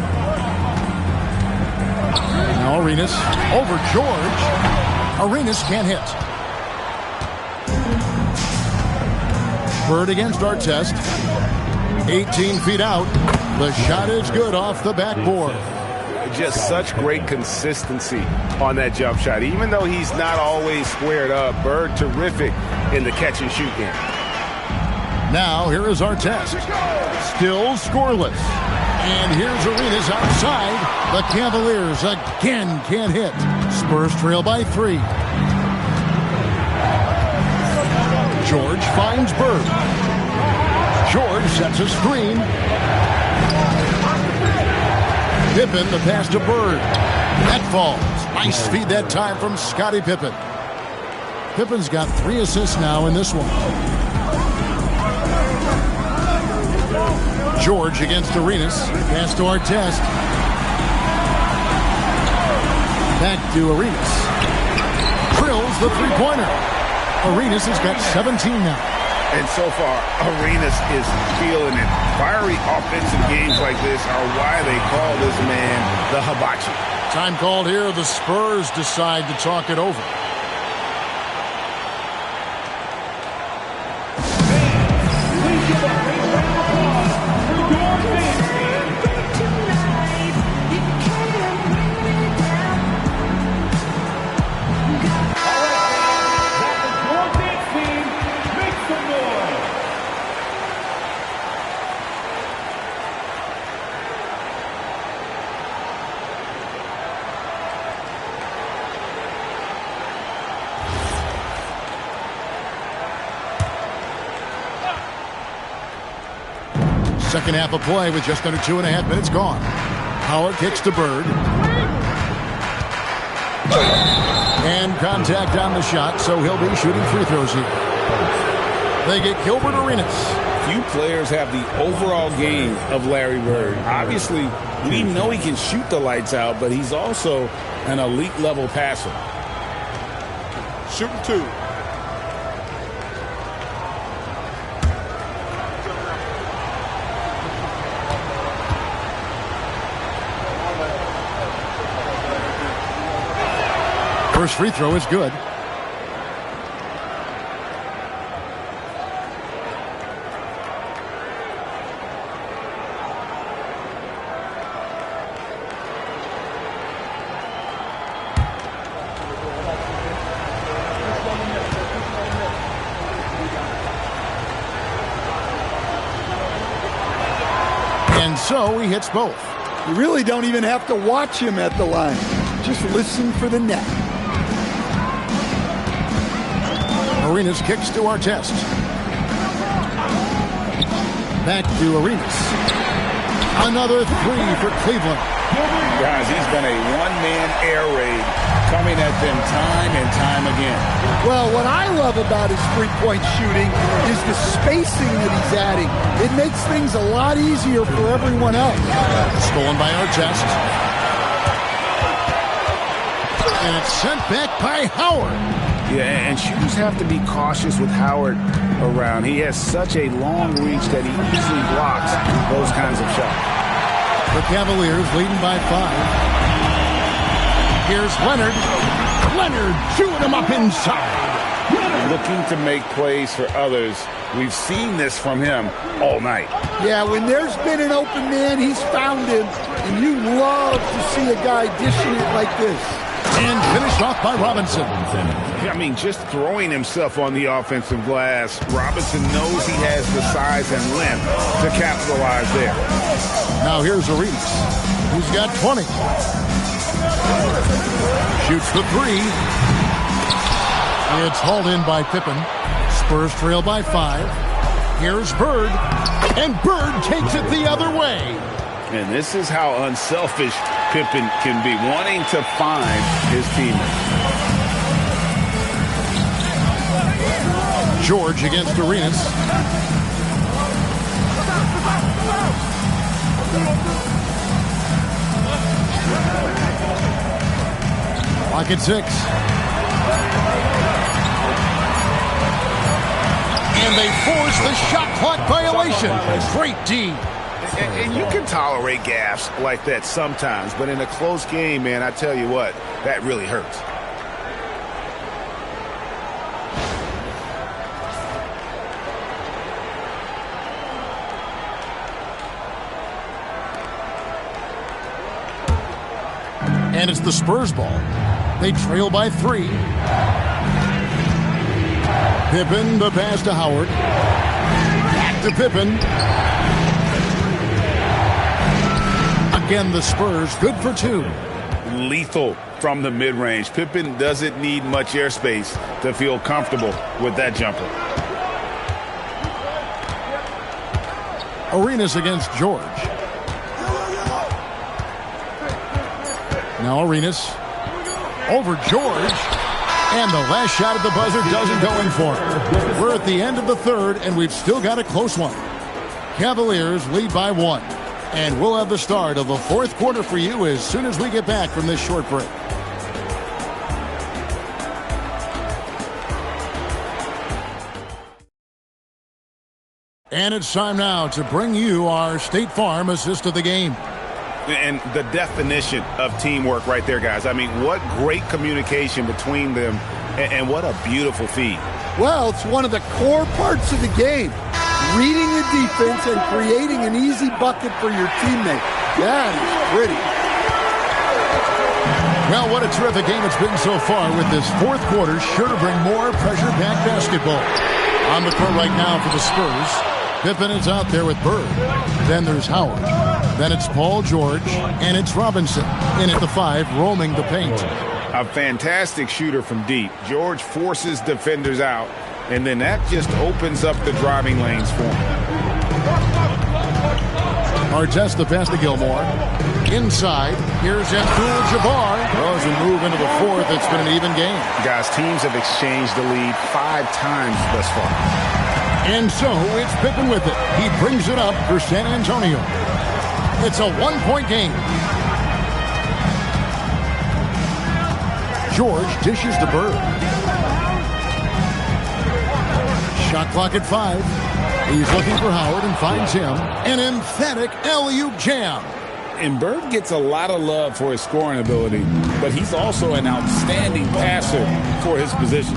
Now Arenas over George. Arenas can't hit. Bird against Artest. 18 feet out. The shot is good off the backboard. Just such great consistency on that jump shot. Even though he's not always squared up, Bird terrific in the catch and shoot game. Now here is Artest. Still scoreless. And here's Arenas outside. The Cavaliers again can't hit. Spurs trail by 3. George finds Bird. George sets a screen. Pippen, the pass to Bird. That falls. Nice feed that time from Scottie Pippen. Pippen's got 3 assists now in this one. George against Arenas. Pass to Artest. Back to Arenas. Drills the three-pointer. Arenas has got 17 now. And so far, Arenas is feeling it. Fiery offensive games like this are why they call this man the hibachi. Time called here. The Spurs decide to talk it over. Second half of play with just under 2.5 minutes gone. Howard kicks to Bird. And contact on the shot, so he'll be shooting free throws here. They get Gilbert Arenas. Few players have the overall game of Larry Bird. Obviously, we know he can shoot the lights out, but he's also an elite level passer. Shooting 2. First free throw is good. And so he hits both. You really don't even have to watch him at the line. Just listen for the net. Arenas kicks to Artest. Back to Arenas. Another 3 for Cleveland. Guys, he's been a one-man air raid coming at them time and time again. Well, what I love about his three-point shooting is the spacing that he's adding. It makes things a lot easier for everyone else. Stolen by Artest. And it's sent back by Howard. Yeah, and shooters have to be cautious with Howard around. He has such a long reach that he easily blocks those kinds of shots. The Cavaliers leading by 5. Here's Leonard. Leonard chewing him up inside. Looking to make plays for others. We've seen this from him all night. Yeah, when there's been an open man, he's found him. And you love to see a guy dishing it like this. And finished off by Robinson. I mean, just throwing himself on the offensive glass. Robinson knows he has the size and length to capitalize there. Now here's Arenas. He's got 20. Shoots the 3. It's hauled in by Pippen. Spurs trail by 5. Here's Bird, and Bird takes it the other way. And this is how unselfish Pippen can be, wanting to find his teammate. George against Arenas. Clock at 6. And they force the shot clock violation. Great D. And you can tolerate gaffes like that sometimes, but in a close game, man, I tell you what, that really hurts. And it's the Spurs ball. They trail by 3. Pippen, the pass to Howard. Back to Pippen. Again, the Spurs, good for 2. Lethal from the mid-range. Pippen doesn't need much airspace to feel comfortable with that jumper. Arenas against George. Now Arenas over George. And the last shot at the buzzer doesn't go in for him. We're at the end of the third, and we've still got a close one. Cavaliers lead by 1. And we'll have the start of the fourth quarter for you as soon as we get back from this short break. And it's time now to bring you our State Farm assist of the game. And the definition of teamwork right there, guys. I mean, what great communication between them, and what a beautiful feed. Well, it's one of the core parts of the game. Reading the defense and creating an easy bucket for your teammate. That is pretty. Well, what a terrific game it's been so far, with this fourth quarter sure to bring more pressure-packed basketball. On the court right now for the Spurs, Pippen is out there with Bird. Then there's Howard. Then it's Paul George, and it's Robinson in at the 5, roaming the paint. A fantastic shooter from deep. George forces defenders out, and then that just opens up the driving lanes for him. Artest the pass to Gilmore. Inside, here's Abdul-Jabbar. Well, as we move into the fourth, it's been an even game. Guys, teams have exchanged the lead 5 times thus far. And so it's Pippen with it. He brings it up for San Antonio. It's a 1-point game. George dishes to Bird. Shot clock at 5. He's looking for Howard and finds him. An emphatic alley-oop jam. And Bird gets a lot of love for his scoring ability, but he's also an outstanding passer for his position.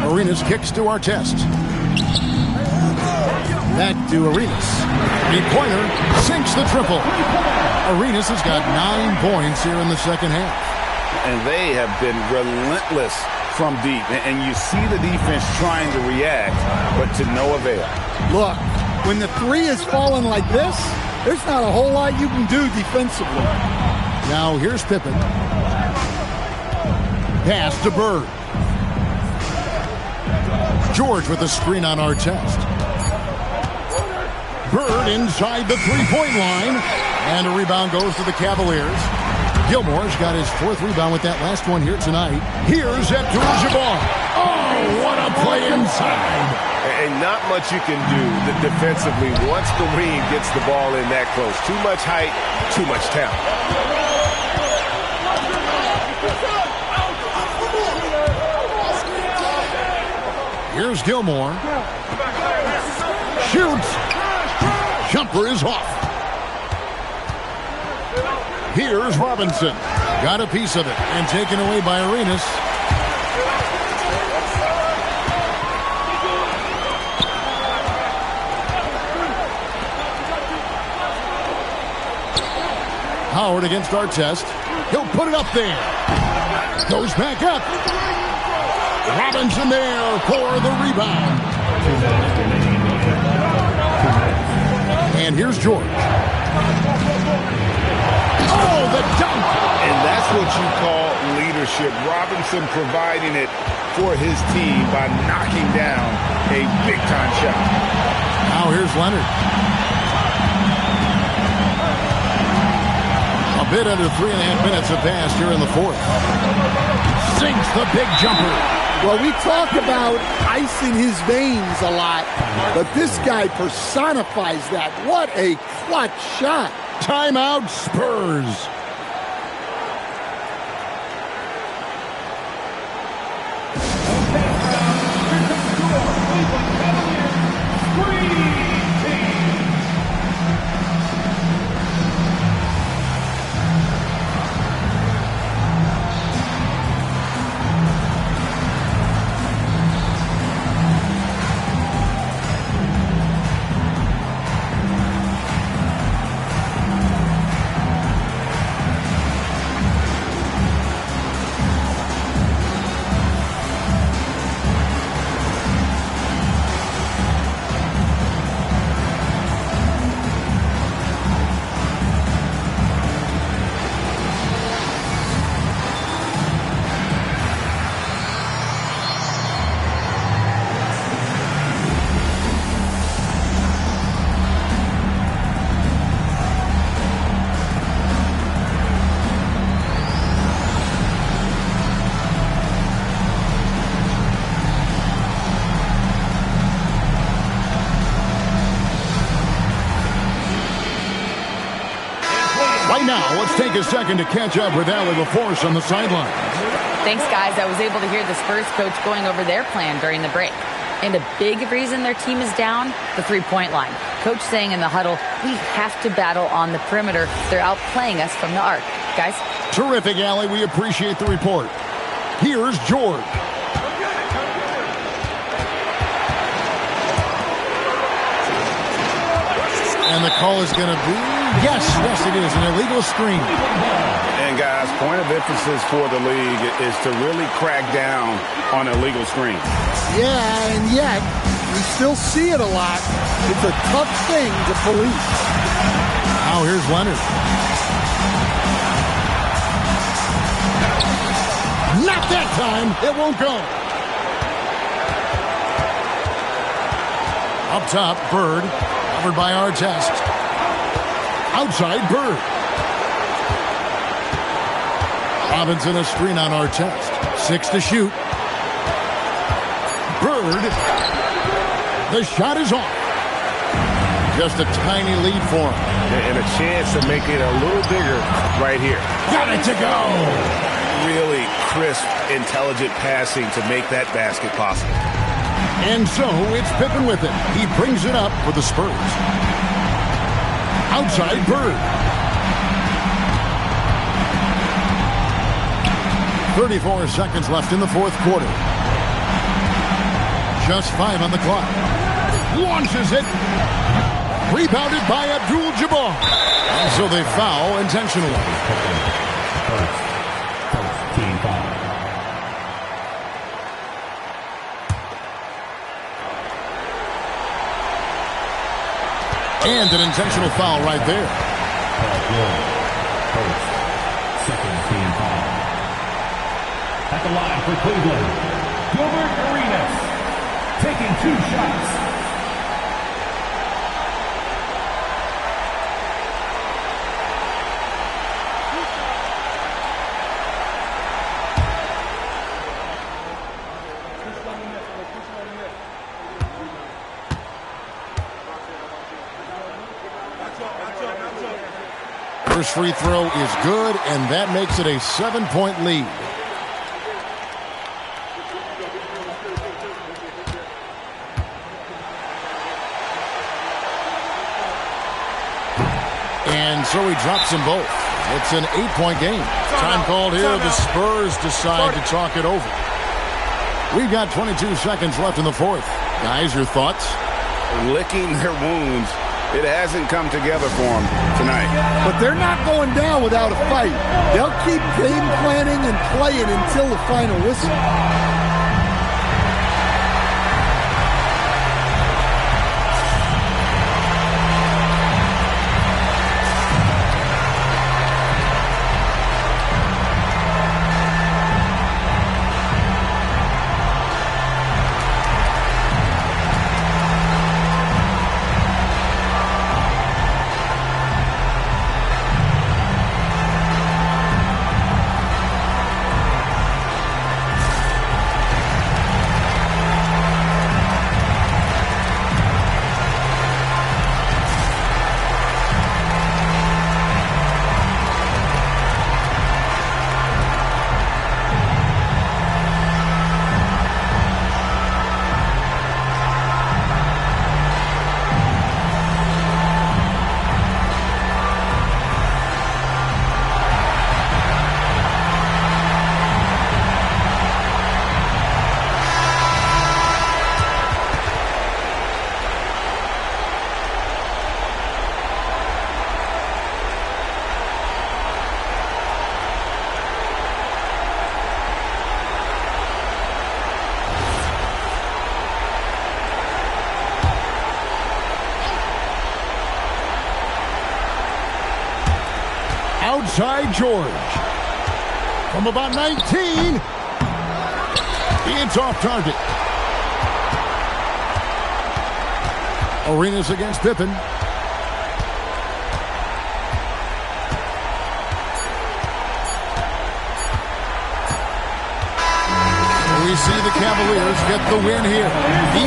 Arenas kicks to Artest. Back to Arenas. Three-pointer sinks the triple. Arenas has got 9 points here in the second half. And they have been relentless from deep. And you see the defense trying to react, but to no avail. Look, when the 3 is falling like this, there's not a whole lot you can do defensively. Now here's Pippen. Pass to Bird. George with a screen on Artest. Bird inside the three-point line. And a rebound goes to the Cavaliers. Gilmore's got his 4th rebound with that last one here tonight. Here's Abdul-Jabbar. Oh, what a play inside. And not much you can do defensively once the wing gets the ball in that close. Too much height, too much talent. Here's Gilmore. Shoots. Jumper is off. Here's Robinson. Got a piece of it and taken away by Arenas. Howard against Artest. He'll put it up there. Goes back up. Robinson there for the rebound. And here's George. Oh, the dunk. And that's what you call leadership. Robinson providing it for his team by knocking down a big-time shot. Now here's Leonard. A bit under 3.5 minutes have passed here in the fourth. Sinks the big jumper. Well, we talk about ice in his veins a lot, but this guy personifies that. What a clutch shot. Timeout, Spurs. Right now, let's take a second to catch up with Allie LaForce on the sideline. Thanks, guys. I was able to hear the Spurs coach going over their plan during the break. And a big reason their team is down, the three-point line. Coach saying in the huddle, we have to battle on the perimeter. They're outplaying us from the arc. Guys? Terrific, Allie. We appreciate the report. Here's George. And the call is going to be, yes, it is, an illegal screen. And guys, point of emphasis for the league is to really crack down on illegal screens. Yeah, and yet, we still see it a lot. It's a tough thing to police. Now here's Leonard. Not that time. It won't go. Up top, Bird. Covered by Artest. Outside, Bird. Robinson a screen on Artest. 6 to shoot. Bird. The shot is off. Just a tiny lead for him. And a chance to make it a little bigger right here. Got it to go. Really crisp, intelligent passing to make that basket possible. And so it's Pippen with it. He brings it up for the Spurs. Outside, Bird. 34 seconds left in the fourth quarter. Just 5 on the clock. Launches it. Rebounded by Abdul-Jabbar. And so they foul intentionally. Team foul. And an intentional foul right there. Second team foul. At the line for Cleveland, Gilbert Arenas taking 2 shots. First free throw is good, and that makes it a 7-point lead. And so he drops them both. It's an 8-point game. Time called here. The Spurs decide to talk it over. We've got 22 seconds left in the fourth. Guys, your thoughts? Licking their wounds. It hasn't come together for them tonight. But they're not going down without a fight. They'll keep game planning and playing until the final whistle. outside George. From about 19. It's off target. Arenas against Pippen. We see the Cavaliers get the win here.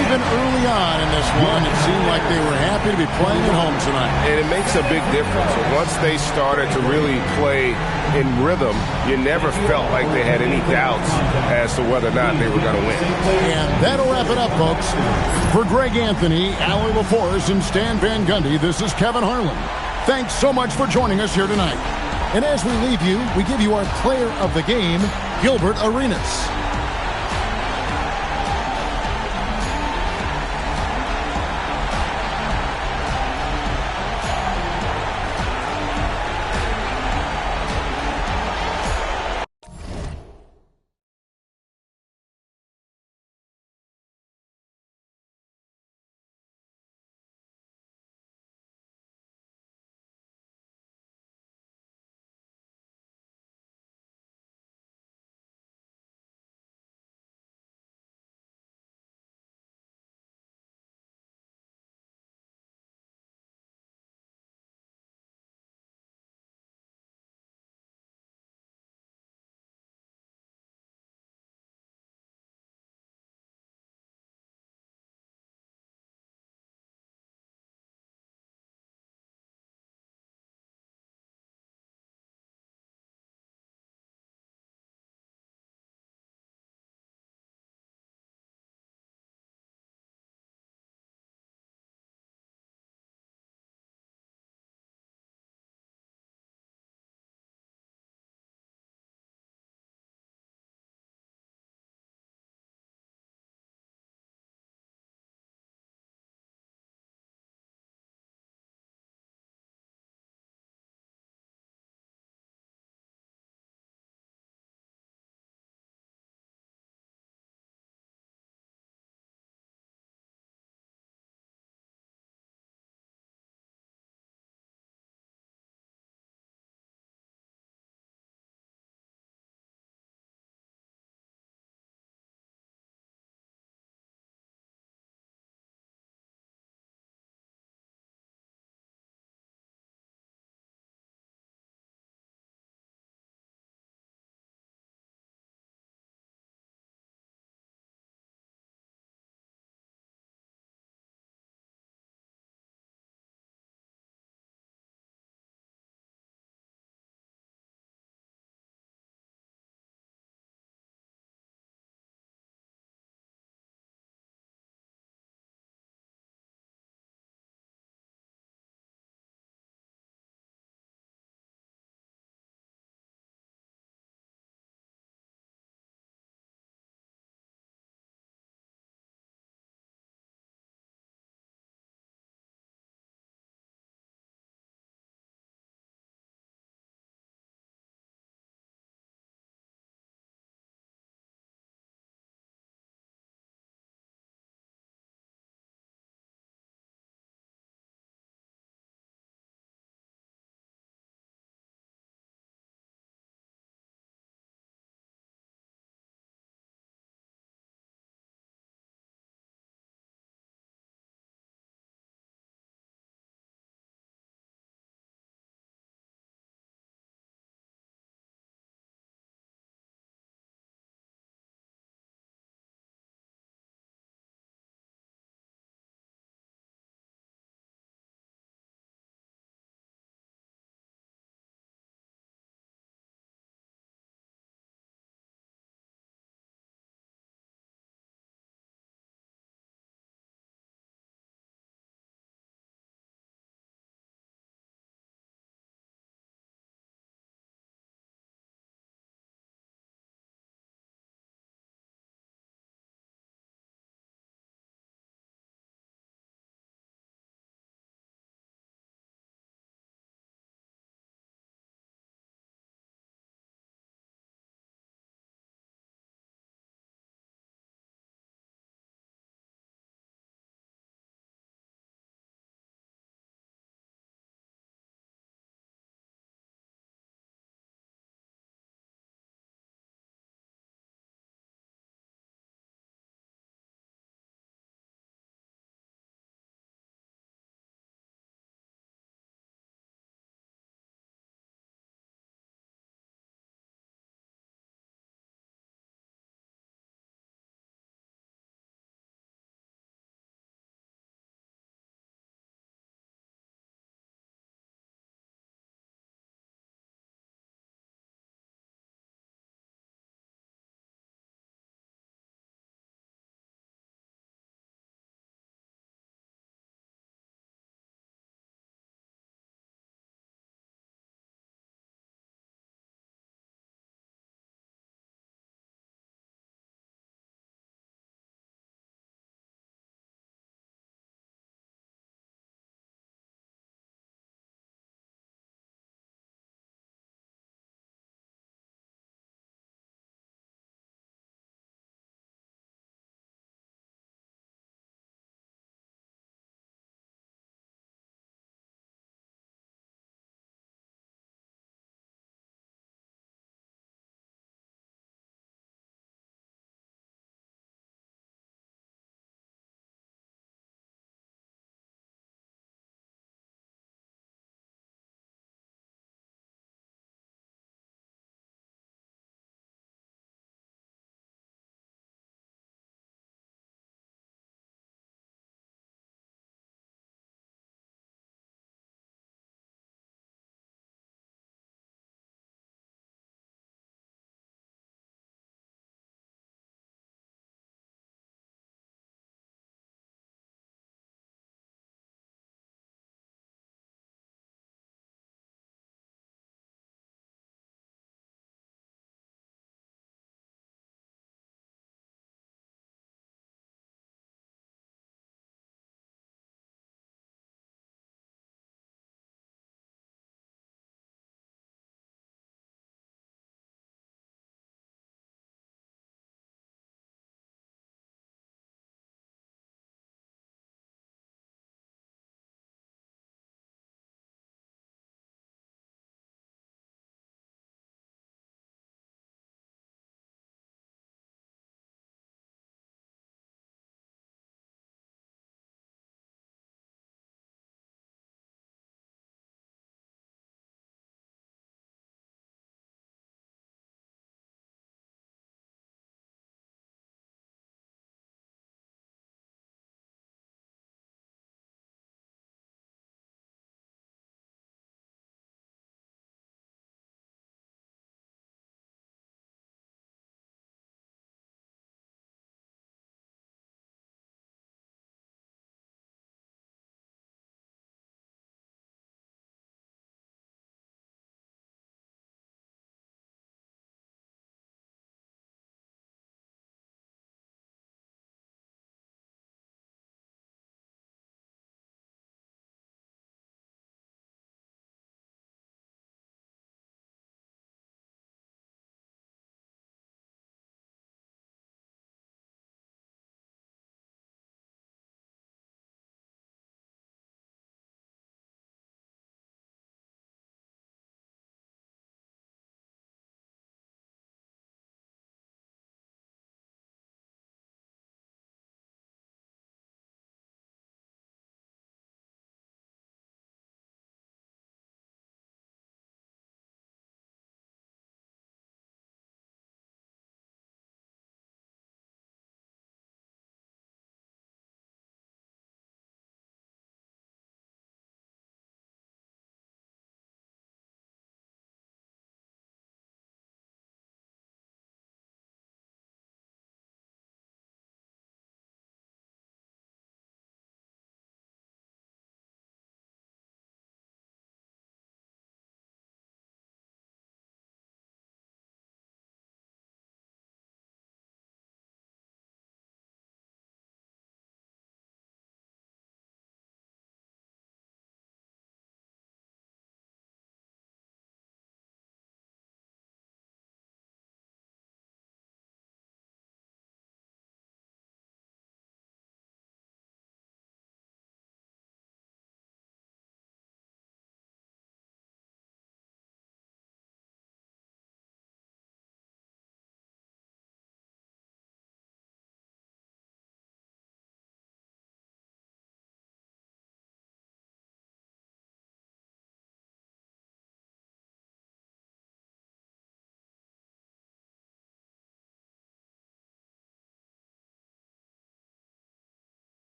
Even early on in this one, it seemed like they were happy to be playing at home tonight. And it makes a big difference. Once they started to really play in rhythm, you never felt like they had any doubts as to whether or not they were going to win. And that'll wrap it up, folks. For Greg Anthony, Allie LaForce, and Stan Van Gundy, this is Kevin Harlan. Thanks so much for joining us here tonight. And as we leave you, we give you our player of the game, Gilbert Arenas.